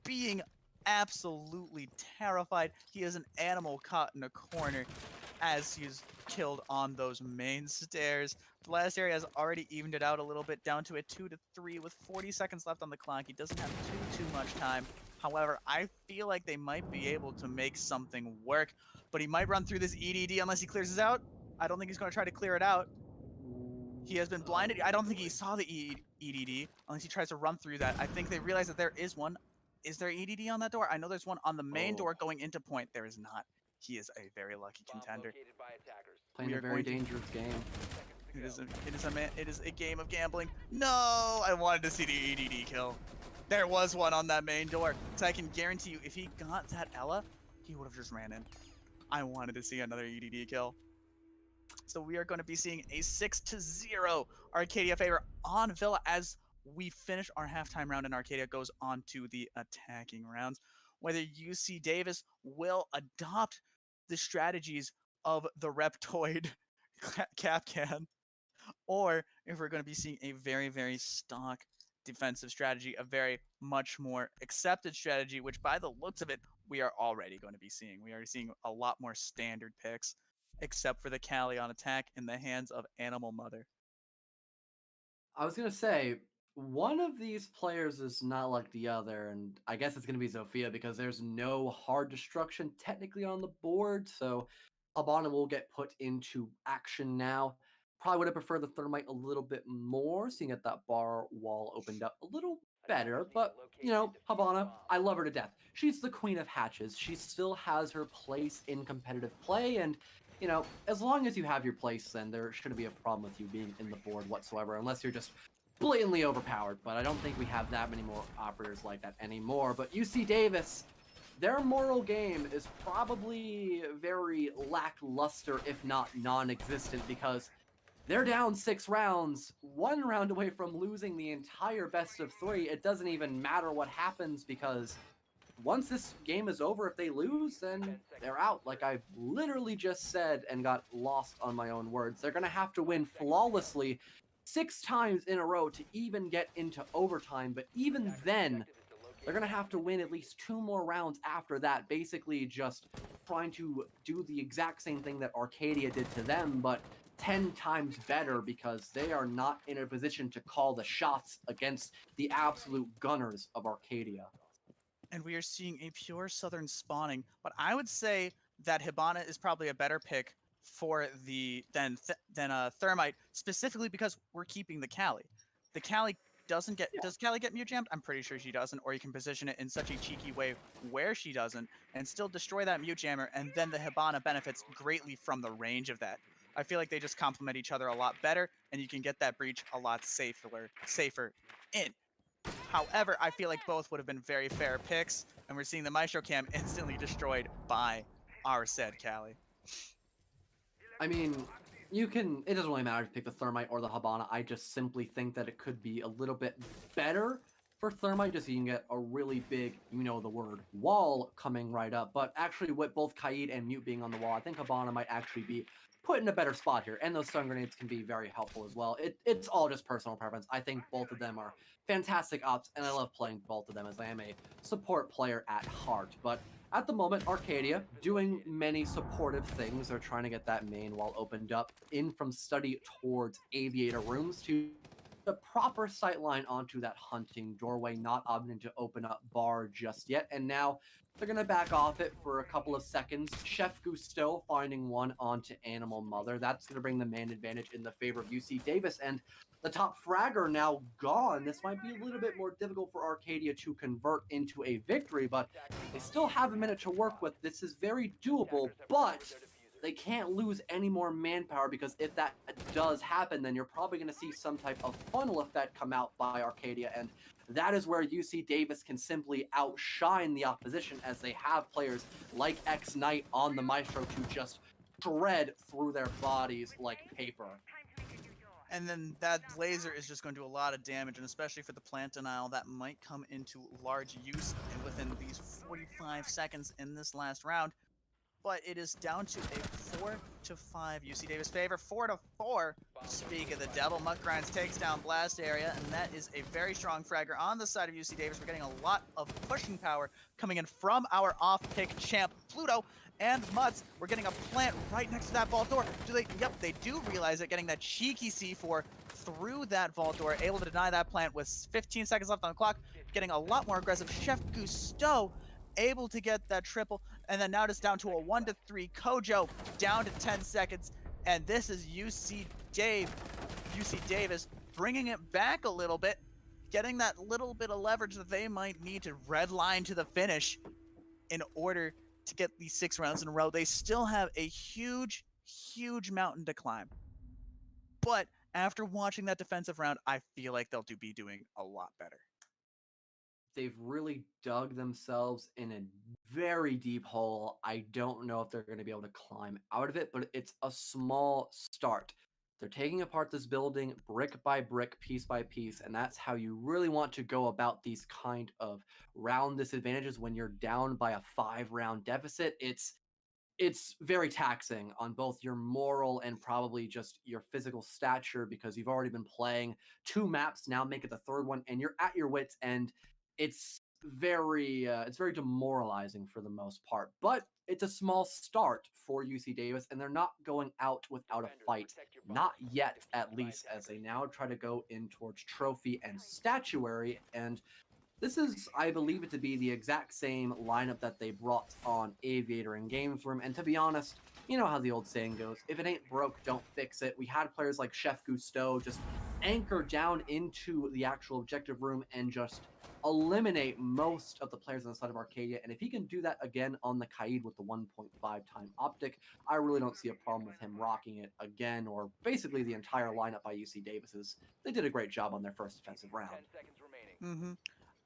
being absolutely terrified. He is an animal caught in a corner as he's killed on those main stairs. Blazier has already evened it out a little bit, down to a 2 to 3 with 40 seconds left on the clock. He doesn't have too much time. However, I feel like they might be able to make something work, but he might run through this EDD unless he clears this out. I don't think he's going to try to clear it out. He has been blinded. I don't think he saw the EDD unless he tries to run through that. I think they realize that there is one. Is there EDD on that door? I know there's one on the main door going into point. There is not. He is a very lucky contender. Playing a very dangerous game. It is a game of gambling. No, I wanted to see the EDD kill. There was one on that main door. So I can guarantee you, if he got that Ella, he would have just ran in. I wanted to see another EDD kill. So we are going to be seeing a 6-0 Arcadia favor on Villa as we finish our halftime round and Arcadia goes on to the attacking rounds. Whether UC Davis will adopt the strategies of the Reptoid Capcan, or if we're going to be seeing a very stock defensive strategy, a very much more accepted strategy, which by the looks of it, we are already going to be seeing. We are seeing a lot more standard picks, except for the Cali on attack in the hands of Animal Mother. I was going to say, one of these players is not like the other, and I guess it's going to be Zofia because there's no hard destruction technically on the board, so Habana will get put into action now. Probably would have preferred the Thermite a little bit more, seeing that that bar wall opened up a little better, but, you know, Habana, I love her to death. She's the queen of hatches. She still has her place in competitive play, and, you know, as long as you have your place, then there shouldn't be a problem with you being in the board whatsoever, unless you're just blatantly overpowered, but I don't think we have that many more operators like that anymore. But UC Davis, their moral game is probably very lackluster, if not non-existent, because they're down 6 rounds, 1 round away from losing the entire best of 3. It doesn't even matter what happens, because once this game is over, if they lose, then they're out. Like I literally just said and got lost on my own words. They're going to have to win flawlessly 6 times in a row to even get into overtime, but even then, they're going to have to win at least 2 more rounds after that, basically just trying to do the exact same thing that Arcadia did to them, but 10 times better, because they are not in a position to call the shots against the absolute gunners of Arcadia. And we are seeing a pure southern spawning, but I would say that Hibana is probably a better pick for the than Thermite, specifically because we're keeping the Cali. The Cali doesn't get does Cali get mute jammed? I'm pretty sure she doesn't, or you can position it in such a cheeky way where she doesn't and still destroy that mute jammer, and then the Hibana benefits greatly from the range of that. I feel like they just complement each other a lot better, and you can get that breach a lot safer in. However, I feel like both would have been very fair picks, and we're seeing the Maestro Cam instantly destroyed by our said Cali. I mean, you can, it doesn't really matter if you pick the Thermite or the Habana. I just simply think that it could be a little bit better for Thermite, just so you can get a really big, you know the word, wall coming right up. But actually, with both Kaid and Mute being on the wall, I think Habana might actually be put in a better spot here. And those stun grenades can be very helpful as well. It's all just personal preference. I think both of them are fantastic ops, and I love playing both of them as I am a support player at heart. But at the moment, Arcadia doing many supportive things. They're trying to get that main wall opened up in from study towards aviator rooms to the proper sight line onto that hunting doorway, not opting to open up bar just yet. And now they're going to back off it for a couple of seconds. Chef Gusteau finding one onto Animal Mother. That's going to bring the man advantage in the favor of UC Davis. And the top fragger now gone. This might be a little bit more difficult for Arcadia to convert into a victory, but they still have a minute to work with. This is very doable, but they can't lose any more manpower, because if that does happen, then you're probably going to see some type of funnel effect come out by Arcadia, and that is where UC Davis can simply outshine the opposition, as they have players like X Knight on the Maestro to just shred through their bodies like paper. And then that laser is just going to do a lot of damage, and especially for the plant denial, that might come into large use within these 45 seconds in this last round. But it is down to a 4-5 UC Davis favor. 4-4. Speak of the devil, Muckgrinds takes down Blast Area, and that is a very strong fragger on the side of UC Davis. We're getting a lot of pushing power coming in from our off-pick champ, Pluto and Mutz. We're getting a plant right next to that vault door. Do they? Yep, they do realize it, getting that cheeky C4 through that vault door, able to deny that plant with 15 seconds left on the clock, getting a lot more aggressive. Chef Gusteau able to get that triple, and then now it's down to a 1-3. Kojo down to 10 seconds, and this is UC Davis bringing it back a little bit, getting that little bit of leverage that they might need to redline to the finish in order to get these 6 rounds in a row. They still have a huge mountain to climb, but after watching that defensive round, I feel like they'll be doing a lot better. They've really dug themselves in a very deep hole. I don't know if they're going to be able to climb out of it, but it's a small start. They're taking apart this building brick by brick, piece by piece, and that's how you really want to go about these kind of round disadvantages when you're down by a 5-round deficit. It's very taxing on both your moral and probably just your physical stature, because you've already been playing 2 maps, now make it the 3rd one, and you're at your wits' end. It's very demoralizing for the most part, but it's a small start for UC Davis, and they're not going out without a fight, not yet at least, as they now try to go in towards trophy and statuary. And this is, I believe it to be, the exact same lineup that they brought on Aviator and Games Room. And to be honest, you know how the old saying goes, if it ain't broke, don't fix it. We had players like Chef Gusteau just anchor down into the actual objective room and just eliminate most of the players on the side of Arcadia. And if he can do that again on the Kaid with the 1.5 time optic, I really don't see a problem with him rocking it again, or basically the entire lineup by UC Davis's. They did a great job on their first defensive round.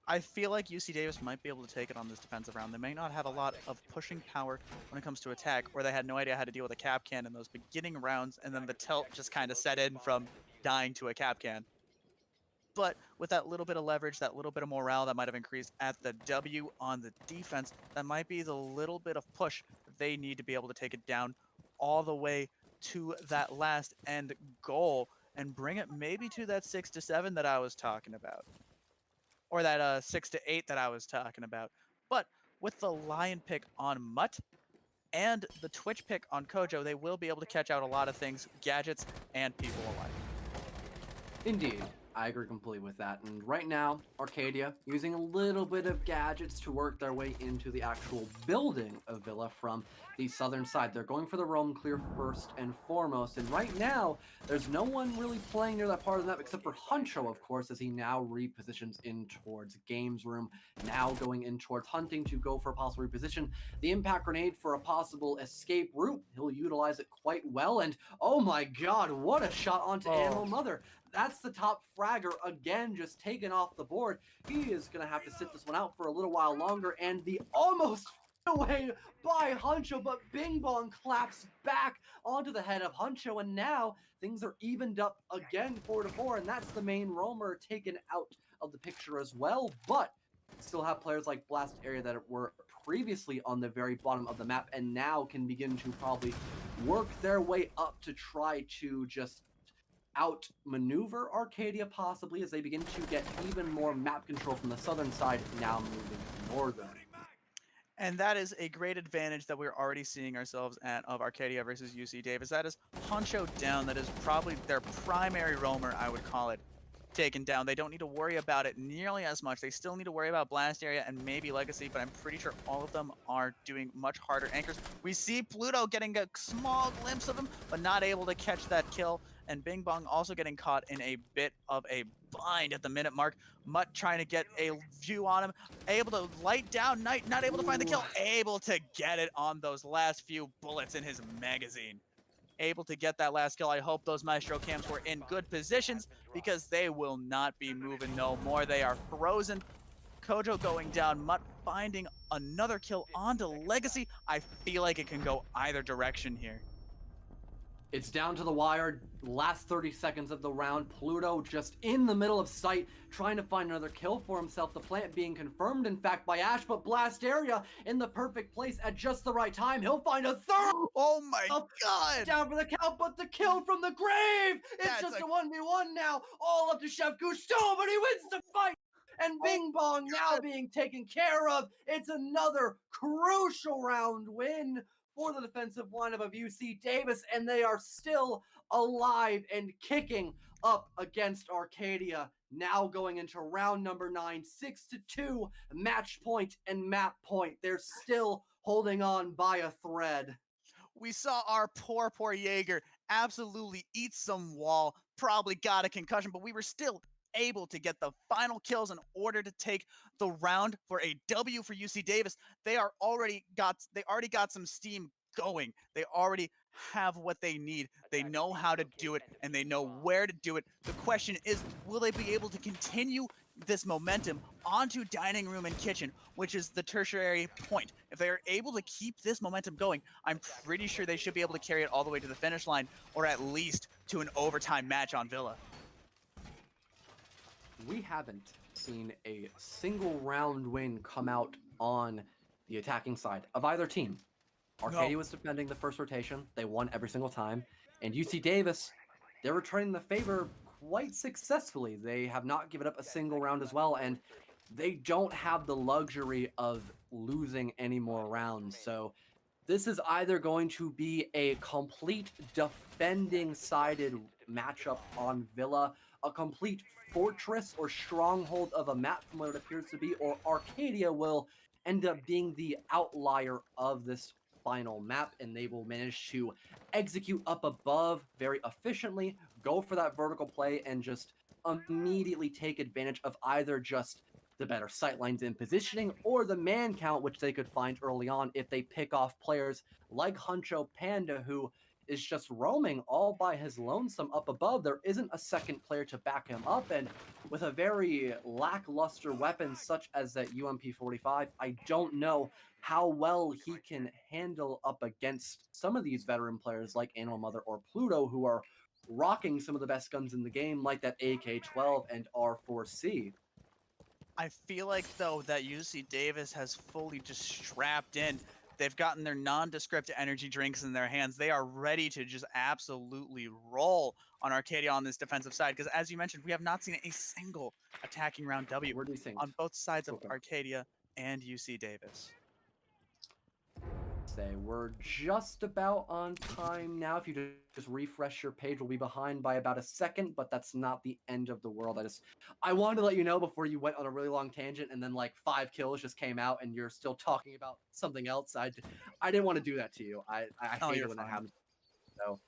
I feel like UC Davis might be able to take it on this defensive round. They may not have a lot of pushing power when it comes to attack, or they had no idea how to deal with a cap can in those beginning rounds, and then the tilt just kind of set in from dying to a cap can. But with that little bit of leverage, that little bit of morale that might have increased at the W on the defense, that might be the little bit of push they need to be able to take it down all the way to that last end goal and bring it maybe to that 6-7 that I was talking about. Or that 6-8 that I was talking about. But with the Lion pick on Mutt and the Twitch pick on Kojo, they will be able to catch out a lot of things, gadgets and people alike. Indeed, I agree completely with that. And right now, Arcadia using a little bit of gadgets to work their way into the actual building of Villa from the southern side. They're going for the roam clear first and foremost. And right now, there's no one really playing near that part of the map except for Huncho, of course, as he now repositions in towards Games Room. Now going in towards Hunting to go for a possible reposition. The impact grenade for a possible escape route. He'll utilize it quite well. And oh my god, what a shot onto Animal Mother. That's the top fragger again, just taken off the board. He is going to have to sit this one out for a little while longer, and the almost away by Huncho, but Bing Bong claps back onto the head of Huncho, and now things are evened up again 4-4, and that's the main roamer taken out of the picture as well. But still have players like Blast Area that were previously on the very bottom of the map and now can begin to probably work their way up to try to just outmaneuver Arcadia possibly, as they begin to get even more map control from the southern side, now moving northern. And that is a great advantage that we're already seeing ourselves at of Arcadia versus UC Davis. That is Huncho down. That is probably their primary roamer, I would call it. taken down. They don't need to worry about it nearly as much. They still need to worry about Blast Area and maybe Legacy, but I'm pretty sure all of them are doing much harder anchors. We see Pluto getting a small glimpse of him, but not able to catch that kill. And Bing Bong also getting caught in a bit of a bind at the minute mark. Mutt trying to get a view on him, able to light down Knight, not able to find the kill, able to get it on those last few bullets in his magazine. Able to get that last kill. I hope those Maestro cams were in good positions because they will not be moving no more. They are frozen. Kojo going down, Mutt finding another kill onto Legacy. I feel like it can go either direction here. It's down to the wire, last 30 seconds of the round. Pluto just in the middle of sight, trying to find another kill for himself. The plant being confirmed, in fact, by Ash, but Blast Area in the perfect place at just the right time. He'll find a third. Oh my god! Down for the count, but the kill from the grave! It's That's just a 1v1 now, all up to Chef Gusteau, but he wins the fight! And Bing Bong now being taken care of. It's another crucial round win for the defensive lineup of UC Davis, and they are still alive and kicking up against Arcadia. Now going into round number 9, 6-2, match point and map point. They're still holding on by a thread. We saw our poor Jaeger absolutely eat some wall, probably got a concussion, but we were still able to get the final kills in order to take the round for a W for UC Davis. They already got some steam going. They already have what they need. They know how to do it and they know where to do it. The question is, will they be able to continue this momentum onto dining room and kitchen, which is the tertiary point? If they are able to keep this momentum going, I'm pretty sure they should be able to carry it all the way to the finish line, or at least to an overtime match on Villa. We haven't seen a single round win come out on the attacking side of either team. Arcadia was defending the first rotation. They won every single time. And UC Davis, they're returning the favor quite successfully. They have not given up a single round as well, and they don't have the luxury of losing any more rounds. So this is either going to be a complete defending-sided matchup on Villa, a complete fortress or stronghold of a map from what it appears to be, or Arcadia will end up being the outlier of this final map, and they will manage to execute up above very efficiently, go for that vertical play, and just immediately take advantage of either just the better sightlines and positioning or the man count, which they could find early on if they pick off players like Huncho Panda, who is just roaming all by his lonesome up above. There isn't a second player to back him up, and with a very lackluster weapon such as that UMP-45, I don't know how well he can handle up against some of these veteran players like Animal Mother or Pluto, who are rocking some of the best guns in the game, like that AK-12 and R4C. I feel like, though, that UC Davis has fully just strapped in. They've gotten their nondescript energy drinks in their hands. They are ready to just absolutely roll on Arcadia on this defensive side. Because as you mentioned, we have not seen a single attacking round W on both sides of Arcadia and UC Davis. We're just about on time now. If you just refresh your page, we'll be behind by about a second, but that's not the end of the world. I wanted to let you know before you went on a really long tangent and then like 5 kills just came out and you're still talking about something else. I didn't want to do that to you. I hate it when that happens. So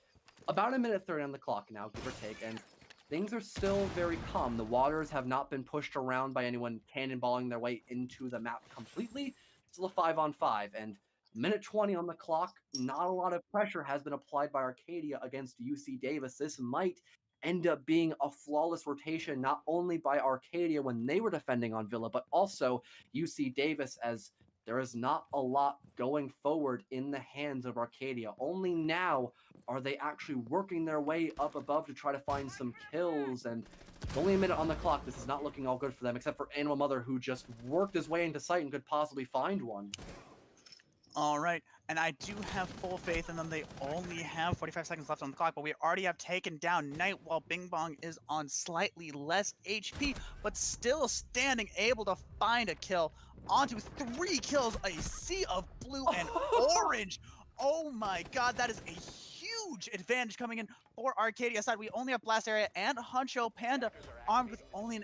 about 1:30 on the clock now, give or take, and things are still very calm. The waters have not been pushed around by anyone cannonballing their way into the map completely. It's still a 5-on-5, and minute 20 on the clock. Not a lot of pressure has been applied by Arcadia against UC Davis. This might end up being a flawless rotation, not only by Arcadia when they were defending on Villa, but also UC Davis, as there is not a lot going forward in the hands of Arcadia. Only now are they actually working their way up above to try to find some kills, and only a minute on the clock. This is not looking all good for them, except for Animal Mother, who just worked his way into sight and could possibly find one. All right, and I do have full faith in them. They only have 45 seconds left on the clock, but we already have taken down Knight while Bing Bong is on slightly less HP, but still standing, able to find a kill onto 3 kills, a sea of blue and orange. Oh my god, that is a huge huge advantage coming in for Arcadia side. We only have Blast Area and Huncho Panda armed with only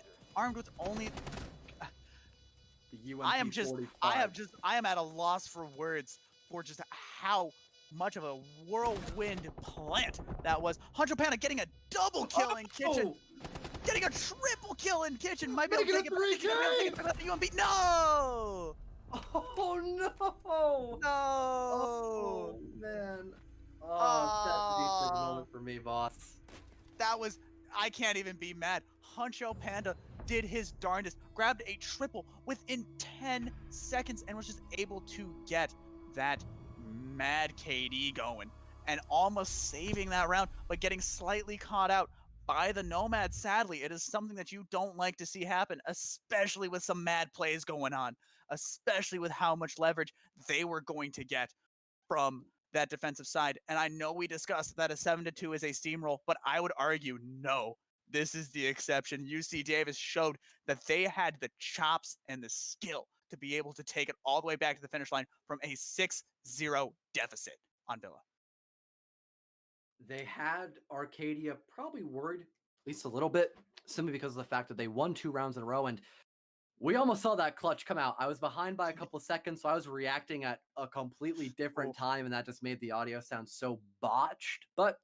The I UMP 45. am at a loss for words for just how much of a whirlwind plant that was. Huncho Panda getting a double kill in Kitchen. Getting a triple kill in Kitchen. Might be able to take it back to the UMP. No! Oh no! No! Oh man! Oh, that's a decent moment for me, boss. That was, I can't even be mad. Huncho Panda did his darndest, grabbed a triple within 10 seconds and was just able to get that mad KD going and almost saving that round, but getting slightly caught out by the Nomad. Sadly, it is something that you don't like to see happen, especially with some mad plays going on, especially with how much leverage they were going to get from that defensive side. And I know we discussed that a 7-2 is a steamroll, but I would argue no, this is the exception. UC Davis showed that they had the chops and the skill to be able to take it all the way back to the finish line from a 6-0 deficit on Villa. They had Arcadia probably worried, at least a little bit, simply because of the fact that they won 2 rounds in a row, and we almost saw that clutch come out. I was behind by a couple of seconds, so I was reacting at a completely different time, and that just made the audio sound so botched. But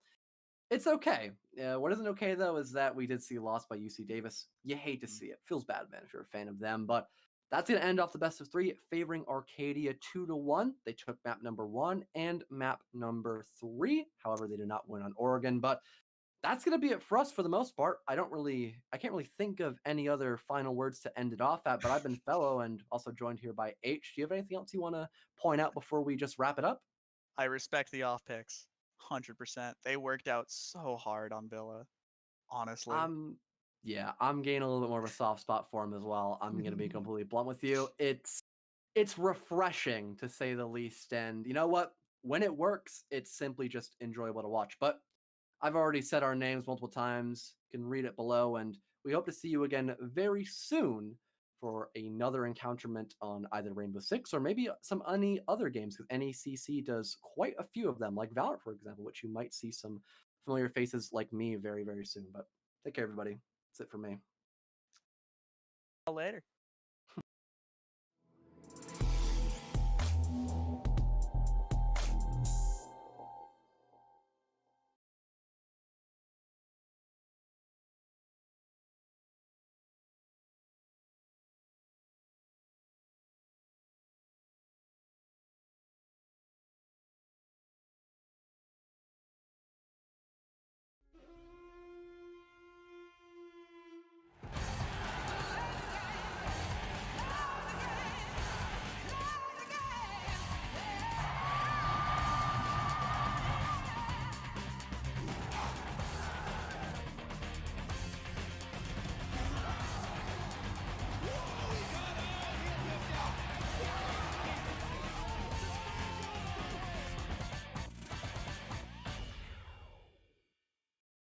it's okay. What isn't okay, though, is that we did see a loss by UC Davis. You hate to see it. Feels bad, man, if you're a fan of them. But that's going to end off the best of 3, favoring Arcadia 2-1. They took map number 1 and map number 3. However, they did not win on Oregon. But that's going to be it for us for the most part. I can't really think of any other final words to end it off at, but I've been Fellow and also joined here by H. Do you have anything else you want to point out before we just wrap it up? I respect the off picks 100%. They worked out so hard on Villa, honestly. Yeah, I'm getting a little bit more of a soft spot for him as well. I'm going to be completely blunt with you. It's refreshing to say the least. And you know what? When it works, it's simply just enjoyable to watch. But I've already said our names multiple times. You can read it below. And we hope to see you again very soon for another encounterment on either Rainbow6 or maybe some any other games, because NECC does quite a few of them, like Valorant, for example, which you might see some familiar faces like me very, very soon. But take care, everybody. That's it for me. Later.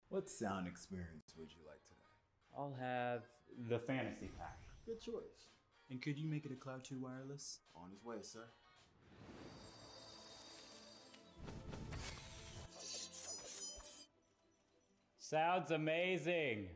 What sound experience would you like today? I'll have the fantasy pack. Good choice. And could you make it a Cloud 2 wireless? On his way, sir. Sounds amazing.